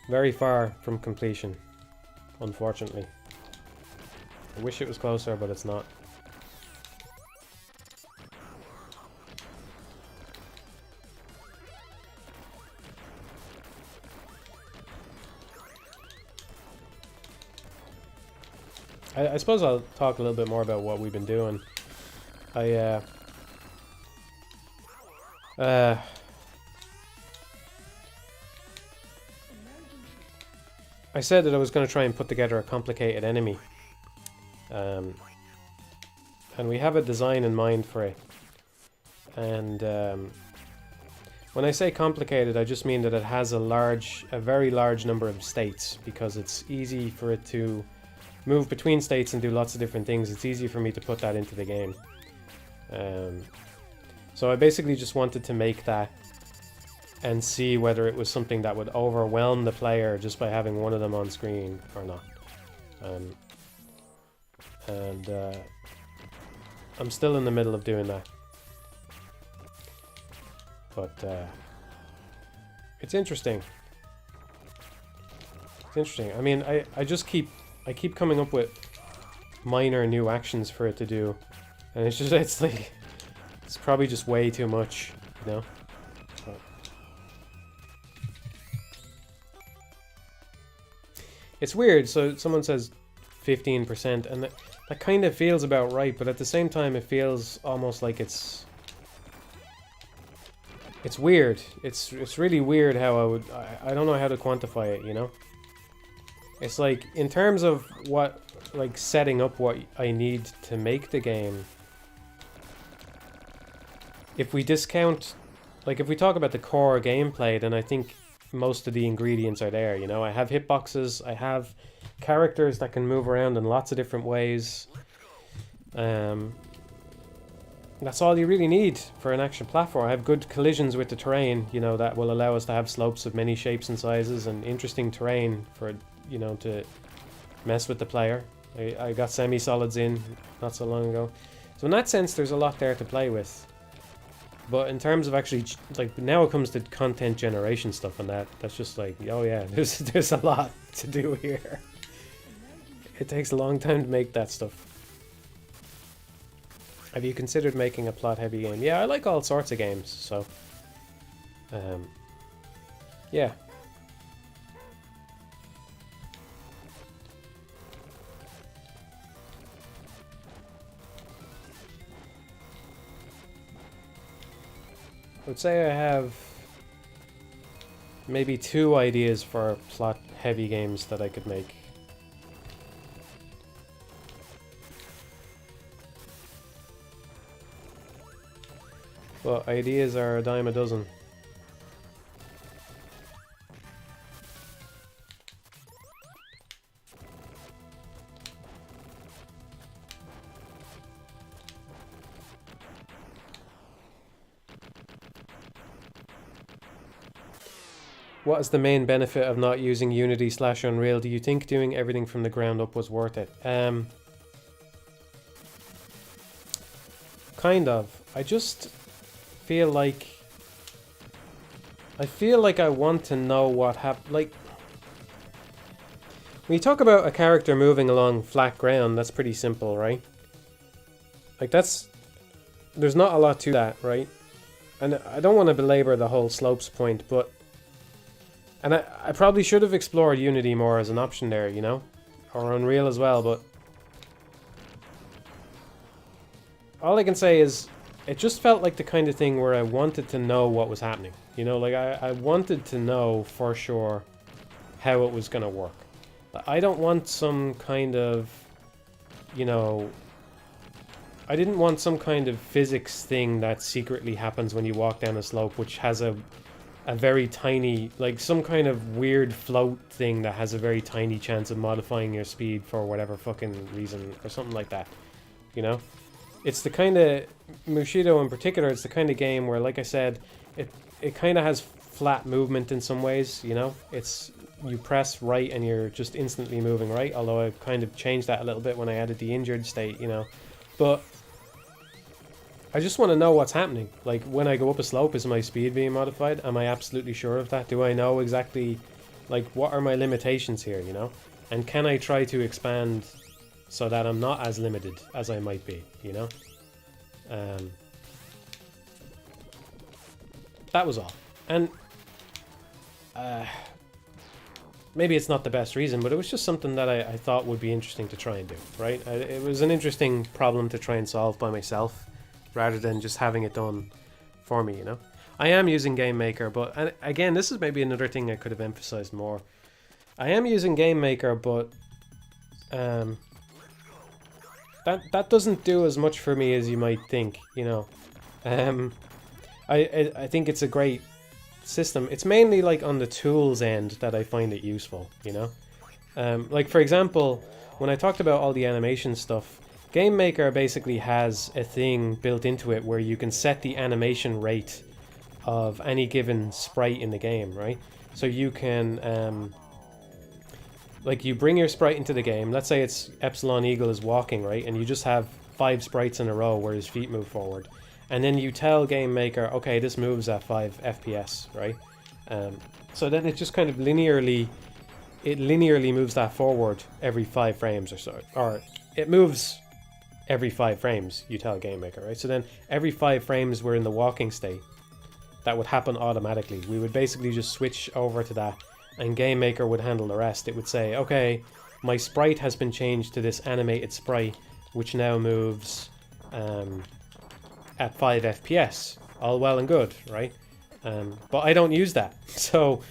Very far from completion, unfortunately. I wish it was closer, but it's not. I suppose I'll talk a little bit more about what we've been doing. I said that I was going to try and put together a complicated enemy. And we have a design in mind for it. And when I say complicated, I just mean that it has a very large number of states, because it's easy for it to move between states and do lots of different things. It's easy for me to put that into the game. So I basically just wanted to make that and see whether it was something that would overwhelm the player just by having one of them on screen or not. I'm still in the middle of doing that. But it's interesting. It's interesting. I mean, I keep coming up with minor new actions for it to do, and it's like it's probably just way too much, you know. But it's weird. So someone says 15%, and that kind of feels about right, but at the same time, it feels almost like it's weird. It's really weird how I don't know how to quantify it, you know. It's like, in terms of what, like, setting up what I need to make the game, if we discount, like, if we talk about the core gameplay, then I think most of the ingredients are there, you know. I have hitboxes, I have characters that can move around in lots of different ways. That's all you really need for an action platform. I have good collisions with the terrain, you know, that will allow us to have slopes of many shapes and sizes and interesting terrain for, you know, to mess with the player. I got semi-solids in not so long ago. So in that sense, there's a lot there to play with. But in terms of actually, like, now it comes to content generation stuff, and that's just like, oh yeah, there's a lot to do here. It takes a long time to make that stuff. Have you considered making a plot-heavy game? Yeah, I like all sorts of games, so... yeah. I would say I have maybe 2 ideas for plot-heavy games that I could make. But ideas are a dime a dozen. What is the main benefit of not using Unity / Unreal? Do you think doing everything from the ground up was worth it? Kind of. I just feel like I want to know what happened. Like, When you talk about a character moving along flat ground, that's pretty simple, right? Like there's not a lot to that, right? And I don't want to belabor the whole slopes point, but... And I probably should have explored Unity more as an option there, you know? Or Unreal as well, but... All I can say is, it just felt like the kind of thing where I wanted to know what was happening. You know, like I wanted to know for sure how it was going to work. I don't want some kind of, you know... I didn't want some kind of physics thing that secretly happens when you walk down a slope, which has a very tiny, like some kind of weird float thing that has a very tiny chance of modifying your speed for whatever fucking reason, or something like that, you know? It's the kind of, Mushido in particular, it's the kind of game where, like I said, it kind of has flat movement in some ways, you know? It's, you press right and you're just instantly moving right, although I kind of changed that a little bit when I added the injured state, you know? But I just want to know what's happening. Like, when I go up a slope, is my speed being modified? Am I absolutely sure of that? Do I know exactly, like, what are my limitations here, you know? And can I try to expand so that I'm not as limited as I might be, you know? That was all. And maybe it's not the best reason, but it was just something that I thought would be interesting to try and do, right? It was an interesting problem to try and solve by myself, rather than just having it done for me, you know? I am using Game Maker, but and again, this is maybe another thing I could have emphasized more. I am using Game Maker, but that doesn't do as much for me as you might think, you know? I think it's a great system. It's mainly like on the tools end that I find it useful, you know? Like, for example, when I talked about all the animation stuff, Game Maker basically has a thing built into it where you can set the animation rate of any given sprite in the game, right? So you can, like, you bring your sprite into the game, let's say it's Epsilon Eagle is walking, right? And you just have 5 sprites in a row where his feet move forward. And then you tell Game Maker, okay, this moves at 5 FPS, right? So then it just kind of linearly moves that forward every 5 frames or so. Or it moves every 5 frames, you tell Game Maker, right? So then every 5 frames we're in the walking state. That would happen automatically. We would basically just switch over to that, and Game Maker would handle the rest. It would say, okay, my sprite has been changed to this animated sprite, which now moves at 5 FPS. All well and good, right? But I don't use that. So,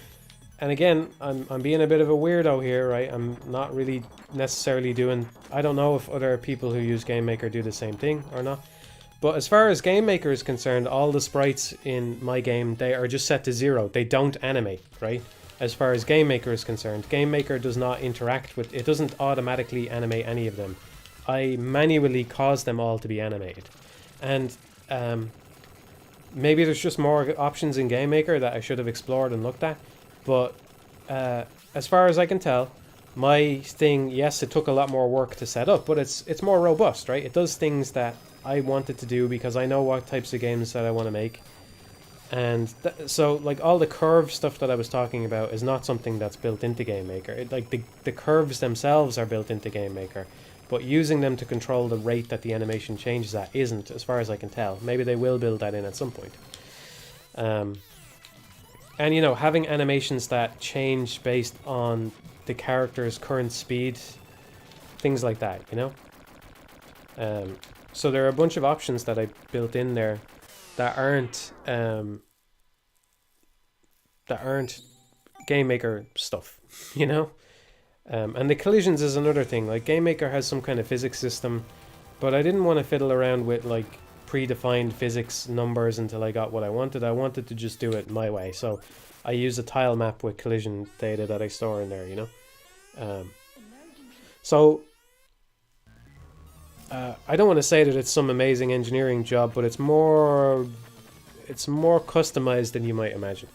and again, I'm being a bit of a weirdo here, right? I'm not really necessarily doing... I don't know if other people who use Game Maker do the same thing or not. But as far as Game Maker is concerned, all the sprites in my game, they are just set to 0. They don't animate, right? As far as Game Maker is concerned, Game Maker does not interact with... It doesn't automatically animate any of them. I manually cause them all to be animated. And maybe there's just more options in Game Maker that I should have explored and looked at. But as far as I can tell, my thing, yes, it took a lot more work to set up, but it's more robust, right? It does things that I wanted to do because I know what types of games that I want to make. And so, like, all the curve stuff that I was talking about is not something that's built into Game Maker. Like, the curves themselves are built into Game Maker, but using them to control the rate that the animation changes at isn't, as far as I can tell. Maybe they will build that in at some point. And, you know, having animations that change based on the character's current speed, things like that, you know? So there are a bunch of options that I built in there that aren't Game Maker stuff, you know? And the collisions is another thing. Like, Game Maker has some kind of physics system, but I didn't want to fiddle around with, like, predefined physics numbers until I got what I wanted. I wanted to just do it my way. So I use a tile map with collision data that I store in there, you know? I don't want to say that it's some amazing engineering job, but it's more customized than you might imagine.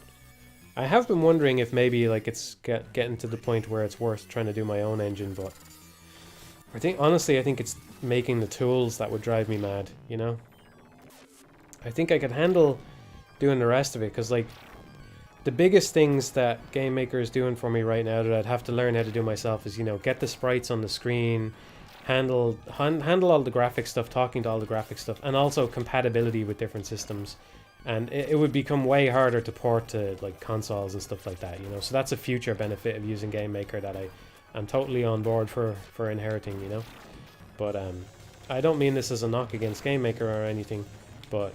I have been wondering if maybe, like, it's getting to the point where it's worth trying to do my own engine, but honestly, I think it's making the tools that would drive me mad, you know? I think I could handle doing the rest of it, because, like, the biggest things that Game Maker is doing for me right now that I'd have to learn how to do myself is, you know, get the sprites on the screen, handle all the graphic stuff, talking to all the graphic stuff, and also compatibility with different systems. And it would become way harder to port to like consoles and stuff like that, you know. So that's a future benefit of using Game Maker that I'm totally on board for inheriting, you know. But I don't mean this as a knock against Game Maker or anything, but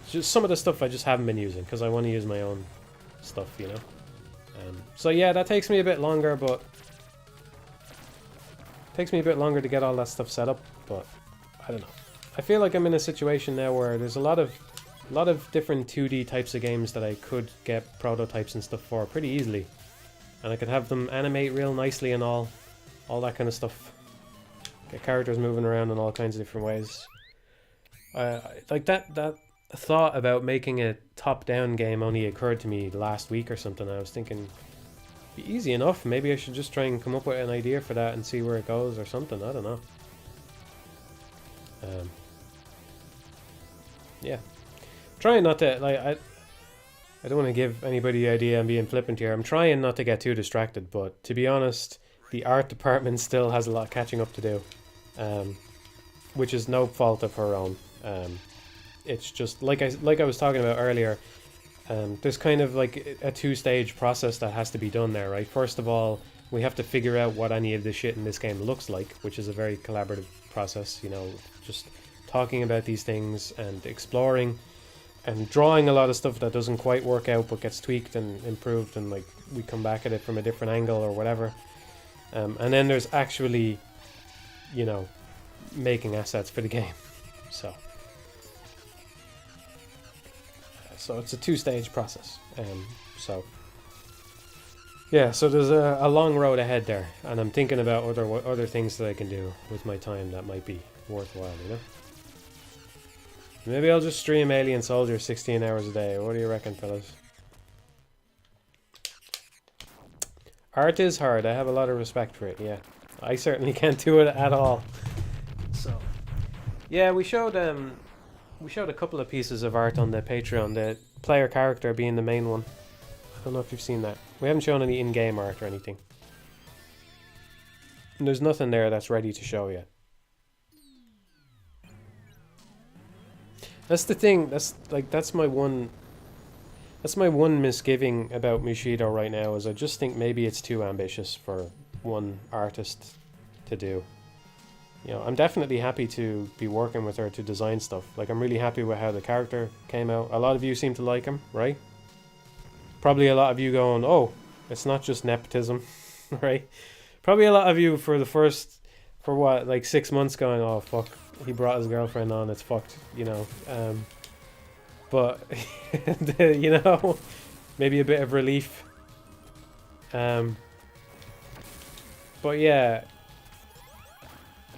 just some of the stuff I just haven't been using because I want to use my own stuff, you know. So yeah, that takes me a bit longer, but takes me a bit longer to get all that stuff set up. But I don't know. I feel like I'm in a situation now where there's a lot of different 2D types of games that I could get prototypes and stuff for pretty easily, and I could have them animate real nicely and all that kind of stuff. Get characters moving around in all kinds of different ways. Like that thought about making a top-down game only occurred to me last week or something. I was thinking, be easy enough. Maybe I should just try and come up with an idea for that and see where it goes or something. I don't know. Yeah. Trying not to, like, I don't want to give anybody the idea I'm being flippant here. I'm trying not to get too distracted, but to be honest, the art department still has a lot of catching up to do, which is no fault of her own. It's just like I was talking about earlier. There's kind of like a two-stage process that has to be done there, right? First of all, we have to figure out what any of the shit in this game looks like, which is a very collaborative process, you know, just talking about these things and exploring and drawing a lot of stuff that doesn't quite work out but gets tweaked and improved, and like we come back at it from a different angle or whatever. And then there's actually, you know, making assets for the game. So it's a two-stage process. So yeah, so there's a long road ahead there, and I'm thinking about other things that I can do with my time that might be worthwhile, you know. Maybe I'll just stream Alien Soldier 16 hours a day. What do you reckon, fellas? Art is hard. I have a lot of respect for it, yeah. I certainly can't do it at all. So, yeah, we showed a couple of pieces of art on the Patreon, the player character being the main one. I don't know if you've seen that. We haven't shown any in-game art or anything. And there's nothing there that's ready to show yet. That's the thing. That's my one misgiving about Mushido right now, is I just think maybe it's too ambitious for one artist to do. You know, I'm definitely happy to be working with her to design stuff. Like, I'm really happy with how the character came out. A lot of you seem to like him, right? Probably a lot of you going, oh, it's not just nepotism, right? Probably a lot of you for 6 months going, oh, fuck, he brought his girlfriend on, it's fucked, you know. But, you know, maybe a bit of relief. But yeah,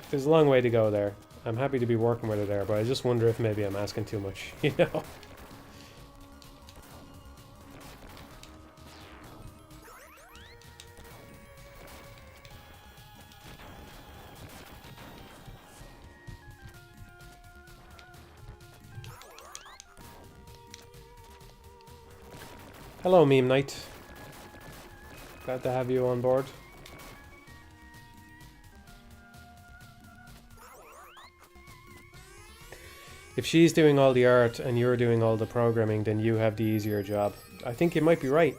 there's a long way to go there. I'm happy to be working with her there, but I just wonder if maybe I'm asking too much, you know? Hello, Meme Knight. Glad to have you on board. If she's doing all the art and you're doing all the programming, then you have the easier job. I think you might be right.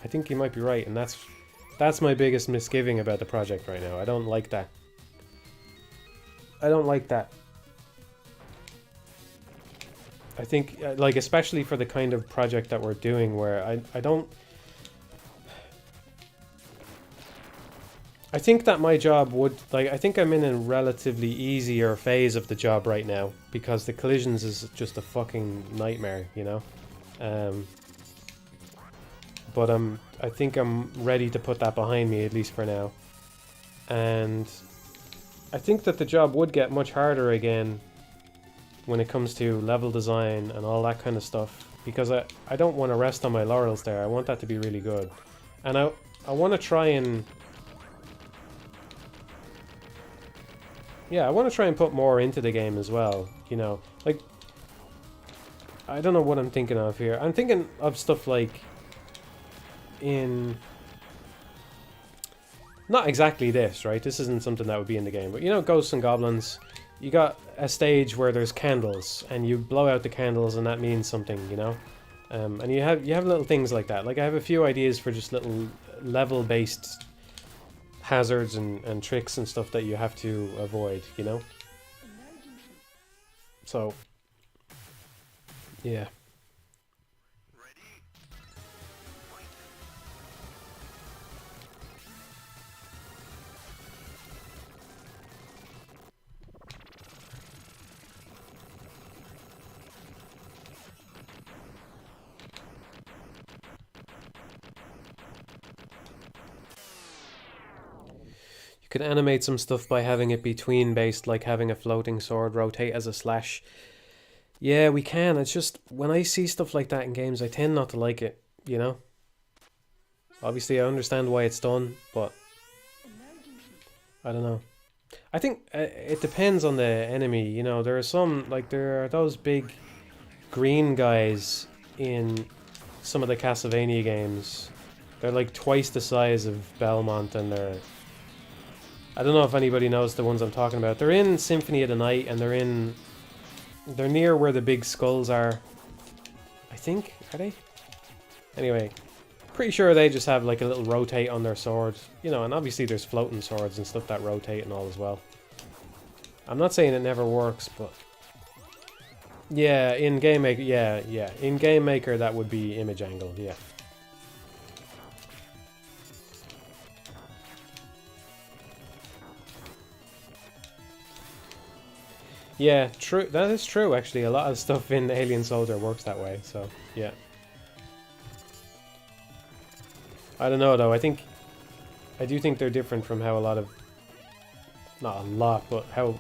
I think you might be right, and that's my biggest misgiving about the project right now. I don't like that. I don't like that. I think, like, especially for the kind of project that we're doing, where I don't... I think that my job would, like, I think I'm in a relatively easier phase of the job right now, because the collisions is just a fucking nightmare, you know? But I think I'm ready to put that behind me, at least for now. And I think that the job would get much harder again when it comes to level design and all that kind of stuff, because I don't want to rest on my laurels there. I want that to be really good. And I want to try and... Yeah, I want to try and put more into the game as well, you know. Like, I don't know what I'm thinking of here. I'm thinking of stuff like in... Not exactly this, right? This isn't something that would be in the game. But you know Ghosts and Goblins? You got a stage where there's candles, and you blow out the candles and that means something, you know? And you have little things like that. Like I have a few ideas for just little level-based hazards and tricks and stuff that you have to avoid, you know? So, yeah. Could animate some stuff by having it be tween based, like having a floating sword rotate as a slash. Yeah, we can. It's just when I see stuff like that in games, I tend not to like it, you know? Obviously, I understand why it's done, but I don't know. I think it depends on the enemy, you know? There are some, like, there are those big green guys in some of the Castlevania games. They're like twice the size of Belmont, and they're... I don't know if anybody knows the ones I'm talking about. They're in Symphony of the Night, and they're near where the big skulls are. I think, are they? Anyway, pretty sure they just have like a little rotate on their sword. You know, and obviously there's floating swords and stuff that rotate and all as well. I'm not saying it never works, but... Yeah, in Game Maker, yeah. In Game Maker that would be image angle, yeah. Yeah, true. That is true, actually. A lot of stuff in Alien Soldier works that way, so, yeah. I don't know, though. I do think they're different from how a lot of... Not a lot, but how...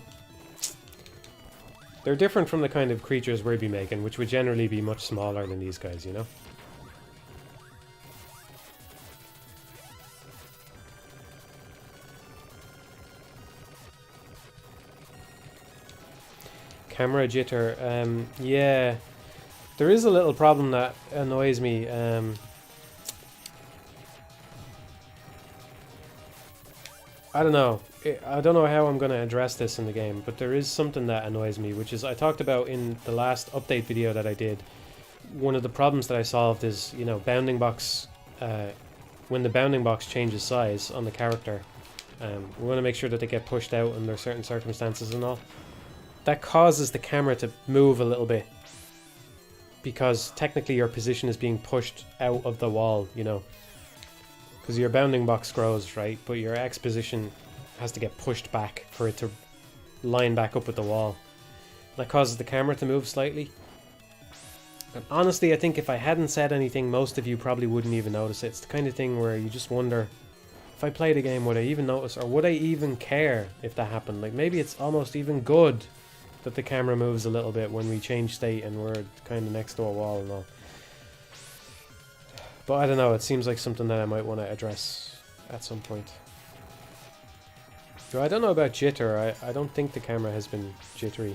They're different from the kind of creatures we'd be making, which would generally be much smaller than these guys, you know? Camera jitter, yeah. There is a little problem that annoys me. I don't know. I don't know how I'm going to address this in the game, but there is something that annoys me, which is I talked about in the last update video that I did. One of the problems that I solved is, you know, bounding box, when the bounding box changes size on the character, we want to make sure that they get pushed out under certain circumstances and all. That causes the camera to move a little bit, because technically your position is being pushed out of the wall, you know. Because your bounding box grows, right? But your X position has to get pushed back for it to line back up with the wall. That causes the camera to move slightly. And honestly, I think if I hadn't said anything, most of you probably wouldn't even notice it. It's the kind of thing where you just wonder, if I played a game, would I even notice? Or would I even care if that happened? Like, maybe it's almost even good that the camera moves a little bit when we change state and we're kind of next to a wall and all. But I don't know, it seems like something that I might want to address at some point. So I don't know about jitter. I don't think the camera has been jittery.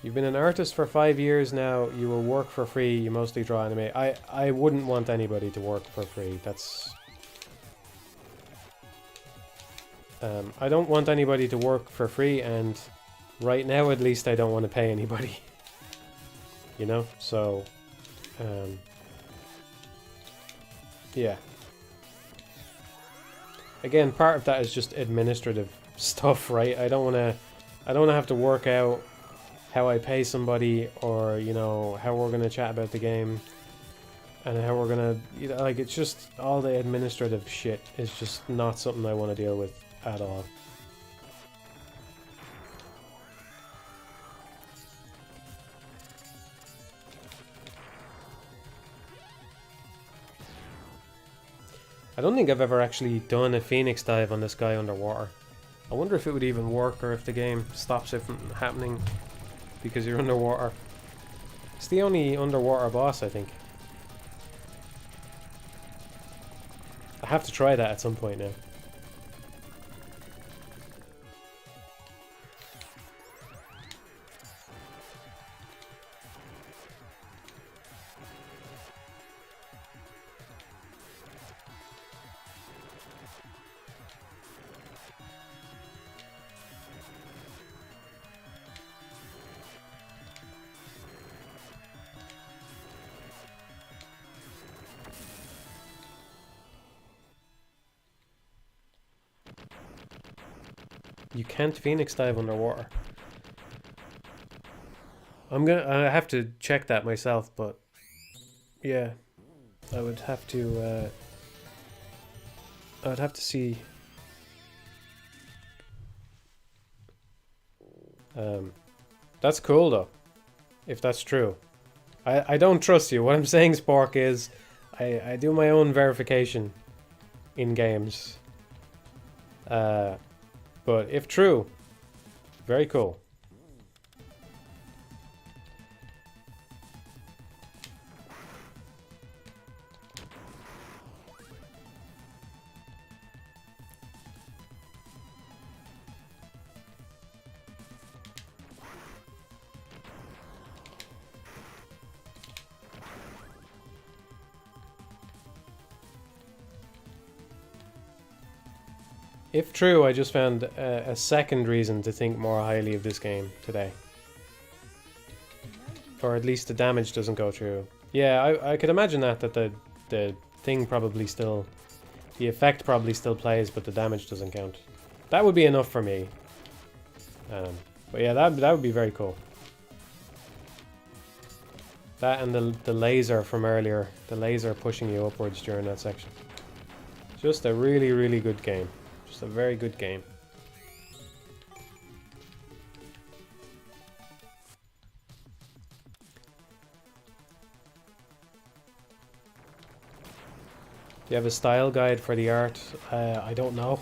You've been an artist for 5 years now. You will work for free. You mostly draw anime. I wouldn't want anybody to work for free. That's... I don't want anybody to work for free, and right now at least I don't want to pay anybody. You know? So, yeah. Again, part of that is just administrative stuff, right? I don't want to have to work out how I pay somebody, or, you know, how we're going to chat about the game, and how we're going to, you know, like, it's just all the administrative shit is just not something I want to deal with at all. I don't think I've ever actually done a Phoenix dive on this guy underwater. I wonder if it would even work, or if the game stops it from happening because you're underwater. It's the only underwater boss, I think. I have to try that at some point now. You can't Phoenix dive underwater. I have to check that myself, but yeah, I would have to see. That's cool though, if that's true. I don't trust you. What I'm saying, Spork, is I do my own verification in games. But if true, very cool. If true, I just found a second reason to think more highly of this game today. Or at least the damage doesn't go through. Yeah, I could imagine that the thing probably still... The effect probably still plays, but the damage doesn't count. That would be enough for me. But yeah, that would be very cool. That and the laser from earlier. The laser pushing you upwards during that section. Just a really, really good game. Just a very good game. Do you have a style guide for the art? I don't know.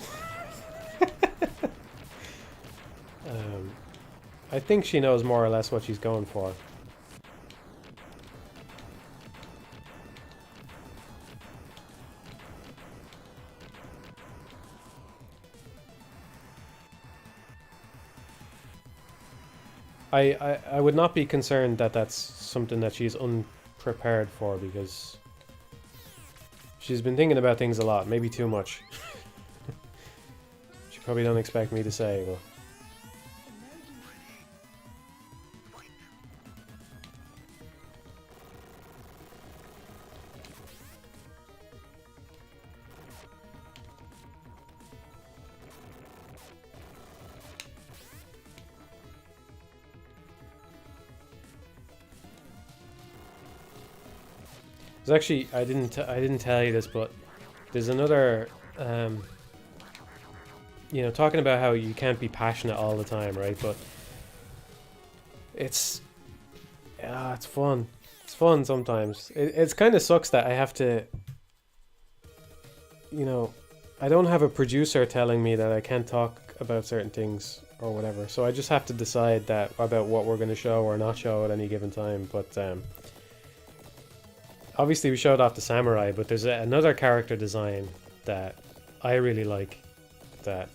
I think she knows more or less what she's going for. I would not be concerned that that's something that she's unprepared for, because she's been thinking about things a lot, maybe too much. She probably don't expect me to say, but... There's actually, I didn't tell you this, but there's another, you know, talking about how you can't be passionate all the time, right? But it's fun. It's fun sometimes. It's kind of sucks that I have to, you know, I don't have a producer telling me that I can't talk about certain things or whatever. So I just have to decide that about what we're going to show or not show at any given time. But obviously we showed off the samurai, but there's another character design that I really like that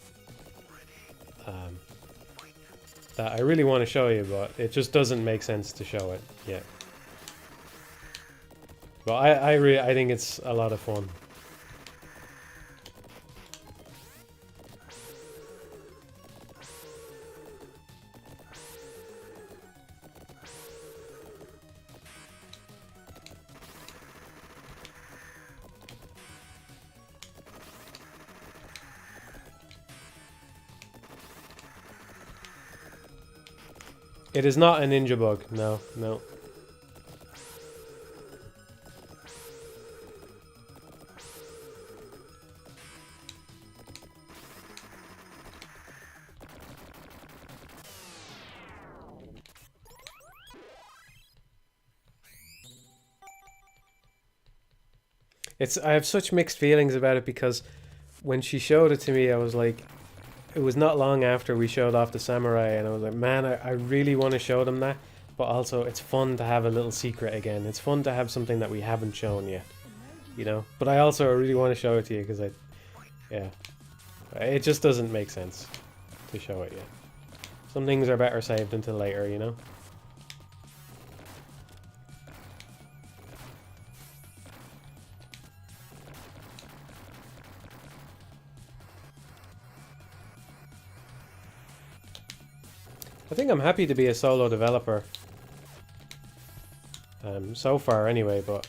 that I really want to show you, but it just doesn't make sense to show it yet. But I think it's a lot of fun. It is not a ninja bug. No, no. I have such mixed feelings about it, because when she showed it to me, I was like, it was not long after we showed off the samurai, and I was like, man, I really want to show them that, but also it's fun to have a little secret again. It's fun to have something that we haven't shown yet, you know? But I also really want to show it to you, because it just doesn't make sense to show it yet. Some things are better saved until later, you know? I think I'm happy to be a solo developer. So far anyway, but...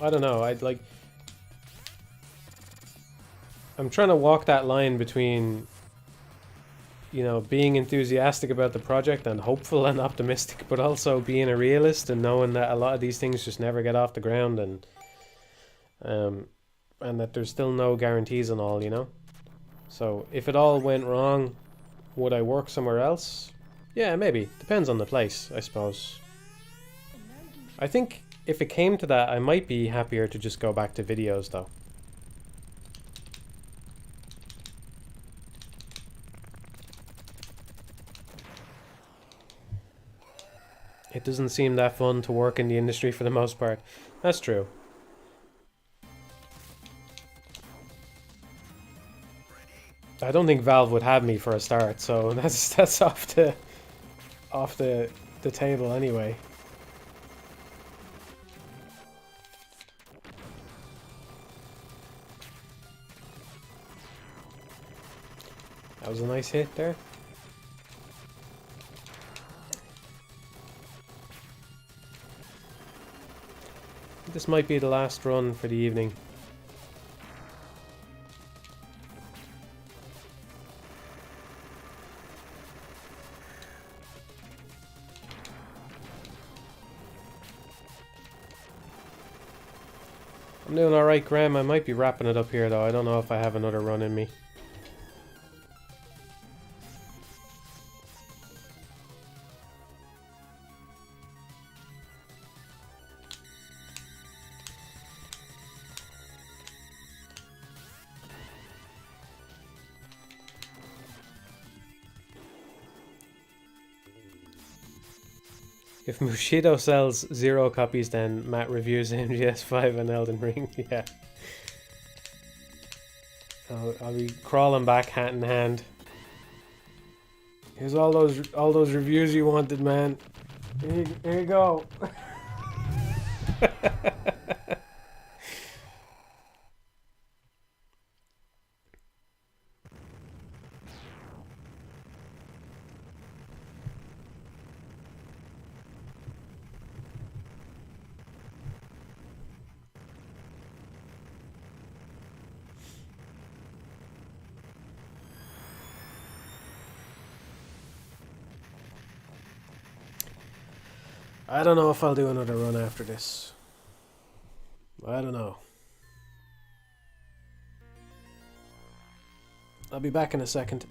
I don't know, I'd like... I'm trying to walk that line between, you know, being enthusiastic about the project and hopeful and optimistic, but also being a realist and knowing that a lot of these things just never get off the ground, and that there's still no guarantees on all, you know. So if it all went wrong, would I work somewhere else? Yeah, maybe. Depends on the place, I suppose. I think if it came to that, I might be happier to just go back to videos, though. It doesn't seem that fun to work in the industry for the most part. That's true. I don't think Valve would have me for a start, so that's off the table anyway. That was a nice hit there. This might be the last run for the evening. I'm doing alright, Graham. I might be wrapping it up here, though. I don't know if I have another run in me. If Mushido sells 0 copies, then Matt reviews MGS5 and Elden Ring. Yeah. I'll be crawling back hat in hand. Here's all those reviews you wanted, man. Here you go. I don't know if I'll do another run after this. I don't know. I'll be back in a second.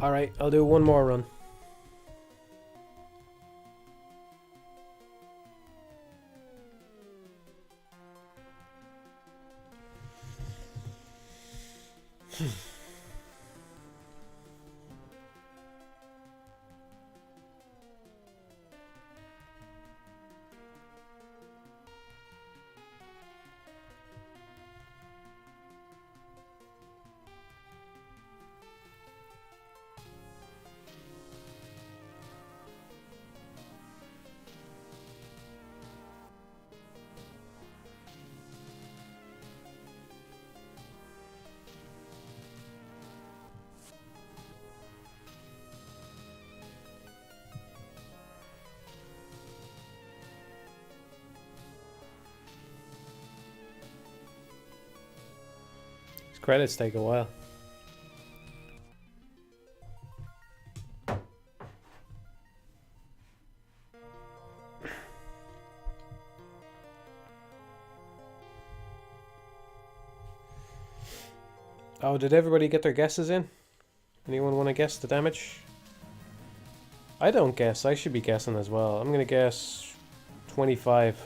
Alright, I'll do one more run. Credits take a while. Oh, did everybody get their guesses in? Anyone want to guess the damage? I don't guess. I should be guessing as well. I'm going to guess 25.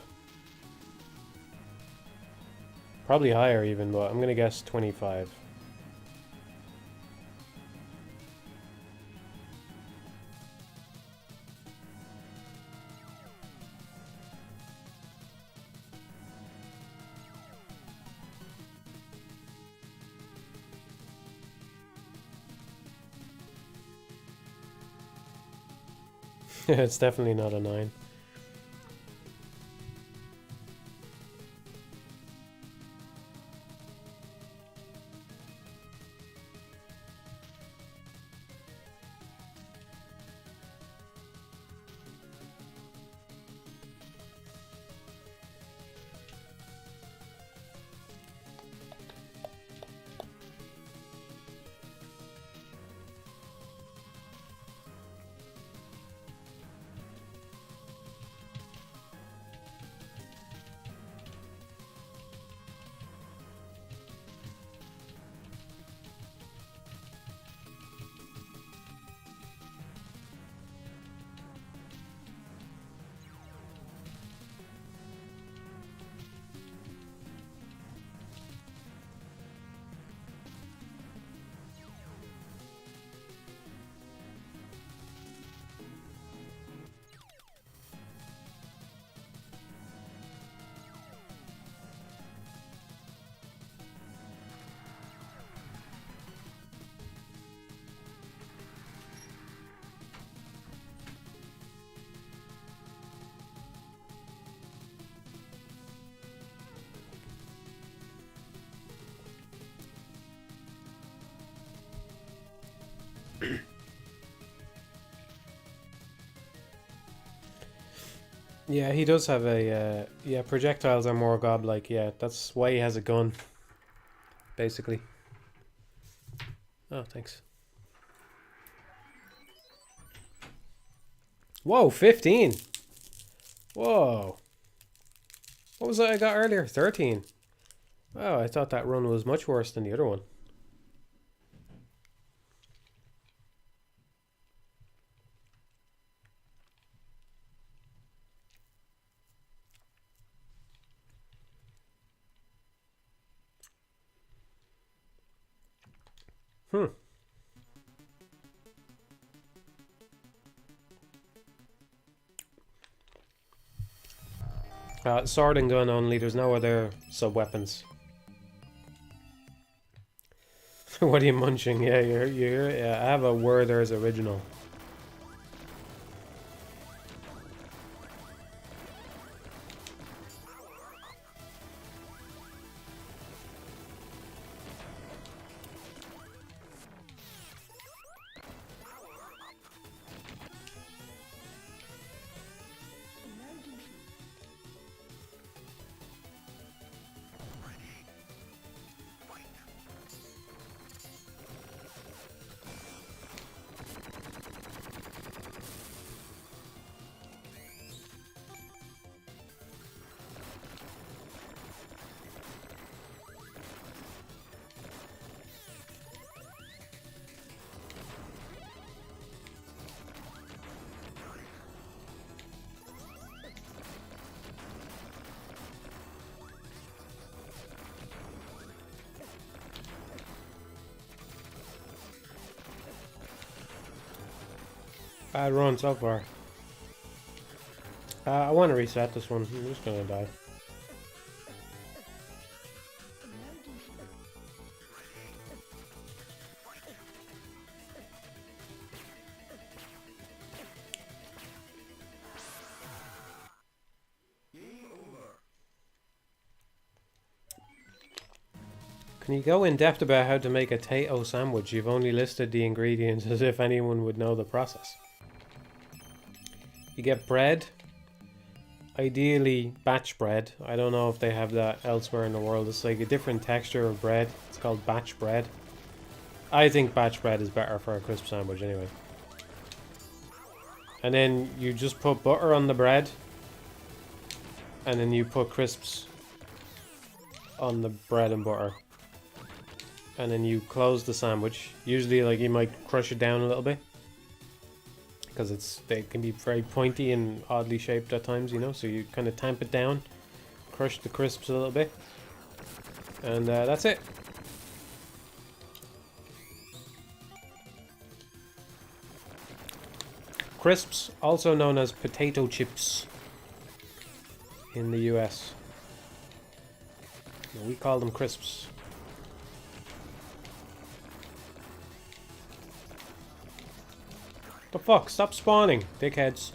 Probably higher even, but I'm going to guess 25. It's definitely not a 9. Yeah, he does have a, yeah, projectiles are more godlike, yeah, that's why he has a gun, basically. Oh, thanks. Whoa, 15! Whoa! What was that I got earlier? 13. Oh, I thought that run was much worse than the other one. Sword and gun only, there's no other sub-weapons. What are you munching? Yeah, yeah, I have a Werther's original. Bad run so far. I want to reset this one. I'm just gonna die. Can you go in depth about how to make a potato sandwich? You've only listed the ingredients as if anyone would know the process. You get bread, ideally batch bread. I don't know if they have that elsewhere in the world. It's like a different texture of bread. It's called batch bread. I think batch bread is better for a crisp sandwich anyway. And then you just put butter on the bread. And then you put crisps on the bread and butter. And then you close the sandwich. Usually, like, you might crush it down a little bit. Because they can be very pointy and oddly shaped at times, you know. So you kind of tamp it down. Crush the crisps a little bit. And that's it. Crisps, also known as potato chips in the US. We call them crisps. The fuck? Stop spawning, dickheads.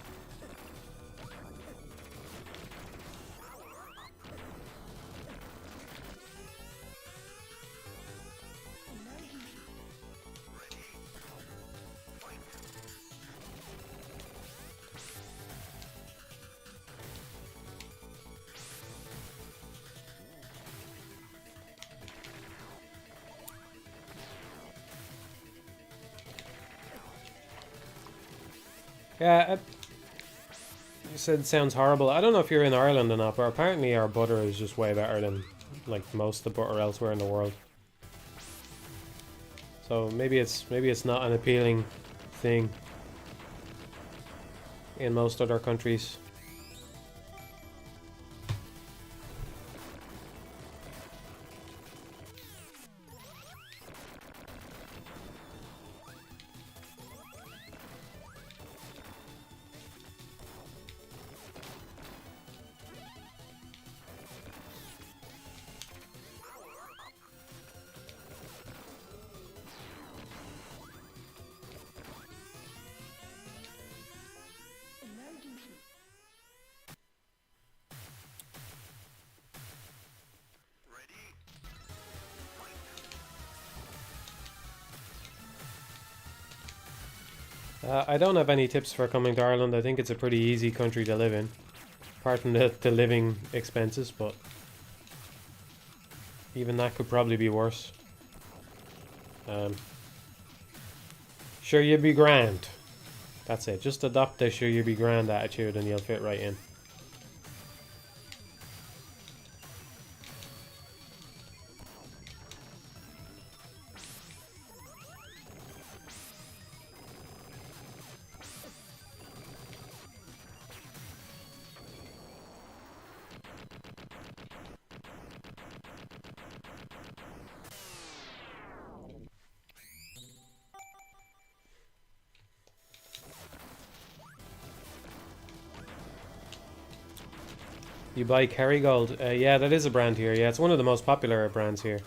Yeah, you said it sounds horrible. I don't know if you're in Ireland or not, but apparently our butter is just way better than like most of the butter elsewhere in the world. So maybe it's not an appealing thing in most other countries. I don't have any tips for coming to Ireland. I think it's a pretty easy country to live in. Apart from the living expenses, but even that could probably be worse. Sure you'd be grand. That's it. Just adopt the sure you'd be grand attitude and you'll fit right in. You buy Kerrygold. Yeah, that is a brand here. Yeah, it's one of the most popular brands here.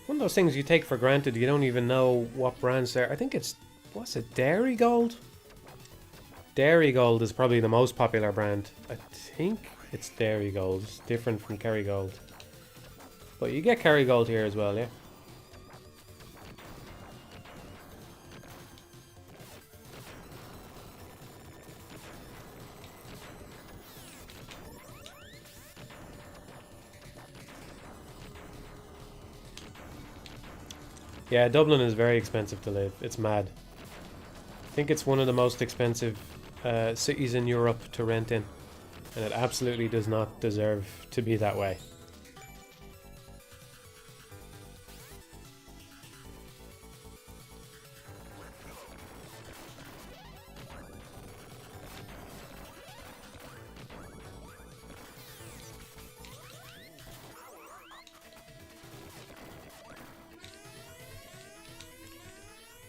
One of those things you take for granted. You don't even know what brands there. I think it's... What's it? Dairygold? Dairygold is probably the most popular brand. I think it's Dairygold. It's different from Kerrygold. But you get Kerrygold here as well, yeah? Yeah, Dublin is very expensive to live. It's mad. I think it's one of the most expensive cities in Europe to rent in. And it absolutely does not deserve to be that way.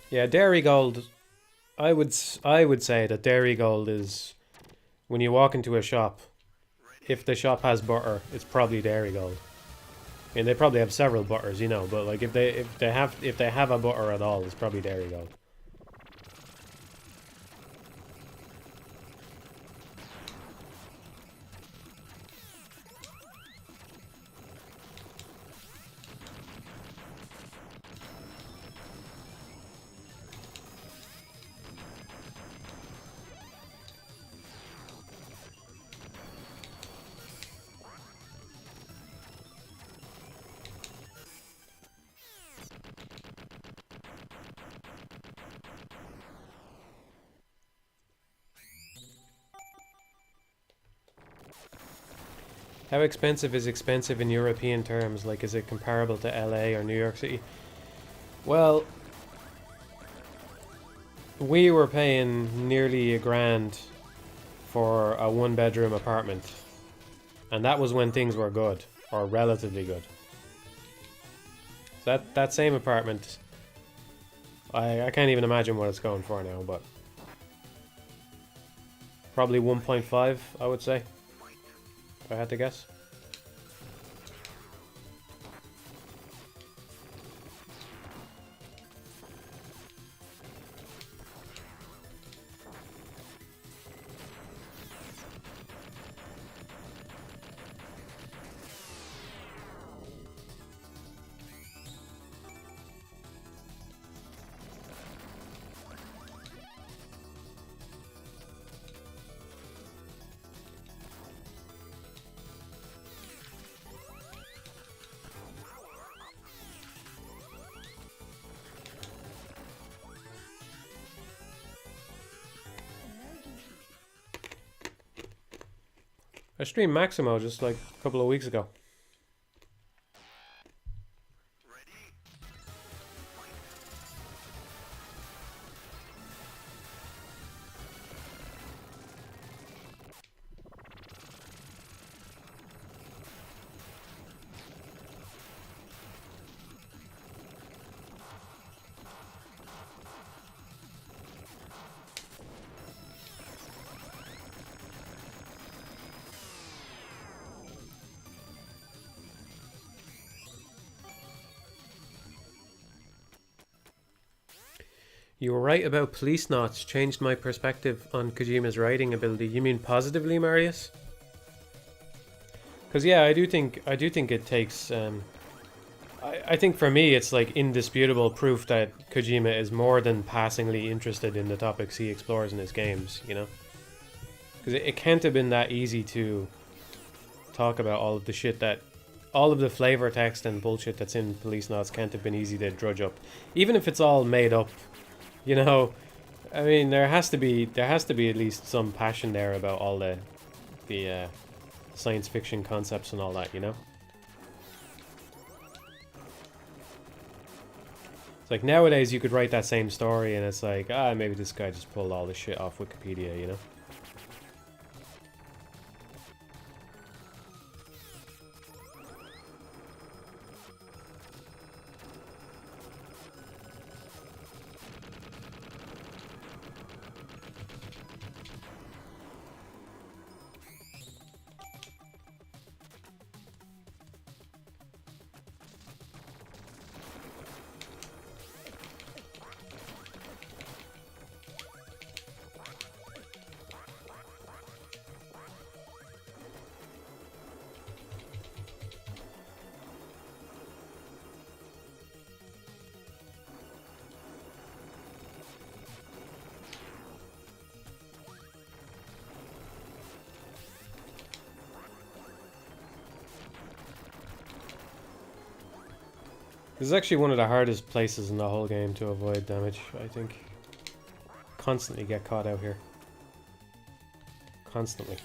Yeah, Dairygold. I would say that Dairygold is when you walk into a shop. If the shop has butter, it's probably Dairygold. I mean, they probably have several butters, you know, but like if they have a butter at all, it's probably Dairygold. How expensive is expensive in European terms? Like, is it comparable to LA or New York City? Well, we were paying nearly $1,000 for a one-bedroom apartment, and that was when things were good, or relatively good. So that same apartment, I can't even imagine what it's going for now, but probably 1.5, I would say, if I had to guess. I streamed Maximo just like a couple of weeks ago. You were right about police knots. Changed my perspective on Kojima's writing ability. You mean positively, Marius? Because yeah, I do think it takes. I think for me, it's like indisputable proof that Kojima is more than passingly interested in the topics he explores in his games. You know, because it can't have been that easy to talk about all of the shit that. All of the flavor text and bullshit that's in police knots can't have been easy to drudge up, even if it's all made up. You know, I mean, there has to be at least some passion there about all the science fiction concepts and all that. You know, it's like nowadays you could write that same story and it's like, maybe this guy just pulled all this shit off Wikipedia. You know. This is actually one of the hardest places in the whole game to avoid damage, I think. Constantly get caught out here. Constantly.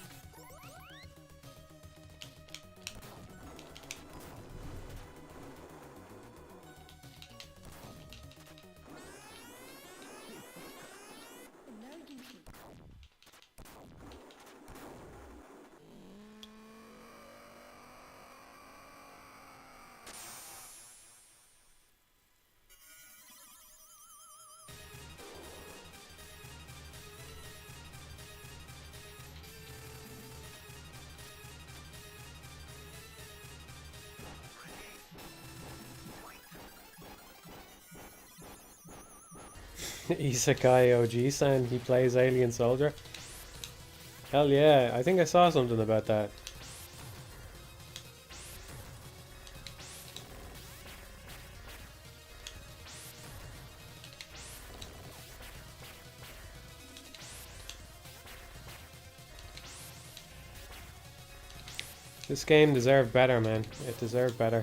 Isekai OG-san, he plays Alien Soldier. Hell yeah, I think I saw something about that. This game deserved better, man. It deserved better.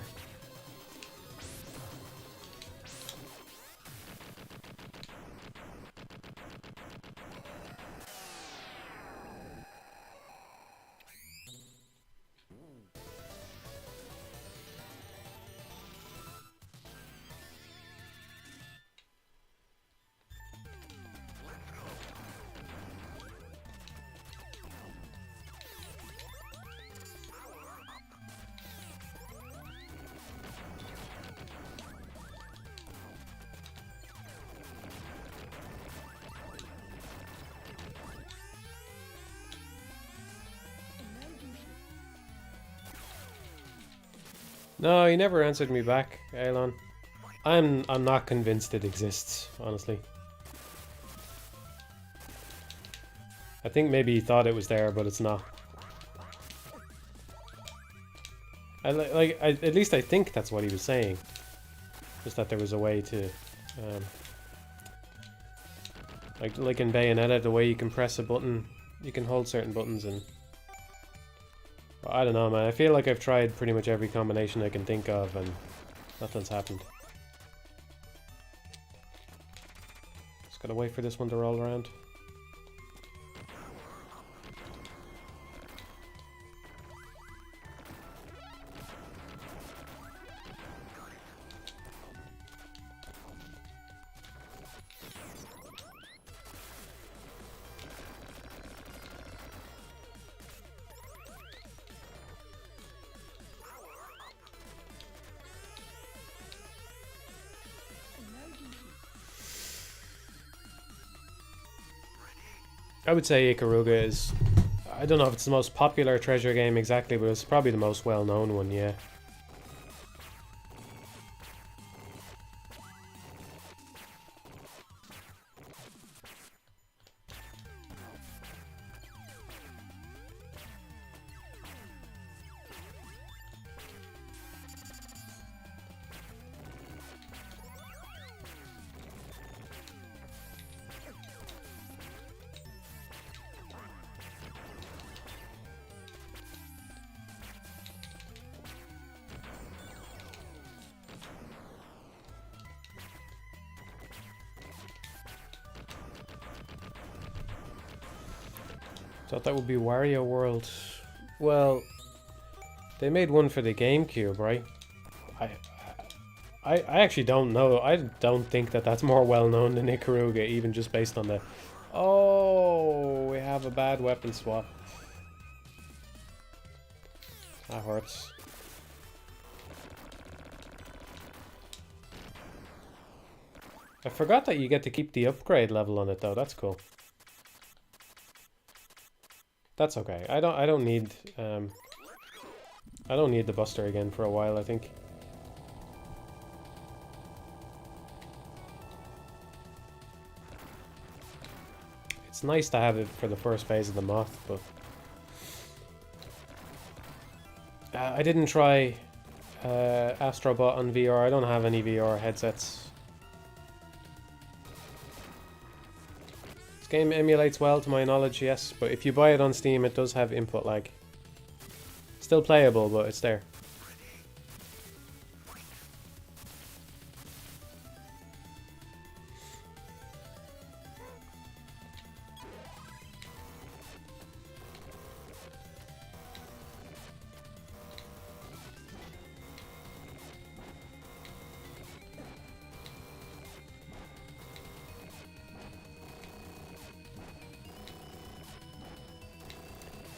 No, he never answered me back, Elon. I'm not convinced it exists, honestly. I think maybe he thought it was there, but it's not. At least I think that's what he was saying. Just that there was a way to, like in Bayonetta, the way you can press a button, you can hold certain buttons and. Well, I don't know, man. I feel like I've tried pretty much every combination I can think of, and nothing's happened. Just gotta wait for this one to roll around. I would say Ikaruga is... I don't know if it's the most popular treasure game exactly, but it's probably the most well-known one, yeah. Thought that would be Wario World. Well, they made one for the GameCube, right? I actually don't know. I don't think that that's more well known than Ikaruga, even just based on the... Oh, we have a bad weapon swap. That hurts. I forgot that you get to keep the upgrade level on it though. That's cool. That's okay. I don't need the Buster again for a while, I think. It's nice to have it for the first phase of the moth, but I didn't try Astrobot on VR. I don't have any VR headsets. Game emulates well to my knowledge, yes, but if you buy it on Steam it does have input lag. Still playable, but it's there.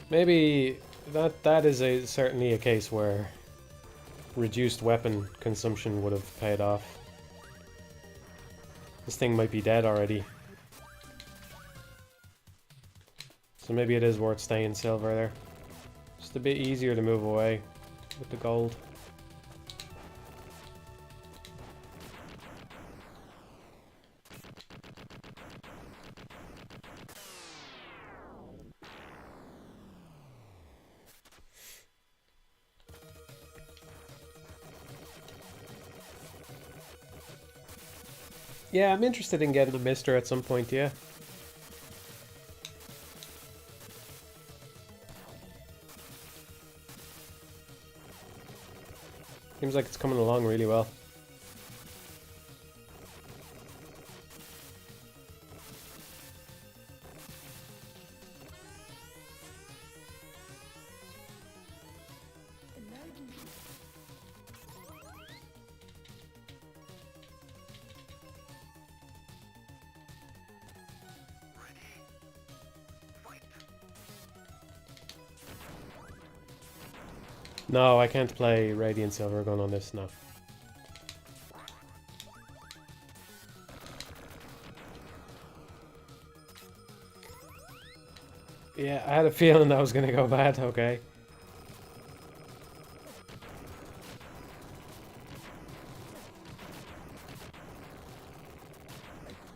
Maybe that is certainly a case where reduced weapon consumption would have paid off. This thing might be dead already. So maybe it is worth staying silver there. Just a bit easier to move away with the gold. Yeah, I'm interested in getting a Mister at some point, yeah. Seems like it's coming along really well. No, I can't play Radiant Silvergun on this, no. Yeah, I had a feeling that was gonna go bad, okay.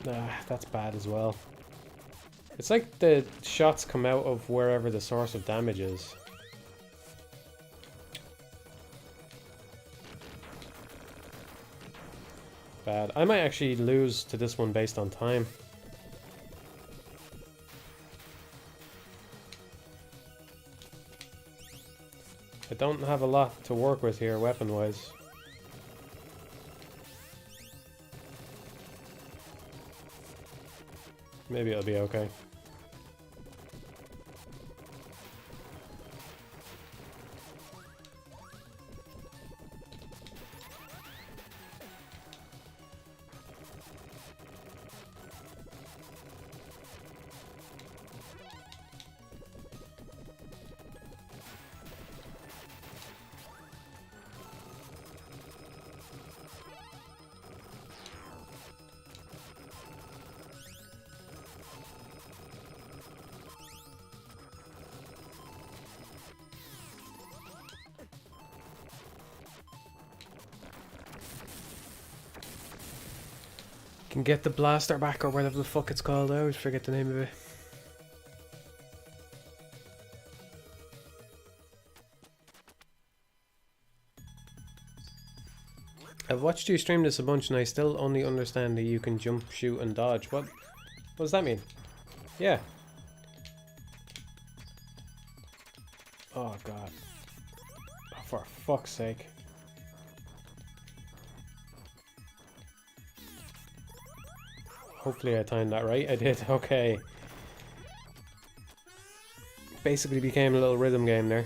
That's bad as well. It's like the shots come out of wherever the source of damage is. Bad. I might actually lose to this one based on time. I don't have a lot to work with here, weapon-wise. Maybe it'll be okay. Can get the blaster back or whatever the fuck it's called. I always forget the name of it. I've watched you stream this a bunch and I still only understand that you can jump, shoot and dodge. What does that mean? Yeah. Oh god. Oh, for fuck's sake. Hopefully I timed that right. I did. Okay. Basically became a little rhythm game there.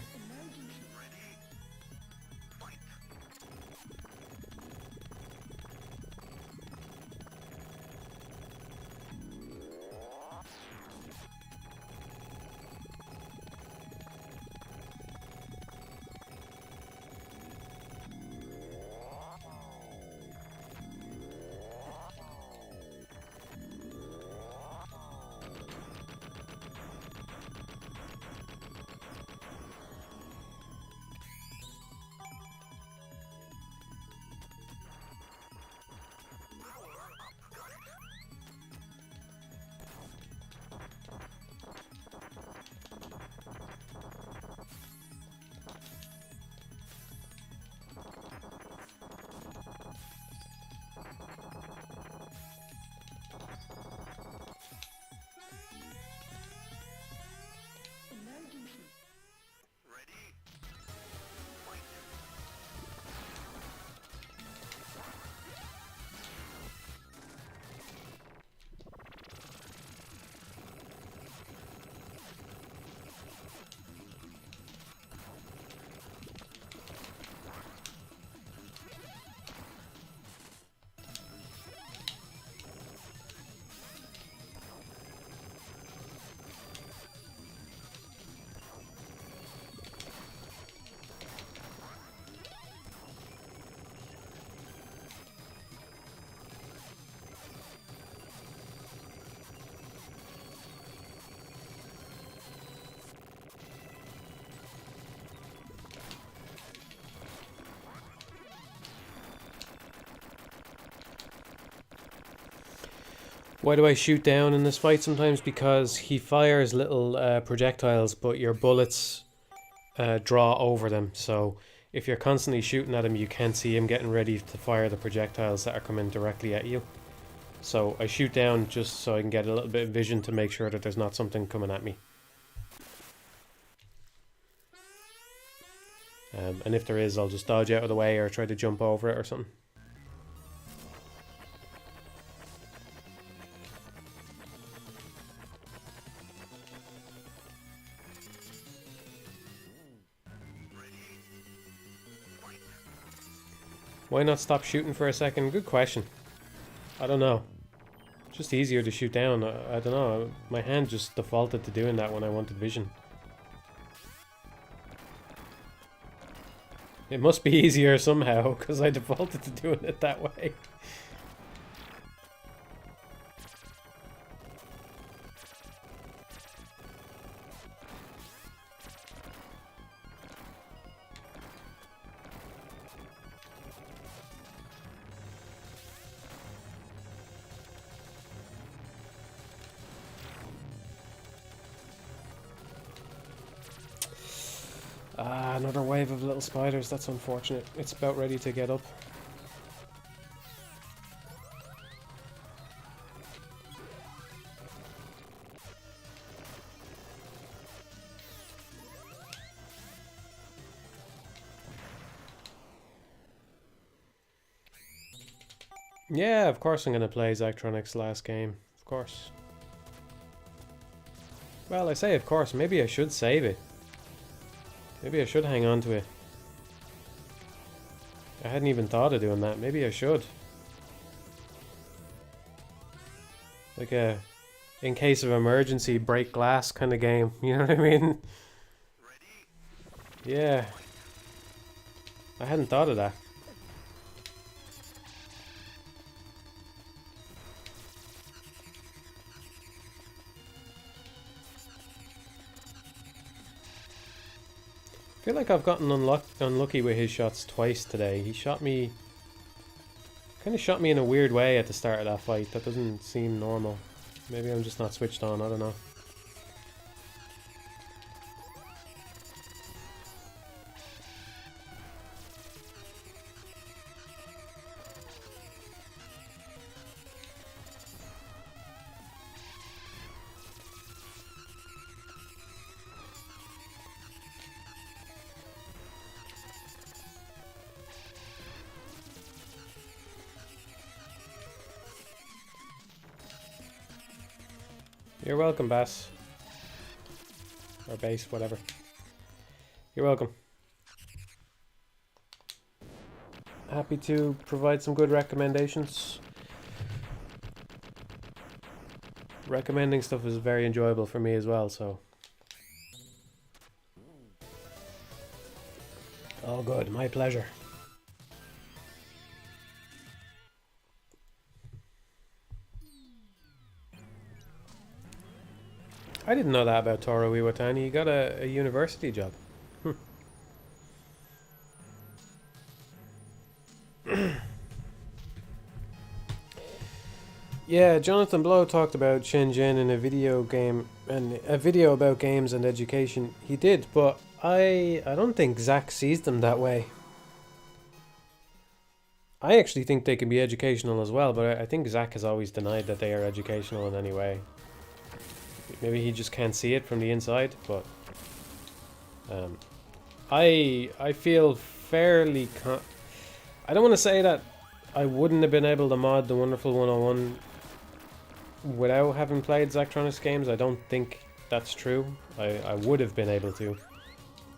Why do I shoot down in this fight sometimes? Because he fires little projectiles, but your bullets draw over them. So if you're constantly shooting at him, you can't see him getting ready to fire the projectiles that are coming directly at you. So I shoot down just so I can get a little bit of vision to make sure that there's not something coming at me. And if there is, I'll just dodge out of the way or try to jump over it or something. Why not stop shooting for a second? Good question. I don't know. Just easier to shoot down. I don't know. My hand just defaulted to doing that when I wanted vision. It must be easier somehow, because I defaulted to doing it that way. another wave of little spiders. That's unfortunate. It's about ready to get up. Yeah, of course I'm going to play Zachtronic's last game. Of course. Well, I say of course. Maybe I should save it. Maybe I should hang on to it. I hadn't even thought of doing that. Maybe I should. Like a in case of emergency break glass kind of game. You know what I mean? Yeah. I hadn't thought of that. I feel like I've gotten unlucky with his shots twice today. He shot me... kind of shot me in a weird way at the start of that fight. That doesn't seem normal. Maybe I'm just not switched on, I don't know. You're welcome, Bass. Or Base, whatever. You're welcome. Happy to provide some good recommendations. Recommending stuff is very enjoyable for me as well, so... all good, my pleasure. I didn't know that about Toru Iwatani. He got a university job. Yeah, Jonathan Blow talked about Shenzhen in a video game and a video about games and education. He did, but I don't think Zach sees them that way. I actually think they can be educational as well, but I think Zach has always denied that they are educational in any way. Maybe he just can't see it from the inside, but I feel fairly I don't want to say that I wouldn't have been able to mod the Wonderful 101 without having played Zachtronics games. I don't think that's true. I would have been able to,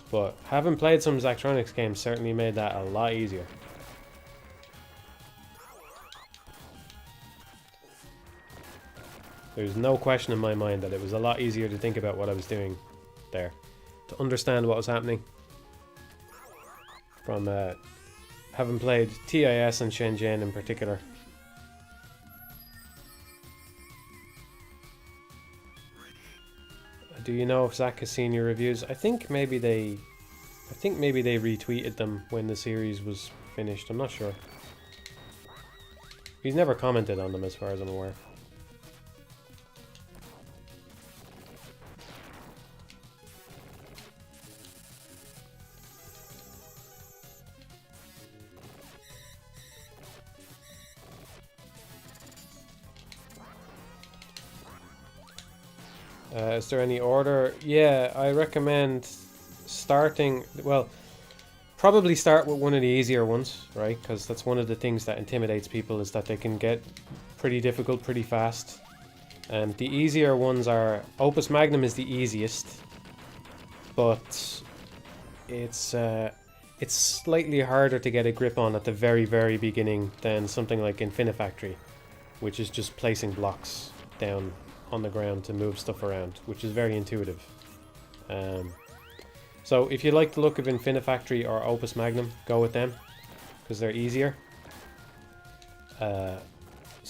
but having played some Zachtronics games certainly made that a lot easier. There's no question in my mind that it was a lot easier to think about what I was doing there, to understand what was happening, from having played TIS and Shenzhen in particular. Do you know if Zach has seen your reviews? I think maybe they retweeted them when the series was finished. I'm not sure. He's never commented on them as far as I'm aware. Is there any order? Yeah, I recommend starting... well, probably start with one of the easier ones, right? Because that's one of the things that intimidates people, is that they can get pretty difficult pretty fast. The easier ones are... Opus Magnum is the easiest, but it's slightly harder to get a grip on at the very, very beginning than something like Infinifactory, which is just placing blocks down on the ground to move stuff around, which is very intuitive. So if you like the look of Infinifactory or Opus Magnum, go with them, because they're easier. So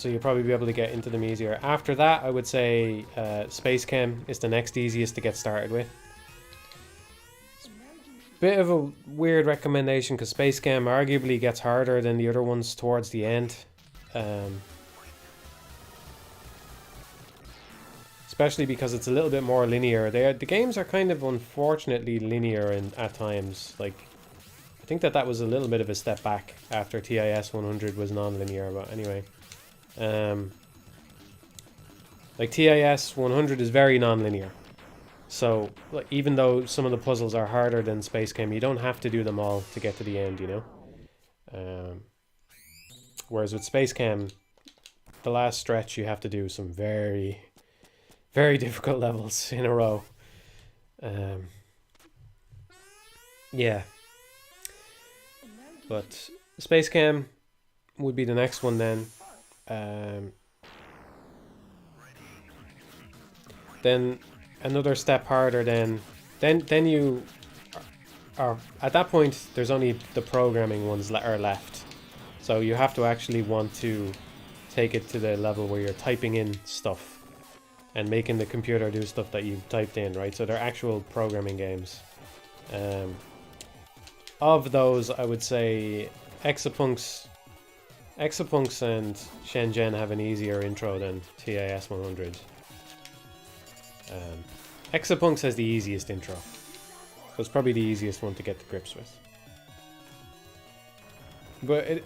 you'll probably be able to get into them easier. After that, I would say Space Chem is the next easiest to get started with. Bit of a weird recommendation, because Space Chem arguably gets harder than the other ones towards the end. especially because it's a little bit more linear. The games are kind of unfortunately linear at times. Like, I think that was a little bit of a step back after TIS 100 was non-linear, but anyway. Like, TIS 100 is very non-linear. So, like, even though some of the puzzles are harder than Space Cam, you don't have to do them all to get to the end, you know? Whereas with Space Cam, the last stretch, you have to do some very, very difficult levels in a row. Yeah. But Space Cam would be the next one then. Then another step harder then you are at that point there's only the programming ones are left. So you have to actually want to take it to the level where you're typing in stuff and making the computer do stuff that you've typed in, right? So they're actual programming games. Of those, I would say Exapunks and Shenzhen have an easier intro than TIS 100. Exapunks has the easiest intro. So it's probably the easiest one to get to grips with. But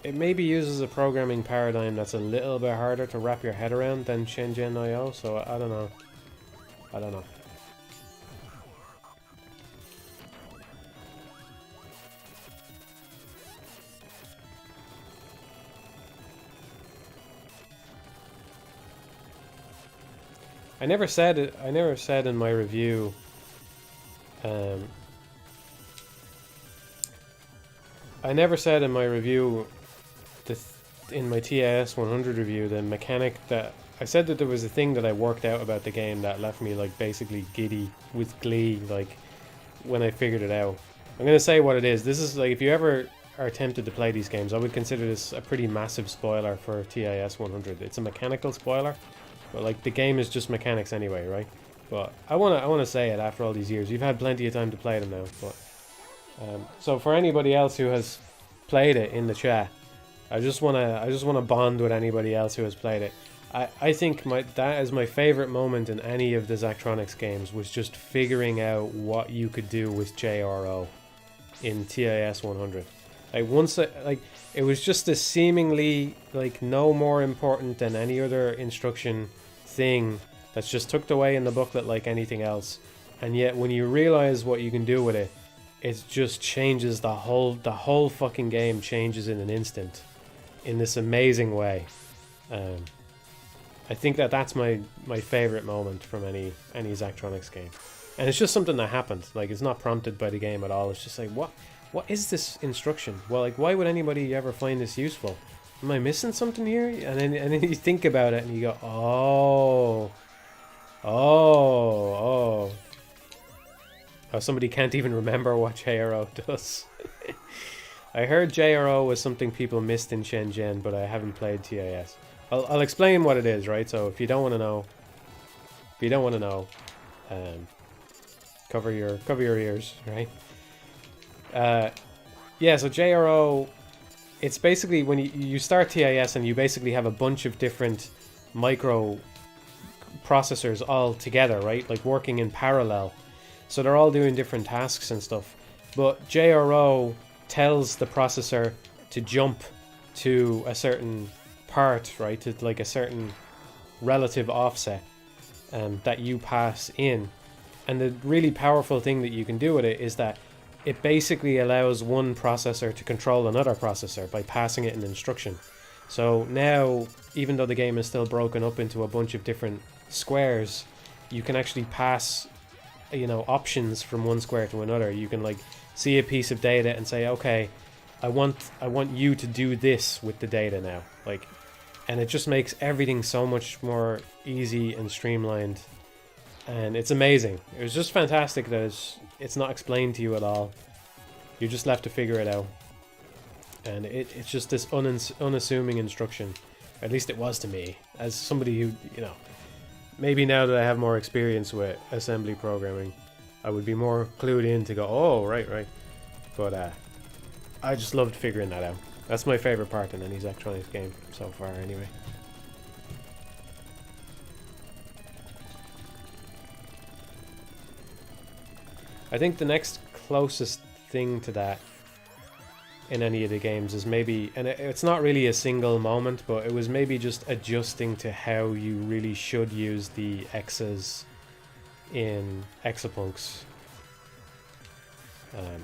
it maybe uses a programming paradigm that's a little bit harder to wrap your head around than Shenzhen IO, so I don't know. I don't know. I never said in my review I never said in my review in my TIS 100 review the mechanic that I said that there was a thing that I worked out about the game that left me like basically giddy with glee like when I figured it out. I'm gonna say what it is. This is like if you ever are tempted to play these games, I would consider this a pretty massive spoiler for TIS 100. It's a mechanical spoiler. But like the game is just mechanics anyway, right? But I wanna say it after all these years. You've had plenty of time to play them now. But so for anybody else who has played it in the chat, I just wanna bond with anybody else who has played it. I think that is my favorite moment in any of the Zachtronics games was just figuring out what you could do with JRO in TIS 100. Like it was just a seemingly like no more important than any other instruction thing that's just tucked away in the booklet like anything else, and yet when you realize what you can do with it, it just changes the whole fucking game changes in an instant in this amazing way. I think that's my favorite moment from any Zachtronics game, and it's just something that happened. Like it's not prompted by the game at all. It's just like what is this instruction? Well, like why would anybody ever find this useful? Am I missing something here? And then you think about it and you go, oh, somebody can't even remember what JRO does. I heard JRO was something people missed in Shenzhen, but I haven't played TIS. I'll explain what it is, right? So if you don't want to know, cover your ears, right? Yeah, so JRO, it's basically when you start TIS and you basically have a bunch of different micro processors all together, right? Like working in parallel. So they're all doing different tasks and stuff. But JRO tells the processor to jump to a certain part, right? To like a certain relative offset that you pass in. And the really powerful thing that you can do with it is that it basically allows one processor to control another processor by passing it an instruction. So now, even though the game is still broken up into a bunch of different squares, you can actually pass, options from one square to another. You can like see a piece of data and say, okay, I want you to do this with the data now. Like, and it just makes everything so much more easy and streamlined. And it's amazing. It was just fantastic that it's not explained to you at all. You're just left to figure it out. And it's just this unassuming instruction. At least it was to me. As somebody who, maybe now that I have more experience with assembly programming, I would be more clued in to go, oh, right. But I just loved figuring that out. That's my favorite part in any Zachtronics game so far, anyway. I think the next closest thing to that in any of the games is maybe, and it's not really a single moment, but it was maybe just adjusting to how you really should use the X's in Exapunks.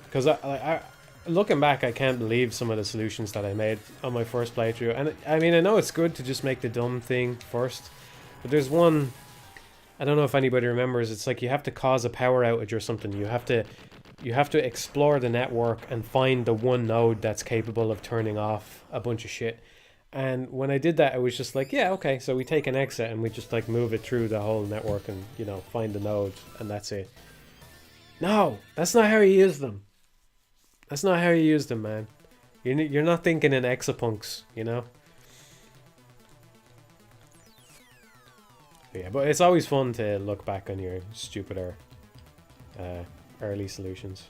Because I looking back, I can't believe some of the solutions that I made on my first playthrough. And I mean, I know it's good to just make the dumb thing first, but there's one, I don't know if anybody remembers, it's like you have to cause a power outage or something. You have to explore the network and find the one node that's capable of turning off a bunch of shit. And when I did that, it was just like, yeah, okay, so we take an exit and we just like move it through the whole network and, you know, find the node, and that's it. No, that's not how you use them. That's not how you use them, man. You're not thinking in Exapunks, you know? But yeah, but it's always fun to look back on your stupider early solutions.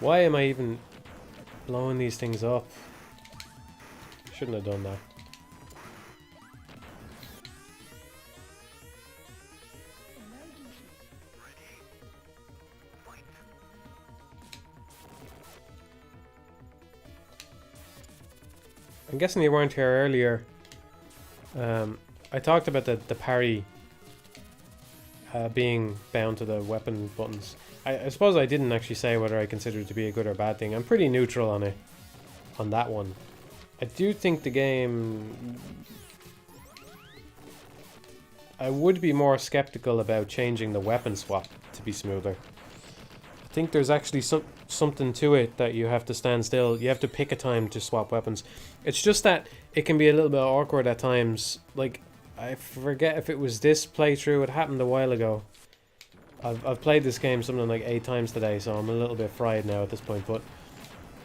Why am I even blowing these things up? Shouldn't have done that. I'm guessing you weren't here earlier. I talked about the parry being bound to the weapon buttons. I suppose I didn't actually say whether I consider it to be a good or bad thing. I'm pretty neutral on it, on that one. I do think the game... I would be more skeptical about changing the weapon swap to be smoother. I think there's actually something to it that you have to stand still. You have to pick a time to swap weapons. It's just that it can be a little bit awkward at times. Like, I forget if it was this playthrough. It happened a while ago. I've played this game something like 8 times today, so I'm a little bit fried now at this point. But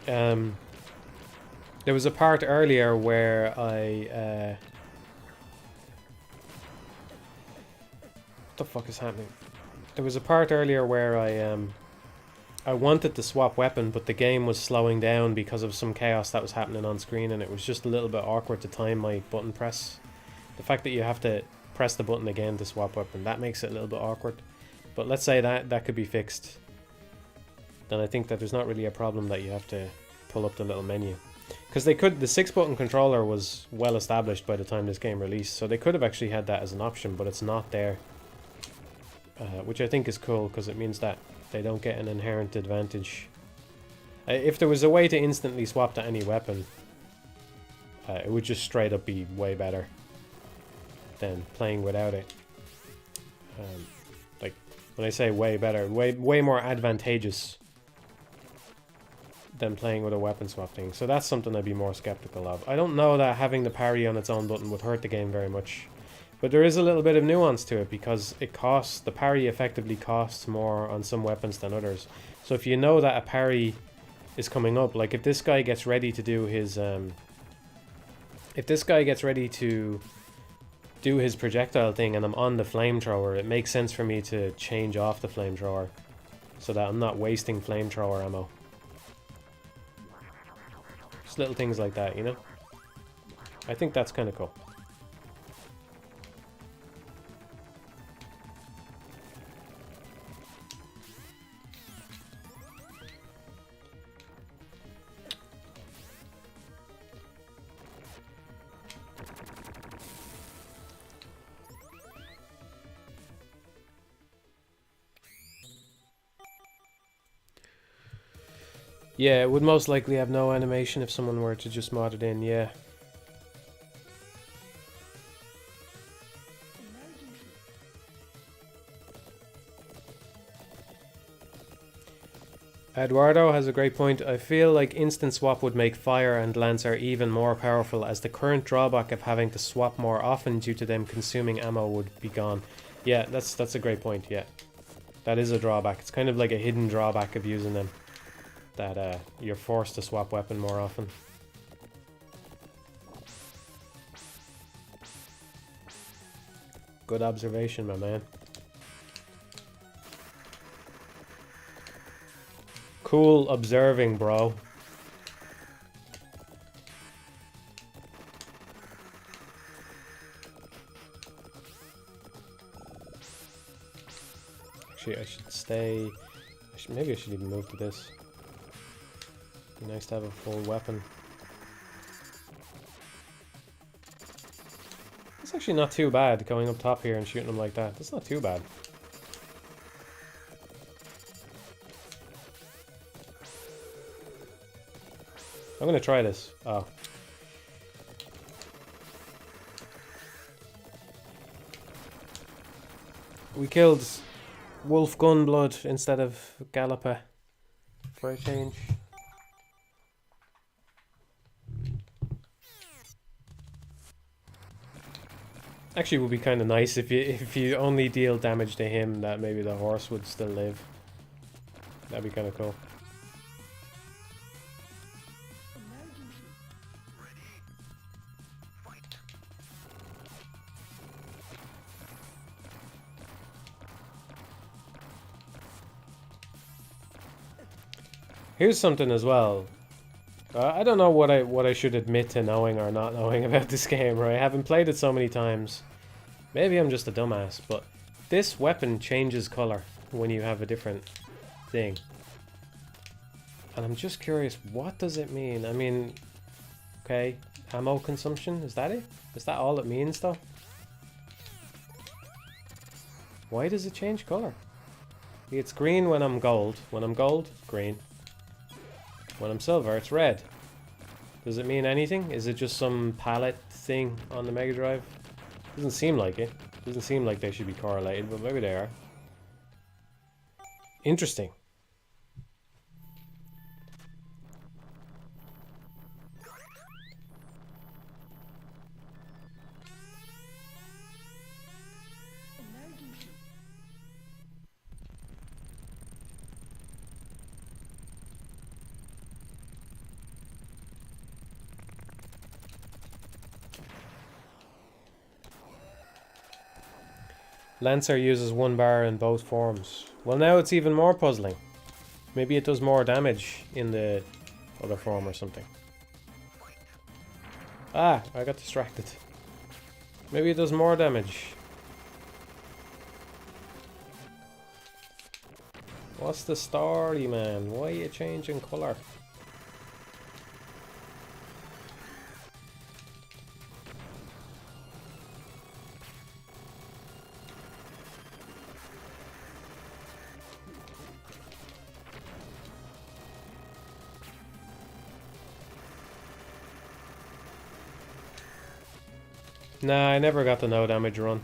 there was a part earlier where what the fuck is happening? There was a part earlier where I wanted to swap weapon, but the game was slowing down because of some chaos that was happening on screen, and it was just a little bit awkward to time my button press. The fact that you have to press the button again to swap weapon, that makes it a little bit awkward. But let's say that could be fixed. Then I think that there's not really a problem that you have to pull up the little menu. Because the 6-button controller was well established by the time this game released, so they could have actually had that as an option, but it's not there. Which I think is cool, because it means that they don't get an inherent advantage. If there was a way to instantly swap to any weapon, it would just straight up be way better than playing without it. Like, when I say way better, way more advantageous than playing with a weapon swap thing. So that's something I'd be more skeptical of. I don't know that having the parry on its own button would hurt the game very much. But there is a little bit of nuance to it, because the parry effectively costs more on some weapons than others. So if you know that a parry is coming up, like if this guy gets ready to do his projectile thing and I'm on the flamethrower, it makes sense for me to change off the flamethrower so that I'm not wasting flamethrower ammo. Just little things like that, you know? I think that's kind of cool. Yeah, it would most likely have no animation if someone were to just mod it in, yeah. Eduardo has a great point. I feel like instant swap would make fire and lancer even more powerful, as the current drawback of having to swap more often due to them consuming ammo would be gone. Yeah, that's a great point, yeah. That is a drawback. It's kind of like a hidden drawback of using them. That you're forced to swap weapon more often. Good observation, my man. Cool observing, bro. Actually, I should stay... maybe I should even move to this. Be nice to have a full weapon. It's actually not too bad going up top here and shooting them like that. That's not too bad. I'm gonna try this. Oh. We killed Wolf Gunblood instead of Gallopa for a change. Actually, it would be kind of nice if you only deal damage to him, that maybe the horse would still live. That'd be kind of cool. Here's something as well. I don't know what I should admit to knowing or not knowing about this game, right? I haven't played it so many times. Maybe I'm just a dumbass, but this weapon changes color when you have a different thing. And I'm just curious, what does it mean? I mean, okay, ammo consumption, is that it? Is that all it means though? Why does it change color? It's green when I'm gold. When I'm gold, green. When I'm silver, it's red. Does it mean anything? Is it just some palette thing on the Mega Drive? Doesn't seem like it. Doesn't seem like they should be correlated, but maybe they are. Interesting. Lancer uses 1 bar in both forms. Well, now it's even more puzzling. Maybe it does more damage in the other form or something. Ah, I got distracted. Maybe it does more damage. What's the story, man? Why are you changing colour? Nah, I never got the no damage run.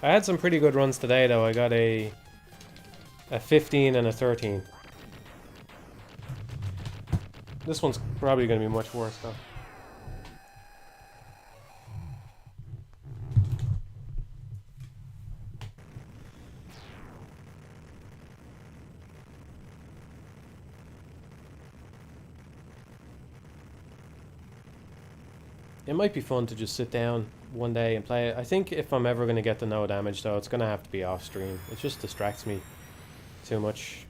I had some pretty good runs today though. I got a 15 and a 13. This one's probably going to be much worse though. It might be fun to just sit down one day and play it. I think if I'm ever going to get the no damage though, it's going to have to be off stream. It just distracts me too much.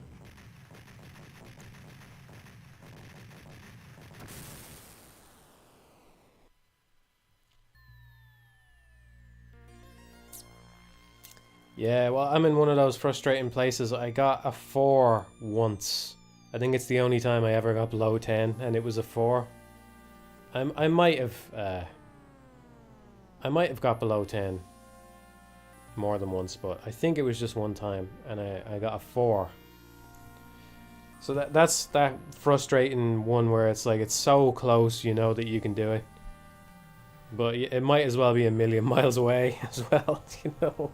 Yeah, well, I'm in one of those frustrating places. I got a 4 once. I think it's the only time I ever got below 10, and it was a 4. I might have got below 10 more than once, but I think it was just one time, and I got a 4. So that's that frustrating one where it's like it's so close, you know that you can do it, but it might as well be a million miles away as well, you know.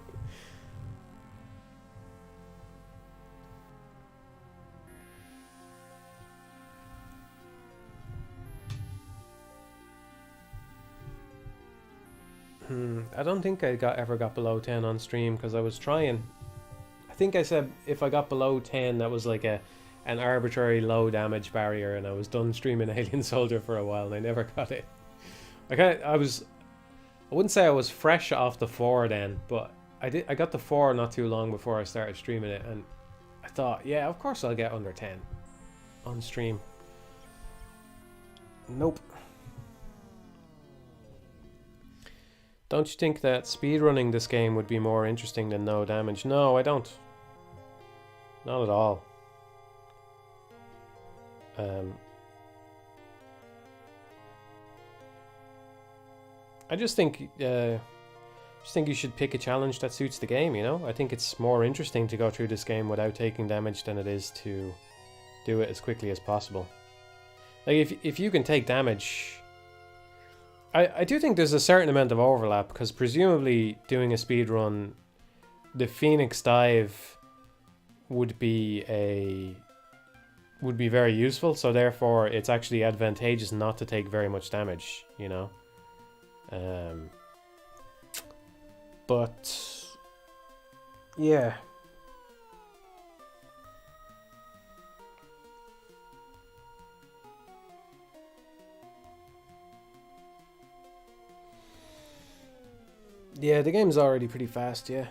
I don't think I ever got below 10 on stream because I was trying. I think I said if I got below 10 that was like an arbitrary low damage barrier, and I was done streaming Alien Soldier for a while and I never got it. I I wouldn't say I was fresh off the 4 then, but I got the 4 not too long before I started streaming it, and I thought, yeah, of course I'll get under 10 on stream. Nope. Don't you think that speedrunning this game would be more interesting than no damage? No, I don't. Not at all. I just think you should pick a challenge that suits the game, you know? I think it's more interesting to go through this game without taking damage than it is to do it as quickly as possible. Like, if you can take damage... I do think there's a certain amount of overlap, because presumably doing a speedrun, the Phoenix Dive would be very useful, so therefore it's actually advantageous not to take very much damage, you know? But yeah. Yeah, the game's already pretty fast, yeah.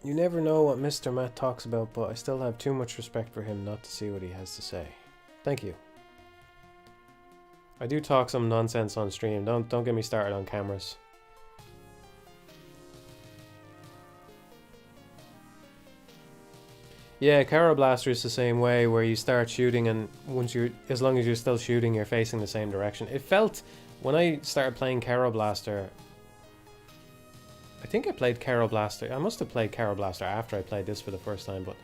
You never know what Mr. Matt talks about, but I still have too much respect for him not to see what he has to say. Thank you. I do talk some nonsense on stream. Don't get me started on cameras. Yeah, Caro Blaster is the same way, where you start shooting, and as long as you're still shooting, you're facing the same direction. It felt, when I started playing Caro Blaster, I think I played Caro Blaster. I must have played Caro Blaster after I played this for the first time, but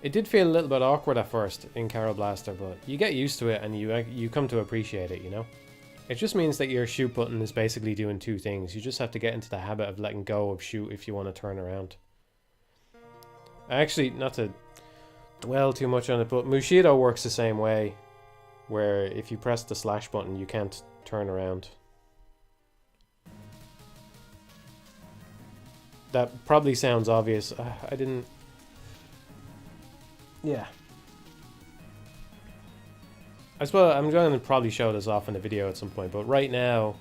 it did feel a little bit awkward at first in Caro Blaster, but you get used to it and you come to appreciate it, you know? It just means that your shoot button is basically doing two things. You just have to get into the habit of letting go of shoot if you want to turn around. Actually, not to dwell too much on it, but Mushido works the same way, where if you press the slash button, you can't turn around. That probably sounds obvious. I didn't... Yeah. I suppose I'm going to probably show this off in a video at some point, but right now,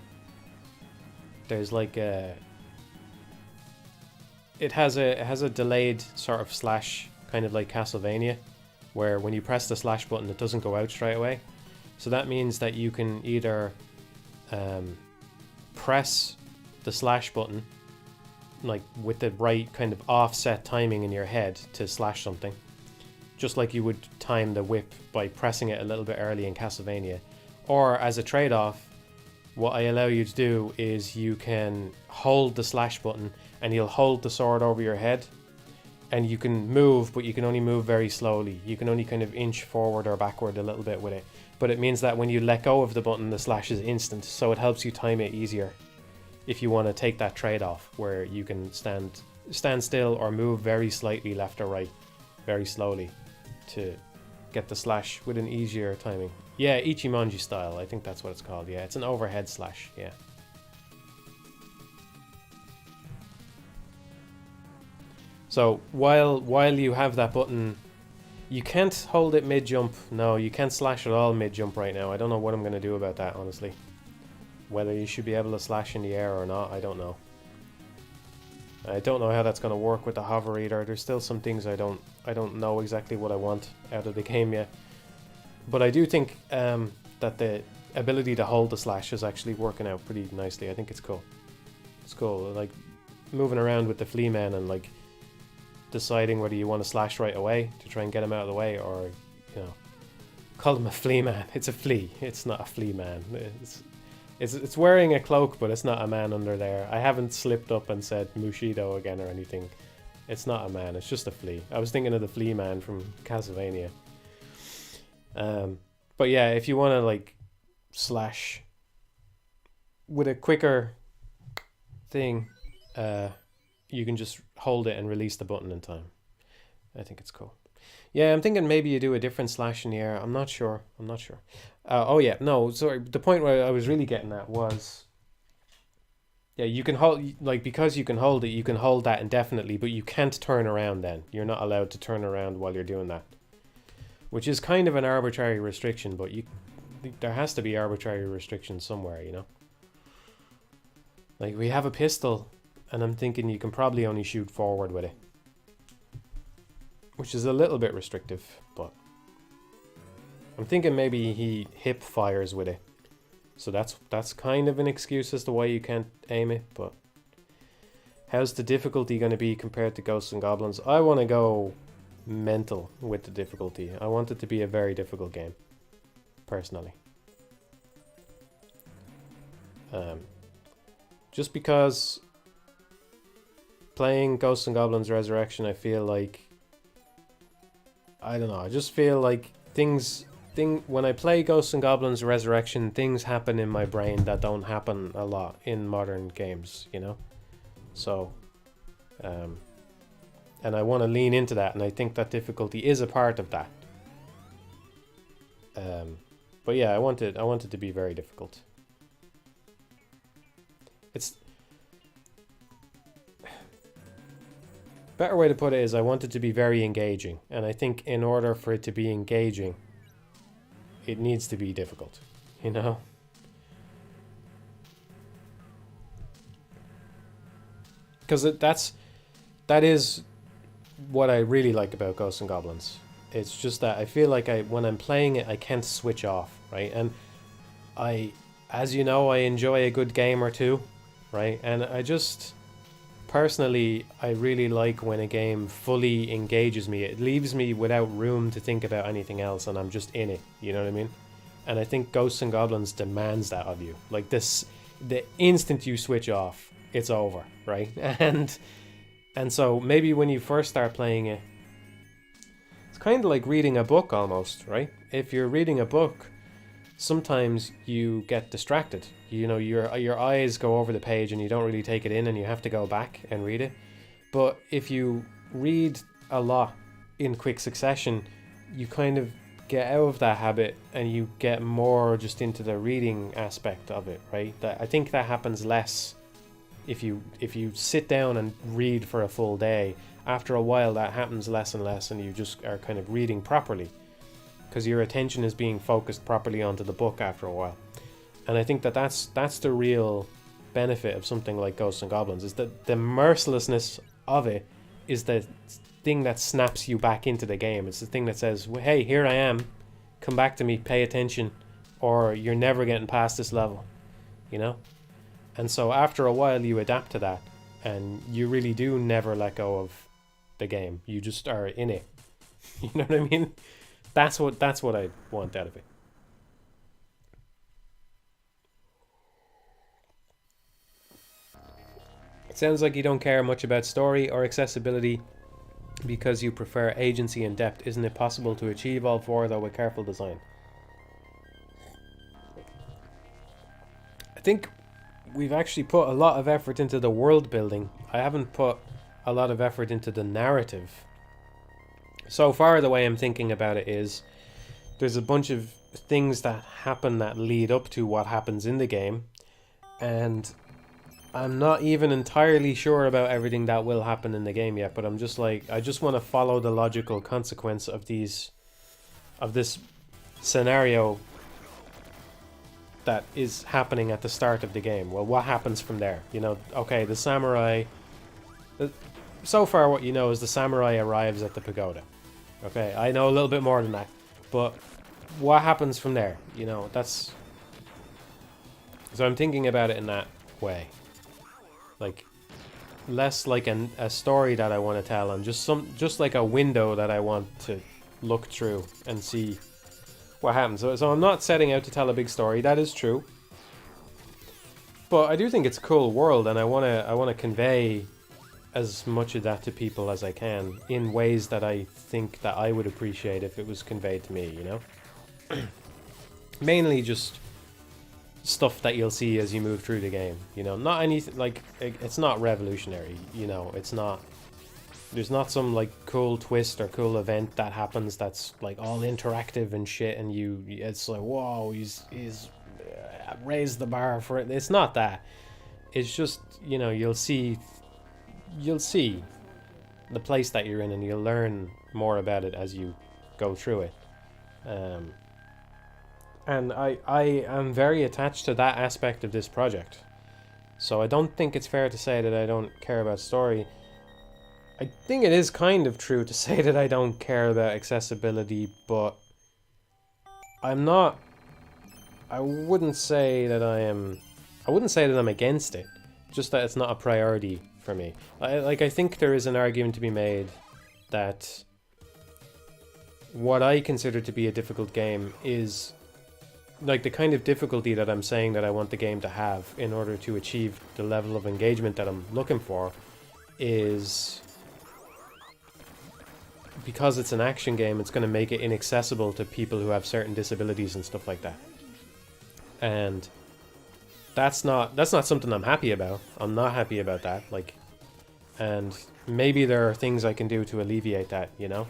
there's like a... It has a delayed sort of slash, kind of like Castlevania, where when you press the slash button, it doesn't go out straight away. So that means that you can either press the slash button, like with the right kind of offset timing in your head to slash something, just like you would time the whip by pressing it a little bit early in Castlevania. Or as a trade-off, what I allow you to do is you can hold the slash button and you'll hold the sword over your head, and you can move, but you can only move very slowly. You can only kind of inch forward or backward a little bit with it. But it means that when you let go of the button, the slash is instant, so it helps you time it easier if you want to take that trade-off, where you can stand still or move very slightly left or right, very slowly, to get the slash with an easier timing. Yeah, Ichimonji style, I think that's what it's called. Yeah, it's an overhead slash, yeah. So while you have that button, you can't hold it mid-jump. No, you can't slash at all mid-jump right now. I don't know what I'm going to do about that, honestly. Whether you should be able to slash in the air or not, I don't know. I don't know how that's going to work with the hover either. There's still some things I don't know exactly what I want out of the game yet. But I do think that the ability to hold the slash is actually working out pretty nicely. I think it's cool. It's cool, like moving around with the flea man and like deciding whether you want to slash right away to try and get him out of the way, or, you know, call him a flea man. It's a flea. It's not a flea man. It's wearing a cloak, but it's not a man under there. I haven't slipped up and said Mushido again or anything. It's not a man. It's just a flea. I was thinking of the flea man from Castlevania. But yeah, if you want to like slash with a quicker thing, you can just hold it and release the button in time. I think it's cool. Yeah, I'm thinking maybe you do a different slash in the air. I'm not sure. Oh yeah, no, sorry. The point where I was really getting at was Yeah, you can hold, like, because you can hold it, you can hold that indefinitely, but you can't turn around then. You're not allowed to turn around while you're doing that. Which is kind of an arbitrary restriction, but there has to be arbitrary restrictions somewhere, you know? Like, we have a pistol, and I'm thinking you can probably only shoot forward with it. Which is a little bit restrictive, but... I'm thinking maybe he hip fires with it. So that's kind of an excuse as to why you can't aim it, but... How's the difficulty going to be compared to Ghosts and Goblins? I want to go mental with the difficulty. I want it to be a very difficult game, personally. Just because playing Ghosts and Goblins Resurrection, I feel like... I don't know, I just feel like when I play Ghosts and Goblins Resurrection, things happen in my brain that don't happen a lot in modern games, you know? So, and I want to lean into that, and I think that difficulty is a part of that. But yeah, I want it to be very difficult. It's... Better way to put it is I want it to be very engaging, and I think in order for it to be engaging, it needs to be difficult, you know? Because that is what I really like about Ghosts and Goblins. It's just that I feel like when I'm playing it, I can't switch off, right? And as you know, I enjoy a good game or two, right? And I just... Personally, I really like when a game fully engages me. It leaves me without room to think about anything else, and I'm just in it, you know what I mean? And I think Ghosts and Goblins demands that of you. Like this, the instant you switch off, it's over, right? And so maybe when you first start playing it, it's kind of like reading a book almost, right? If you're reading a book, sometimes you get distracted. You know, your eyes go over the page and you don't really take it in, and you have to go back and read it. But if you read a lot in quick succession, you kind of get out of that habit and you get more just into the reading aspect of it, right? I think that happens less if you sit down and read for a full day. After a while, that happens less and less, and you just are kind of reading properly, because your attention is being focused properly onto the book after a while. And I think that's the real benefit of something like Ghosts and Goblins, is that the mercilessness of it is the thing that snaps you back into the game. It's the thing that says, hey, here I am, come back to me, pay attention, or you're never getting past this level, you know? And so after a while you adapt to that, and you really do never let go of the game. You just are in it. You know what I mean? That's what I want out of it. It sounds like you don't care much about story or accessibility because you prefer agency and depth. Isn't it possible to achieve all four though with careful design? I think we've actually put a lot of effort into the world building. I haven't put a lot of effort into the narrative. So far, the way I'm thinking about it is there's a bunch of things that happen that lead up to what happens in the game, and I'm not even entirely sure about everything that will happen in the game yet, but I'm just like, I just want to follow the logical consequence of this scenario that is happening at the start of the game. Well, what happens from there? You know, okay, the samurai... So far what you know is the samurai arrives at the pagoda. Okay, I know a little bit more than that. But what happens from there? You know, that's... So I'm thinking about it in that way. Like, less like a story that I want to tell, and just like a window that I want to look through and see what happens. So I'm not setting out to tell a big story, that is true. But I do think it's a cool world, and I want to convey as much of that to people as I can in ways that I think that I would appreciate if it was conveyed to me, you know? Mainly just stuff that you'll see as you move through the game, you know? Not anything, like, it's not revolutionary, you know? It's not... There's not some, like, cool twist or cool event that happens that's, like, all interactive and shit, and it's like, whoa, he's raised the bar for it. It's not that. it's just, you know, you'll see the place that you're in, and you'll learn more about it as you go through it. And I am very attached to that aspect of this project. So I don't think it's fair to say that I don't care about story. I think it is kind of true to say that I don't care about accessibility, but I wouldn't say that I'm against it, just that it's not a priority for me. I think there is an argument to be made that what I consider to be a difficult game is like the kind of difficulty that I'm saying that I want the game to have in order to achieve the level of engagement that I'm looking for is because it's an action game, it's going to make it inaccessible to people who have certain disabilities and stuff like that. And that's not something I'm happy about. I'm not happy about that. Like, and maybe there are things I can do to alleviate that, you know?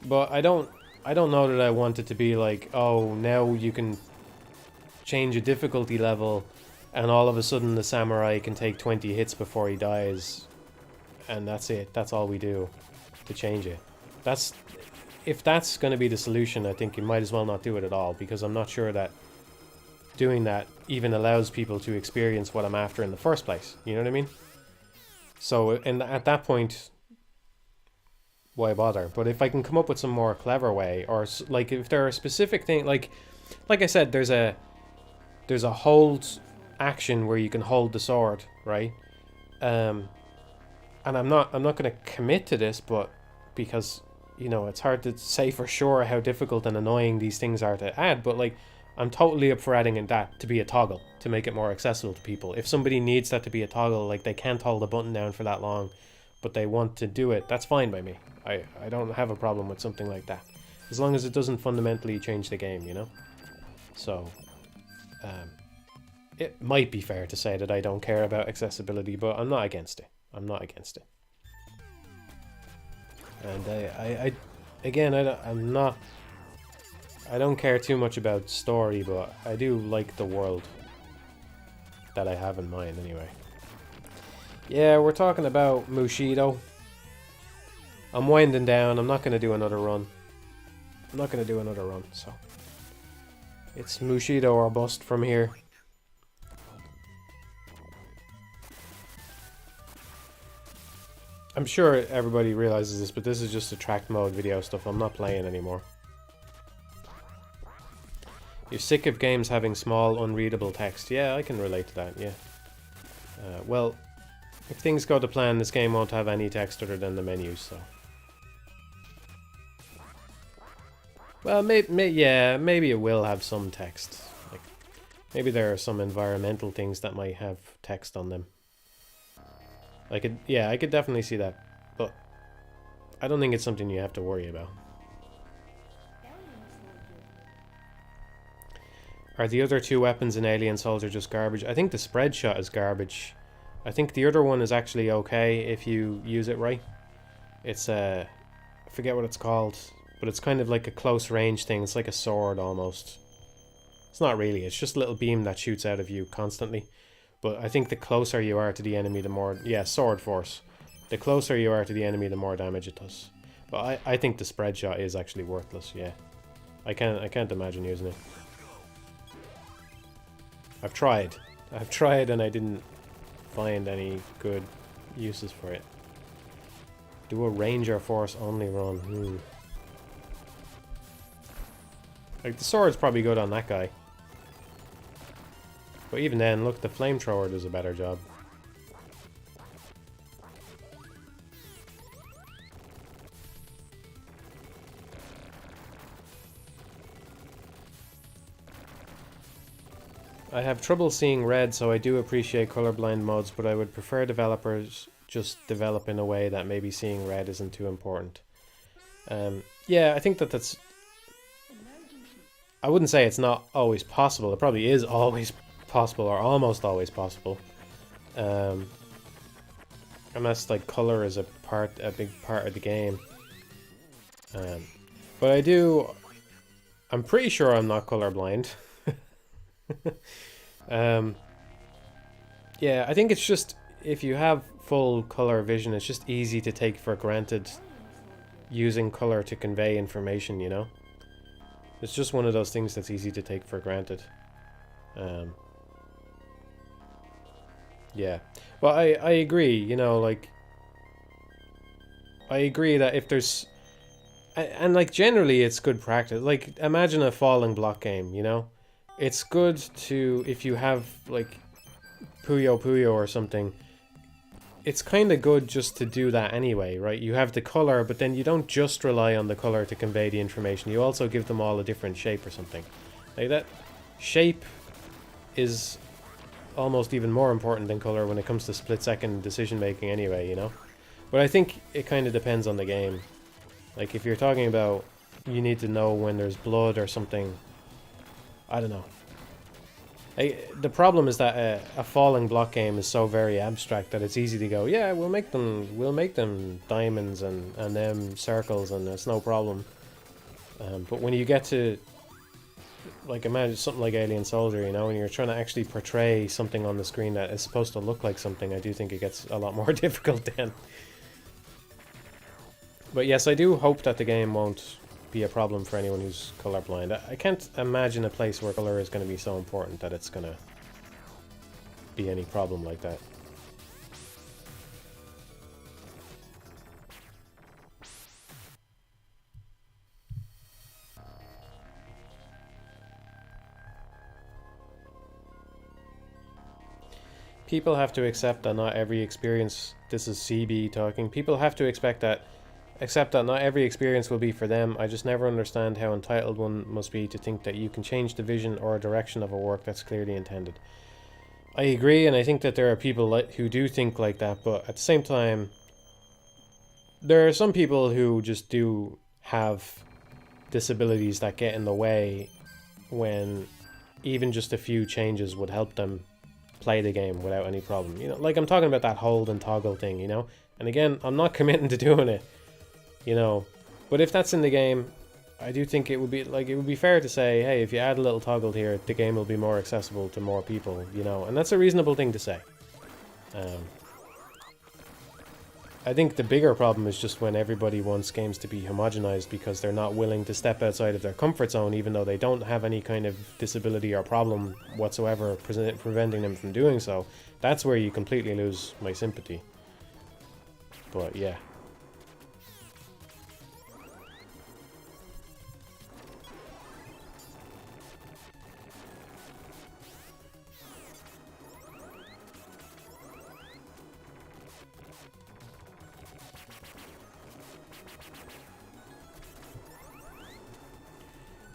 But I don't know that I want it to be like, oh, now you can change a difficulty level and all of a sudden the samurai can take 20 hits before he dies and that's it. That's all we do to change it. If that's going to be the solution, I think you might as well not do it at all, because I'm not sure that doing that even allows people to experience what I'm after in the first place. You know what I mean? So at that point, why bother? But if I can come up with some more clever way, or like if there are specific things, like I said, there's a hold action where you can hold the sword, right? And I'm not going to commit to this, but because, you know, it's hard to say for sure how difficult and annoying these things are to add, but like I'm totally up for adding in that to be a toggle to make it more accessible to people. If somebody needs that to be a toggle, like they can't hold the button down for that long, but they want to do it, that's fine by me. I don't have a problem with something like that, as long as it doesn't fundamentally change the game, you know? So, it might be fair to say that I don't care about accessibility, but I'm not against it. I'm not against it. And I don't care too much about story, but I do like the world that I have in mind anyway. Yeah, we're talking about Mushido. I'm winding down. I'm not going to do another run. So it's Mushido or bust from here. I'm sure everybody realizes this, but this is just a tracked mode video stuff. I'm not playing anymore. You're sick of games having small, unreadable text. Yeah, I can relate to that, yeah. Well, if things go to plan, this game won't have any text other than the menus, so... Well, maybe it will have some text. Like, maybe there are some environmental things that might have text on them. I could definitely see that, but I don't think it's something you have to worry about. Are the other two weapons in Alien Soldier just garbage? I think the spread shot is garbage. I think the other one is actually okay if you use it right. It's I forget what it's called, but it's kind of like a close range thing. It's like a sword almost. It's not really, it's just a little beam that shoots out of you constantly. But I think the closer you are to the enemy, the more... Yeah, sword force. The closer you are to the enemy, the more damage it does. But I think the spread shot is actually worthless, yeah. I can't imagine using it. I've tried and I didn't find any good uses for it. Do a Ranger Force only run. Like, the sword's probably good on that guy. But even then, look, the flamethrower does a better job. I have trouble seeing red, so I do appreciate colorblind mods, but I would prefer developers just develop in a way that maybe seeing red isn't too important. Yeah, I think that's... I wouldn't say it's not always possible. It probably is always possible, or almost always possible. Unless, like, color is a big part of the game. But I'm pretty sure I'm not colorblind. Yeah, I think it's just, if you have full color vision, it's just easy to take for granted using color to convey information, you know? It's just one of those things that's easy to take for granted. Yeah. Well, I agree, you know, like, I agree that if there's, and like generally it's good practice. Like, imagine a falling block game, you know? It's good to, if you have like Puyo Puyo or something, it's kind of good just to do that anyway, right? You have the color, but then you don't just rely on the color to convey the information. You also give them all a different shape or something. Like that shape is almost even more important than color when it comes to split-second decision making anyway, you know? But I think it kind of depends on the game. Like, if you're talking about you need to know when there's blood or something, I don't know. The problem is that a falling block game is so very abstract that it's easy to go, yeah, we'll make them diamonds and them circles and it's no problem. But when you get to, like, imagine something like Alien Soldier, you know, and you're trying to actually portray something on the screen that is supposed to look like something, I do think it gets a lot more difficult then. But yes, I do hope that the game won't be a problem for anyone who's colorblind. I can't imagine a place where color is going to be so important that it's going to be any problem like that. People have to accept that not every experience, this is CB talking, people have to accept that not every experience will be for them. I just never understand how entitled one must be to think that you can change the vision or direction of a work that's clearly intended. I agree, and I think that there are people who do think like that, but at the same time, there are some people who just do have disabilities that get in the way when even just a few changes would help them play the game without any problem. You know, like I'm talking about that hold and toggle thing, you know? And again, I'm not committing to doing it, you know, but if that's in the game, I do think it would be fair to say, hey, if you add a little toggle here, the game will be more accessible to more people, you know, and that's a reasonable thing to say. I think the bigger problem is just when everybody wants games to be homogenized because they're not willing to step outside of their comfort zone, even though they don't have any kind of disability or problem whatsoever preventing them from doing so. That's where you completely lose my sympathy. But yeah.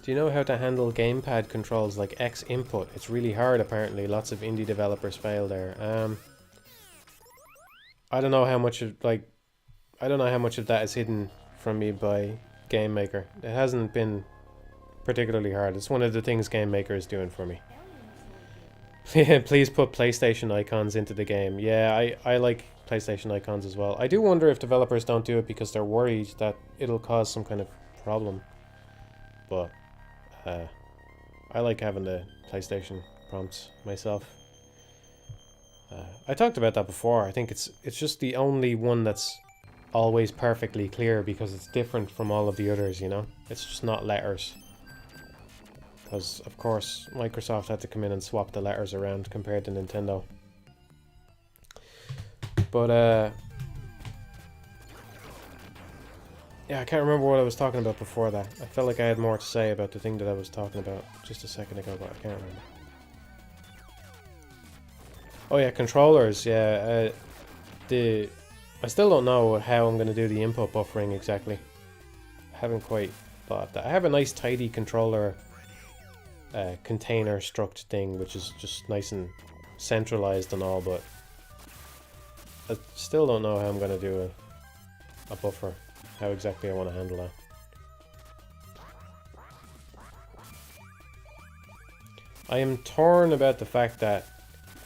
Do you know how to handle gamepad controls like X input? It's really hard apparently. Lots of indie developers fail there. I don't know how much of that is hidden from me by Game Maker. It hasn't been particularly hard. It's one of the things Game Maker is doing for me. Please put PlayStation icons into the game. Yeah, I like PlayStation icons as well. I do wonder if developers don't do it because they're worried that it'll cause some kind of problem. But I like having the PlayStation prompts myself. I talked about that before. I think it's just the only one that's always perfectly clear because it's different from all of the others, you know? It's just not letters. Because, of course, Microsoft had to come in and swap the letters around compared to Nintendo. But, yeah, I can't remember what I was talking about before that. I felt like I had more to say about the thing that I was talking about just a second ago, but I can't remember. Oh yeah, controllers, yeah. I still don't know how I'm going to do the input buffering exactly. I haven't quite thought of that. I have a nice tidy controller container struct thing, which is just nice and centralized and all, but I still don't know how I'm going to do a buffer. How exactly I want to handle that. I am torn about the fact that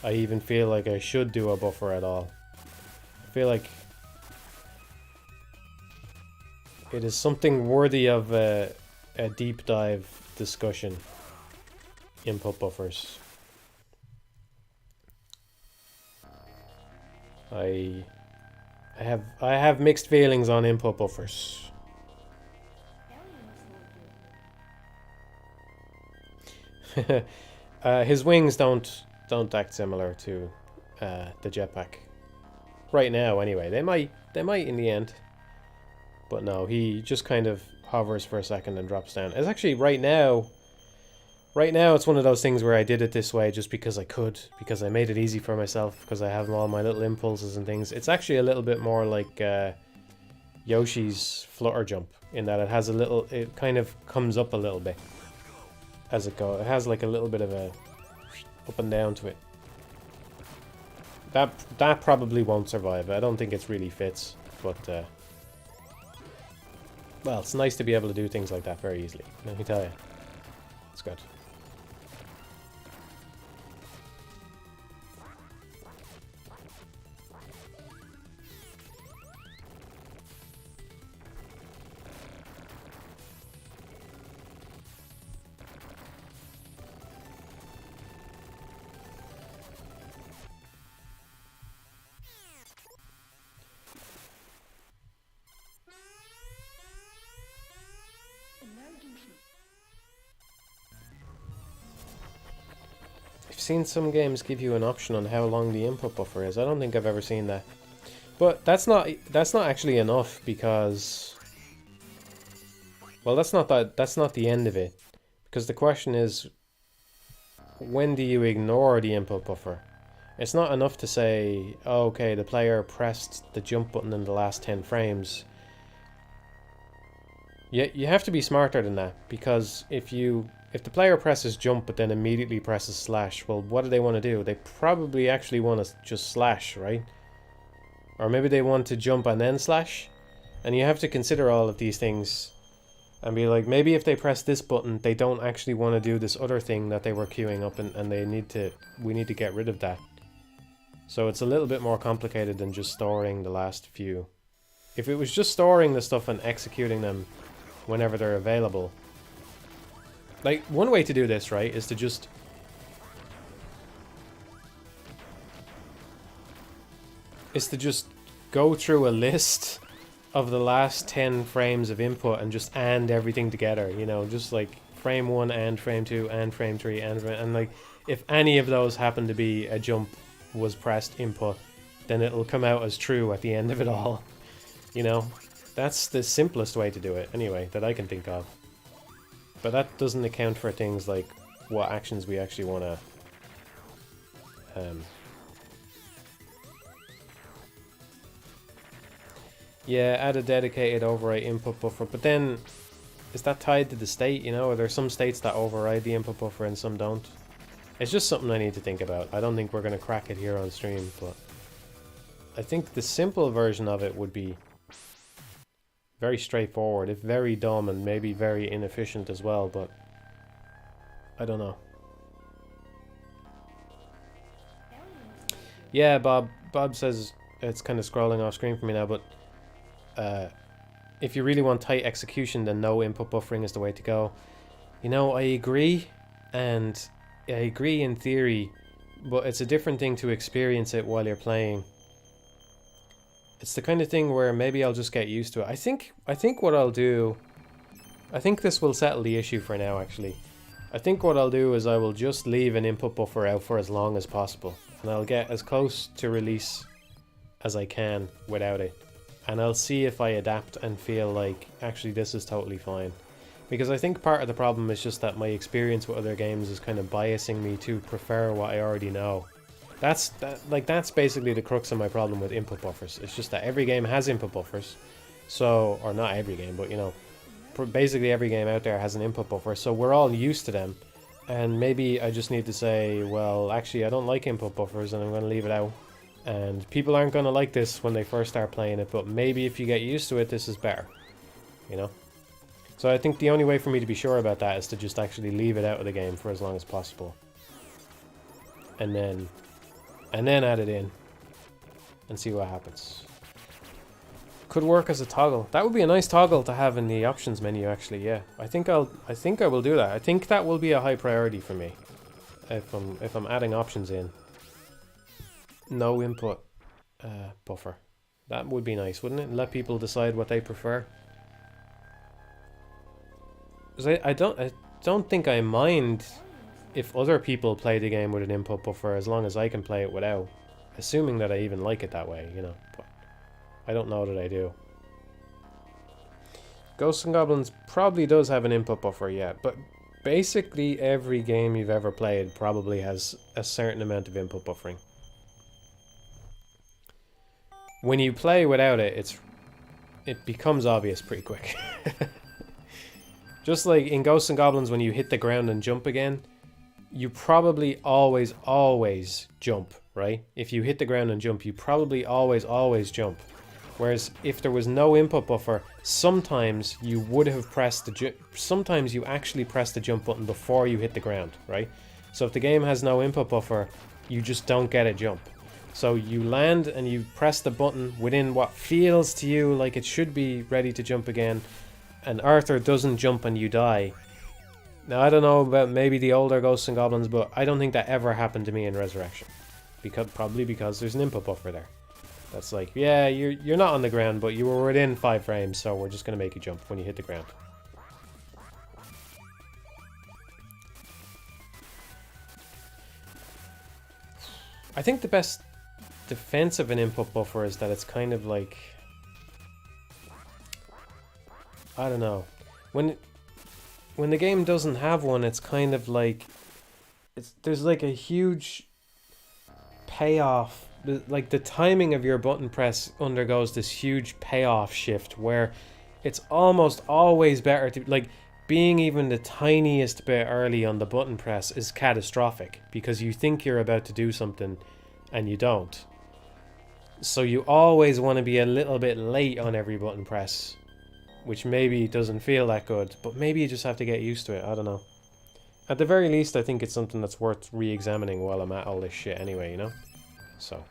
I even feel like I should do a buffer at all. I feel like it is something worthy of a deep dive discussion. Input buffers. I have mixed feelings on input buffers. His wings don't act similar to the jetpack. Right now, anyway. They might in the end. But no, he just kind of hovers for a second and drops down. It's actually right now it's one of those things where I did it this way just because I could, because I made it easy for myself, because I have all my little impulses and things. It's actually a little bit more like Yoshi's flutter jump, in that it has a little, it kind of comes up a little bit as it goes. It has like a little bit of a up and down to it. That probably won't survive. I don't think it's really fits, but well, it's nice to be able to do things like that very easily. Let me tell you, it's good. I've seen some games give you an option on how long the input buffer is. I don't think I've ever seen that. But that's not actually enough, because, well, that's not the end of it. Because the question is, when do you ignore the input buffer? It's not enough to say, oh, okay, the player pressed the jump button in the last 10 frames. You have to be smarter than that, because if the player presses jump but then immediately presses slash, well, what do they want to do? They probably actually want to just slash, right? Or maybe they want to jump and then slash. And you have to consider all of these things and be like, maybe if they press this button, they don't actually want to do this other thing that they were queuing up, and we need to get rid of that. So it's a little bit more complicated than just storing the last few. If it was just storing the stuff and executing them whenever they're available. Like, one way to do this, right, is to just go through a list of the last 10 frames of input and just and everything together, you know, just like frame 1 and frame 2 and frame 3 and like, if any of those happen to be a jump was pressed input, then it'll come out as true at the end of it all. You know, that's the simplest way to do it, anyway, that I can think of. But that doesn't account for things like what actions we actually want to... yeah, add a dedicated override input buffer, but then is that tied to the state, you know? Are there some states that override the input buffer and some don't? It's just something I need to think about. I don't think we're going to crack it here on stream, but I think the simple version of it would be very straightforward, if very dumb and maybe very inefficient as well, but I don't know. Yeah, Bob says it's kind of scrolling off screen for me now, but if you really want tight execution, then no input buffering is the way to go. You know, I agree, and I agree in theory, but it's a different thing to experience it while you're playing. It's the kind of thing where maybe I'll just get used to it. I think what I'll do, I think this will settle the issue for now, actually. I think what I'll do is I will just leave an input buffer out for as long as possible, and I'll get as close to release as I can without it. And I'll see if I adapt and feel like, actually, this is totally fine. Because I think part of the problem is just that my experience with other games is kind of biasing me to prefer what I already know. That's basically the crux of my problem with input buffers. It's just that every game has input buffers. So, or not every game, but you know, basically every game out there has an input buffer. So we're all used to them. And maybe I just need to say, well, actually I don't like input buffers and I'm going to leave it out. And people aren't going to like this when they first start playing it, but maybe if you get used to it, this is better. You know? So I think the only way for me to be sure about that is to just actually leave it out of the game for as long as possible. And then add it in and see what happens. Could work as a toggle. That would be a nice toggle to have in the options menu, actually. Yeah, I think I will do that. I think that will be a high priority for me if I'm adding options in. No input buffer. That would be nice, wouldn't it? Let people decide what they prefer. 'Cause I don't think I mind if other people play the game with an input buffer as long as I can play it without. Assuming that I even like it that way, you know. But I don't know that I do. Ghosts and Goblins probably does have an input buffer, yeah. But basically every game you've ever played probably has a certain amount of input buffering. When you play without it, it becomes obvious pretty quick. Just like in Ghosts and Goblins, when you hit the ground and jump again, you probably always jump, right? If you hit the ground and jump, you probably always jump. Whereas if there was no input buffer, sometimes you would have pressed sometimes you actually press the jump button before you hit the ground, right? So if the game has no input buffer, you just don't get a jump. So you land and you press the button within what feels to you like it should be ready to jump again, and Arthur doesn't jump and you die. Now I don't know about maybe the older Ghosts and Goblins, but I don't think that ever happened to me in Resurrection. Probably because there's an input buffer there. That's like, yeah, you're not on the ground, but you were within 5 frames, so we're just going to make you jump when you hit the ground. I think the best defense of an input buffer is that it's kind of like, I don't know, when the game doesn't have one, it's kind of like there's like a huge payoff. Like the timing of your button press undergoes this huge payoff shift where it's almost always better to, like, being even the tiniest bit early on the button press is catastrophic because you think you're about to do something and you don't. So you always want to be a little bit late on every button press, which maybe doesn't feel that good, but maybe you just have to get used to it. I don't know. At the very least, I think it's something that's worth re-examining while I'm at all this shit anyway, you know? So,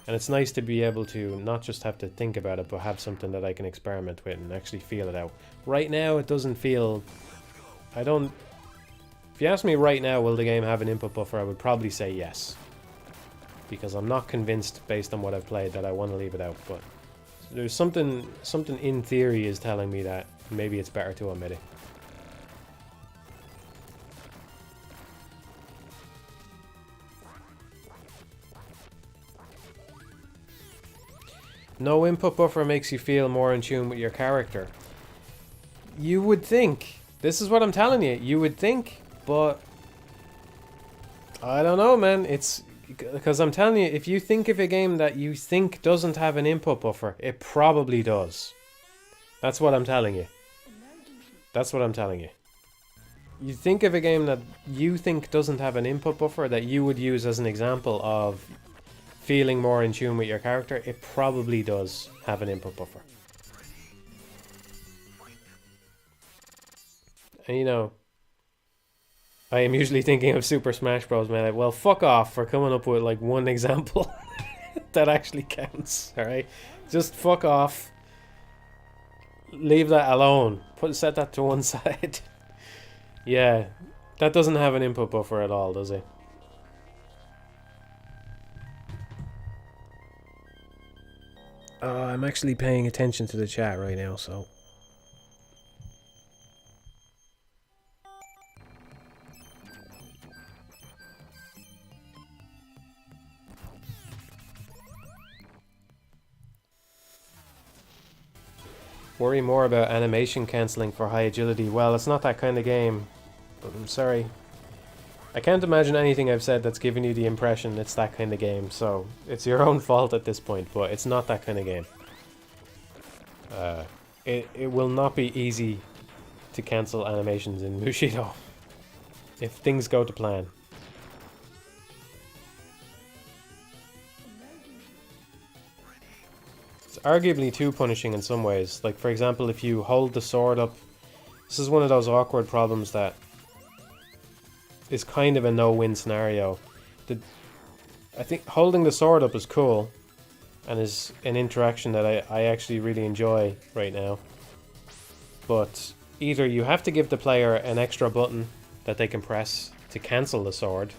and it's nice to be able to not just have to think about it, but have something that I can experiment with and actually feel it out. Right now, it doesn't feel... If you ask me right now, will the game have an input buffer, I would probably say yes. Because I'm not convinced, based on what I've played, that I want to leave it out, but there's something in theory is telling me that maybe it's better to omit it. No input buffer makes you feel more in tune with your character. You would think. This is what I'm telling you. You would think, but I don't know, man. It's because I'm telling you, if you think of a game that you think doesn't have an input buffer, it probably does. That's what I'm telling you. That's what I'm telling you. You think of a game that you think doesn't have an input buffer that you would use as an example of feeling more in tune with your character, it probably does have an input buffer. And you know, I am usually thinking of Super Smash Bros. Man, like, well, fuck off for coming up with like one example that actually counts. All right, just fuck off. Leave that alone. Set that to one side. Yeah, that doesn't have an input buffer at all, does it? I'm actually paying attention to the chat right now, so... Worry more about animation cancelling for high agility. Well, it's not that kind of game. But I'm sorry. I can't imagine anything I've said that's given you the impression it's that kind of game, so it's your own fault at this point, but it's not that kind of game. It will not be easy to cancel animations in Bushido if things go to plan. It's arguably too punishing in some ways. Like, for example, if you hold the sword up, this is one of those awkward problems that is kind of a no-win scenario. I think holding the sword up is cool and is an interaction that I actually really enjoy right now. But either you have to give the player an extra button that they can press to cancel the sword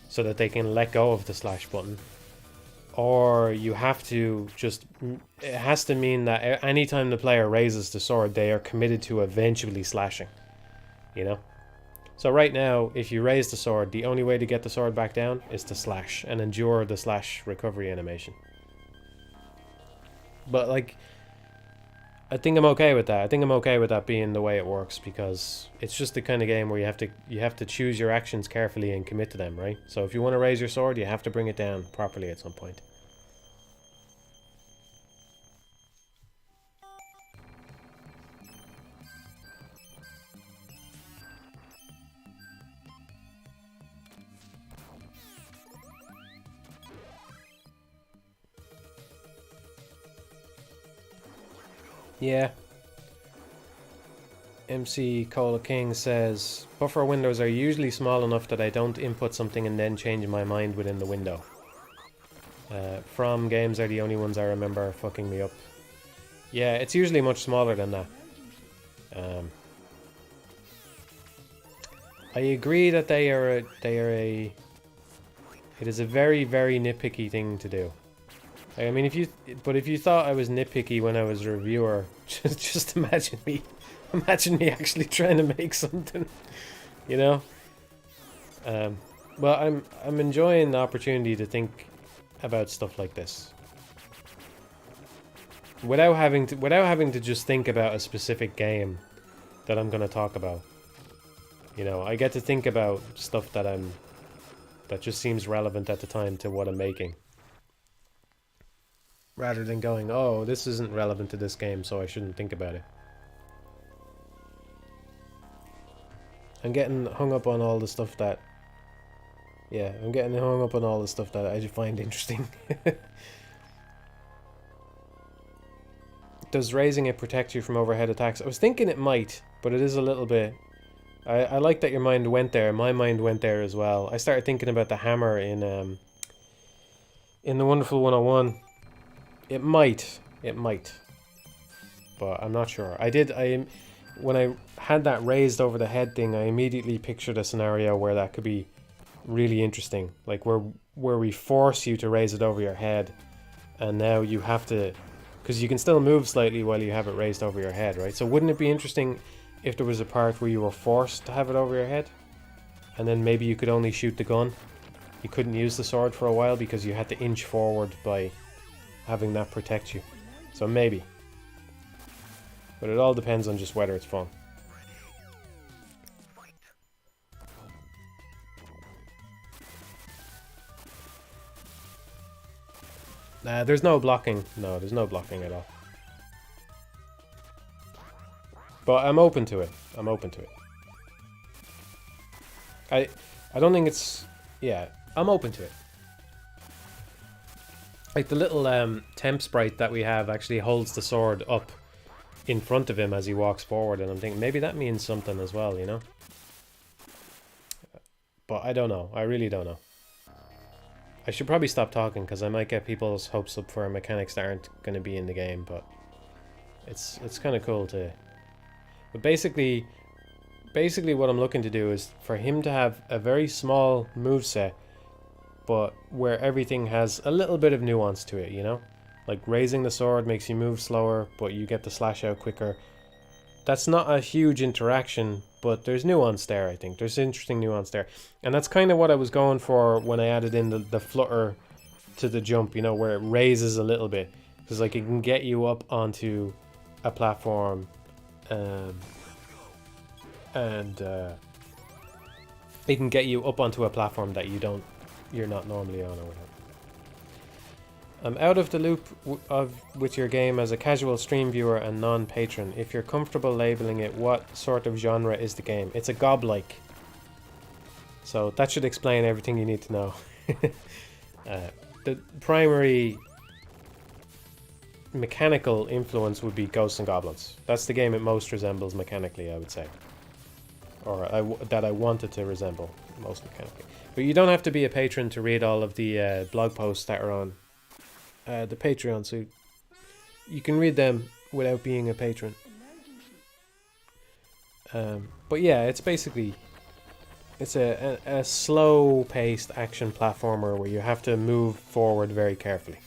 so that they can let go of the slash button, or you have to just... It has to mean that anytime the player raises the sword, they are committed to eventually slashing. You know? So right now, if you raise the sword, the only way to get the sword back down is to slash and endure the slash recovery animation. But like, I think I'm okay with that. I think I'm okay with that being the way it works, because it's just the kind of game where you have to choose your actions carefully and commit to them, right? So if you want to raise your sword, you have to bring it down properly at some point. Yeah. MC Cola King says, buffer windows are usually small enough that I don't input something and then change my mind within the window. From games are the only ones I remember fucking me up. Yeah, it's usually much smaller than that. I agree that it is a very, very nitpicky thing to do. I mean, if you thought I was nitpicky when I was a reviewer, just imagine me actually trying to make something, you know. Well, I'm enjoying the opportunity to think about stuff like this without having to just think about a specific game that I'm going to talk about. You know, I get to think about stuff that just seems relevant at the time to what I'm making, rather than going, oh, this isn't relevant to this game, so I shouldn't think about it. I'm getting hung up on all the stuff that... Yeah, I'm getting hung up on all the stuff that I just find interesting. Does raising it protect you from overhead attacks? I was thinking it might, but it is a little bit... I like that your mind went there. My mind went there as well. I started thinking about the hammer in the Wonderful 101. It might, but I'm not sure. When I had that raised over the head thing, I immediately pictured a scenario where that could be really interesting, like where we force you to raise it over your head, and now you have to, because you can still move slightly while you have it raised over your head, right? So wouldn't it be interesting if there was a part where you were forced to have it over your head, and then maybe you could only shoot the gun? You couldn't use the sword for a while because you had to inch forward by having that protect you. So maybe. But it all depends on just whether it's fun. There's no blocking. No, there's no blocking at all. But I'm open to it. I'm open to it. I don't think it's... Yeah, I'm open to it. Like the little temp sprite that we have actually holds the sword up in front of him as he walks forward, and I'm thinking maybe that means something as well, you know? But I don't know. I really don't know. I should probably stop talking because I might get people's hopes up for mechanics that aren't going to be in the game, but it's kind of cool to... But basically what I'm looking to do is for him to have a very small moveset, but where everything has a little bit of nuance to it, you know? Like raising the sword makes you move slower, but you get the slash out quicker. That's not a huge interaction, but there's nuance there, I think. There's interesting nuance there. And that's kind of what I was going for when I added in the flutter to the jump, you know, where it raises a little bit. Because like it can get you up onto a platform, and it can get you up onto a platform that you're not normally on or whatever. I'm out of the loop with your game as a casual stream viewer and non-patron. If you're comfortable labeling it, what sort of genre is the game? It's a gob-like. So that should explain everything you need to know. The primary mechanical influence would be Ghosts and Goblins. That's the game it most resembles mechanically, I would say. Or that I wanted to resemble most mechanically. But you don't have to be a patron to read all of the blog posts that are on the Patreon, so you can read them without being a patron. But yeah, it's basically It's a slow-paced action platformer where you have to move forward very carefully.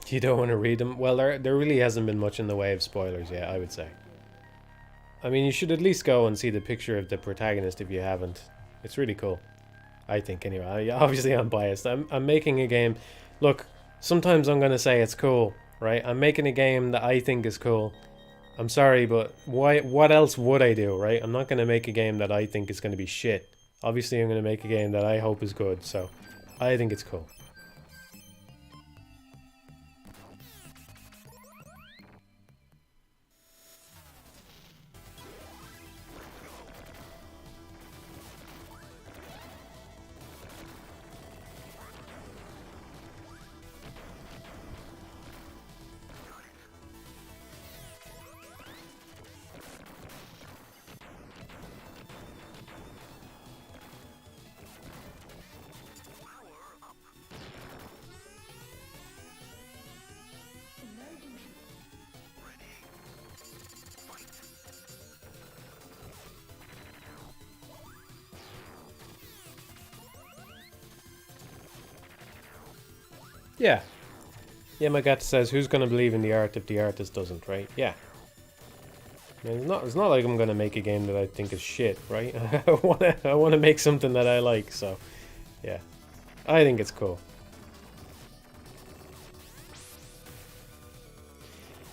You don't want to read them? Well, there really hasn't been much in the way of spoilers yet, I would say. I mean, you should at least go and see the picture of the protagonist if you haven't. It's really cool. I think, anyway. Obviously, I'm biased. I'm making a game. Look, sometimes I'm going to say it's cool, right? I'm making a game that I think is cool. I'm sorry, but what else would I do, right? I'm not going to make a game that I think is going to be shit. Obviously, I'm going to make a game that I hope is good, so I think it's cool. Yeah. Yeah, my gut says, who's going to believe in the art if the artist doesn't, right? Yeah. I mean, it's not like I'm going to make a game that I think is shit, right? I want to make something that I like, so yeah. I think it's cool.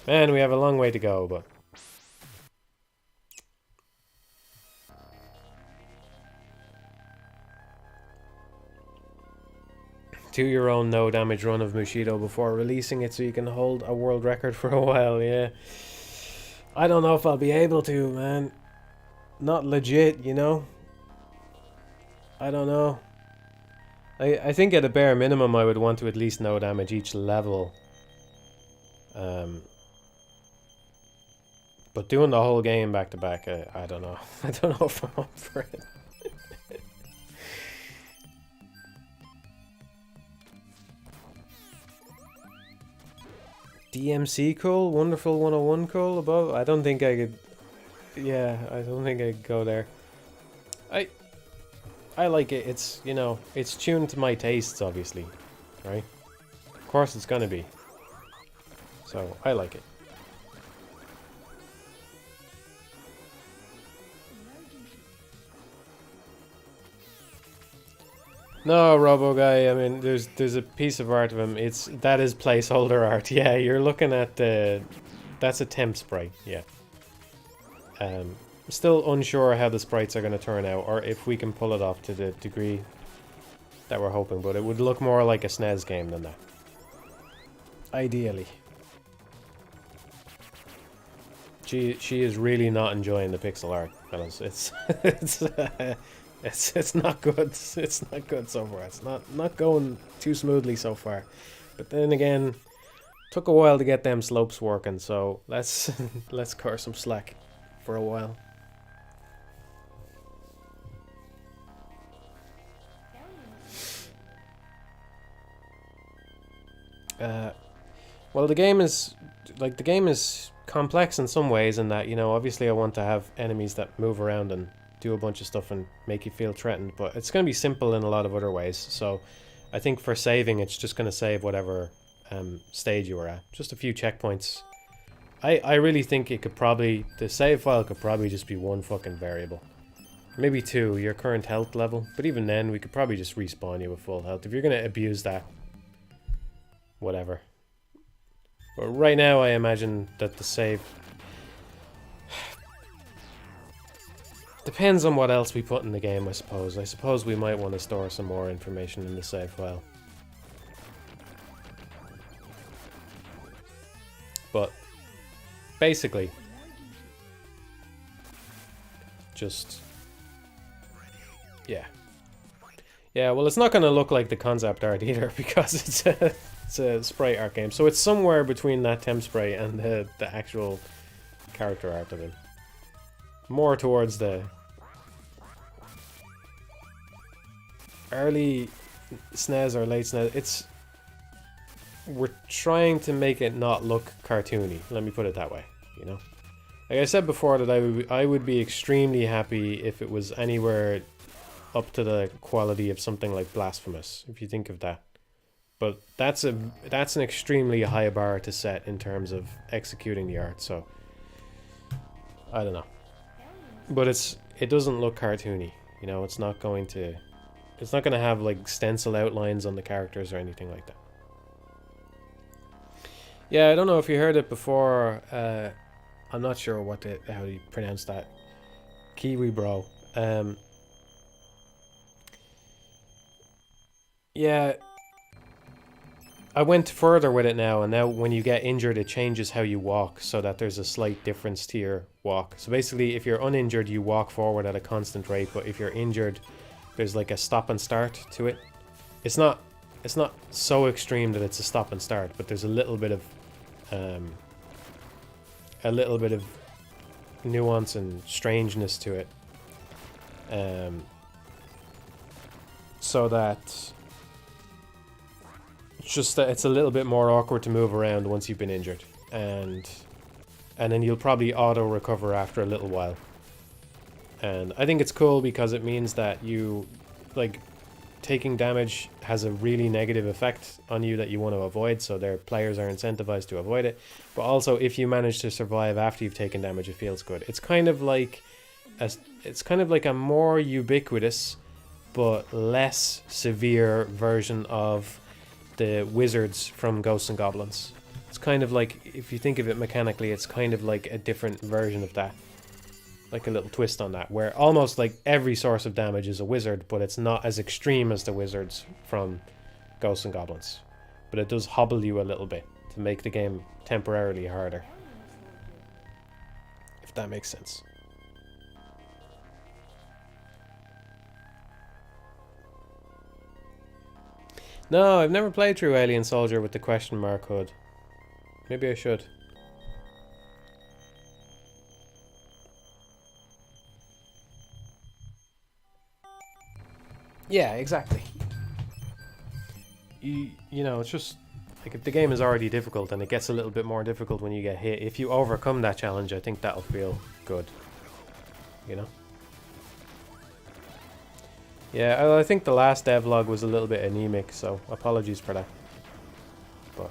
Man, we have a long way to go, but do your own no damage run of Mushido before releasing it so you can hold a world record for a while, yeah. I don't know if I'll be able to, man. Not legit, you know? I don't know. I think at a bare minimum I would want to at least no damage each level. But doing the whole game back to back, I don't know. I don't know if I'm up for it. DMC cool? Wonderful 101 cool? Above? I don't think I could... Yeah, I don't think I could go there. I like it. It's, you know, it's tuned to my tastes, obviously. Right? Of course it's gonna be. So, I like it. No, Robo Guy, I mean, there's a piece of art of him. That is placeholder art. Yeah, you're looking at the... That's a temp sprite, yeah. Still unsure how the sprites are going to turn out, or if we can pull it off to the degree that we're hoping, but it would look more like a SNES game than that. Ideally. She is really not enjoying the pixel art, fellas. It's not good. It's not good so far. It's not going too smoothly so far. But then again, took a while to get them slopes working, so let's cut her some slack for a while. Well, the game is complex in some ways in that, you know, obviously I want to have enemies that move around and do a bunch of stuff and make you feel threatened, but it's going to be simple in a lot of other ways. So I think for saving, it's just going to save whatever stage you were at. Just a few checkpoints. I really think it could probably... The save file could probably just be one fucking variable. Maybe two, your current health level. But even then, we could probably just respawn you with full health. If you're going to abuse that, whatever. But right now, I imagine that the save... Depends on what else we put in the game, I suppose. I suppose we might want to store some more information in the save file. But, basically, just... Yeah. Yeah, well, it's not going to look like the concept art either, because it's a sprite art game. So it's somewhere between that temp sprite and the actual character art of it. More towards the early SNES or late SNES, we're trying to make it not look cartoony. Let me put it that way, you know. Like I said before, that I would be extremely happy if it was anywhere up to the quality of something like Blasphemous, if you think of that. But that's an extremely high bar to set in terms of executing the art. So I don't know, but it doesn't look cartoony. You know, it's not going to have like stencil outlines on the characters or anything like that. Yeah, I don't know if you heard it before. I'm not sure how you pronounce that. Kiwi bro. Yeah, I went further with it now, and now when you get injured, it changes how you walk, so that there's a slight difference to your walk. So basically, if you're uninjured, you walk forward at a constant rate, but if you're injured, there's like a stop and start to it. It's not so extreme that it's a stop and start, but there's a little bit of nuance and strangeness to it, so that it's a little bit more awkward to move around once you've been injured, and then you'll probably auto recover after a little while. And I think it's cool because it means that you, like, taking damage has a really negative effect on you that you want to avoid, so their players are incentivized to avoid it. But also, if you manage to survive after you've taken damage, it feels good. It's kind of like a more ubiquitous but less severe version of the wizards from Ghosts and Goblins. It's kind of like, if you think of it mechanically, it's kind of like a different version of that. Like a little twist on that, where almost like every source of damage is a wizard, but it's not as extreme as the wizards from Ghosts and Goblins. But it does hobble you a little bit to make the game temporarily harder. If that makes sense. No, I've never played through Alien Soldier with the question mark HUD. Maybe I should. Yeah, exactly. You know, it's just like, if the game is already difficult and it gets a little bit more difficult when you get hit, if you overcome that challenge, I think that'll feel good. You know? Yeah, I think the last devlog was a little bit anemic, so apologies for that. But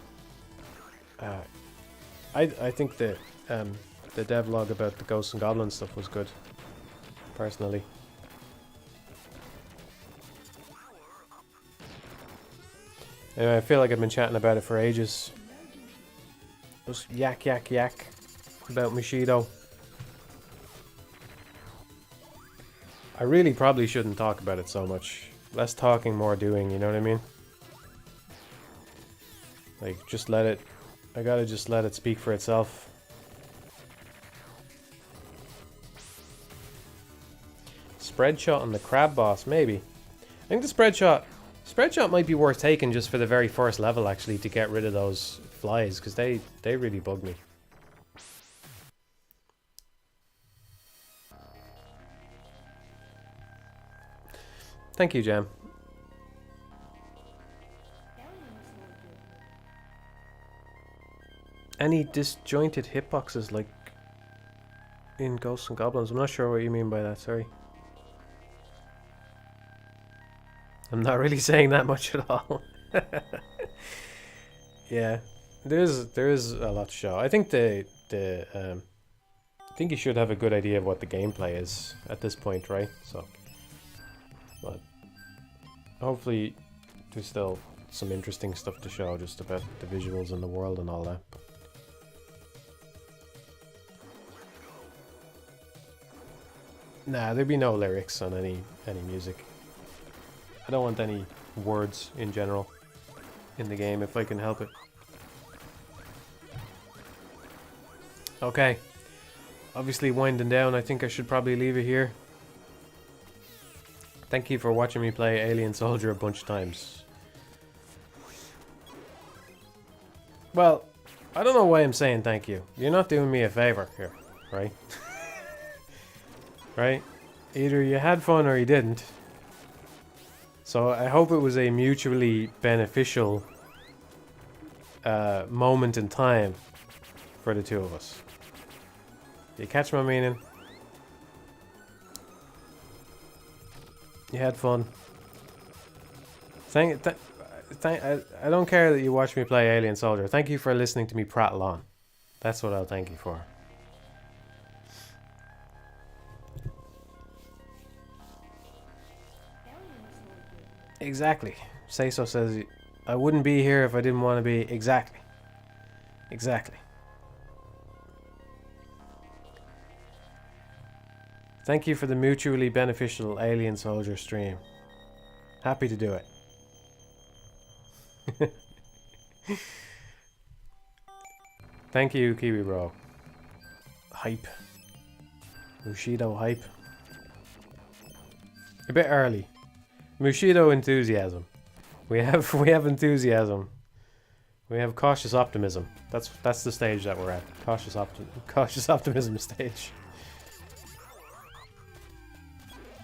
I think the devlog about the Ghosts and Goblins stuff was good, personally. Anyway, I feel like I've been chatting about it for ages. Just yak about Bushido. I really probably shouldn't talk about it so much. Less talking, more doing, you know what I mean? Like, just let it... I gotta just let it speak for itself. Spread shot on the crab boss, maybe. I think the spread shot might be worth taking just for the very first level, actually, to get rid of those flies, because they really bug me. Thank you, Jam. Any disjointed hitboxes like in Ghosts and Goblins? I'm not sure what you mean by that, sorry. I'm not really saying that much at all. Yeah, there is a lot to show. I think I think you should have a good idea of what the gameplay is at this point, right? So, but hopefully there's still some interesting stuff to show, just about the visuals and the world and all that. Nah, there'd be no lyrics on any music. I don't want any words in general in the game if I can help it. Okay. Obviously winding down, I think I should probably leave it here. Thank you for watching me play Alien Soldier a bunch of times. Well, I don't know why I'm saying thank you. You're not doing me a favor here, right? Right? Either you had fun or you didn't. So I hope it was a mutually beneficial moment in time for the two of us. You catch my meaning? You had fun. I don't care that you watched me play Alien Soldier. Thank you for listening to me prattle on. That's what I'll thank you for. Exactly. Say so says I wouldn't be here if I didn't want to be. Exactly. Exactly. Thank you for the mutually beneficial Alien Soldier stream. Happy to do it. Thank you, Kiwi Bro. Hype. Mushido hype. A bit early. Mushido enthusiasm. We have enthusiasm. We have cautious optimism. That's the stage that we're at. Cautious optimism stage.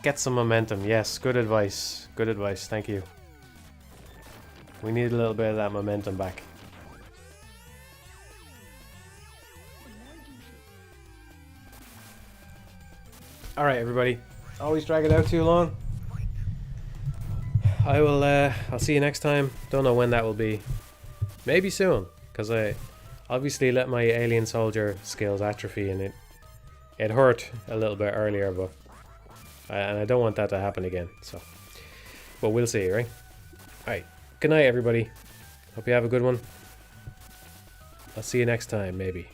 Get some momentum. Yes, good advice. Good advice. Thank you. We need a little bit of that momentum back. Alright, everybody. Always drag it out too long. I'll see you next time. Don't know when that will be. Maybe soon, because I obviously let my Alien Soldier skills atrophy and it hurt a little bit earlier, but and I don't want that to happen again, so. But we'll see, right? Alright. Good night, everybody. Hope you have a good one. I'll see you next time, maybe.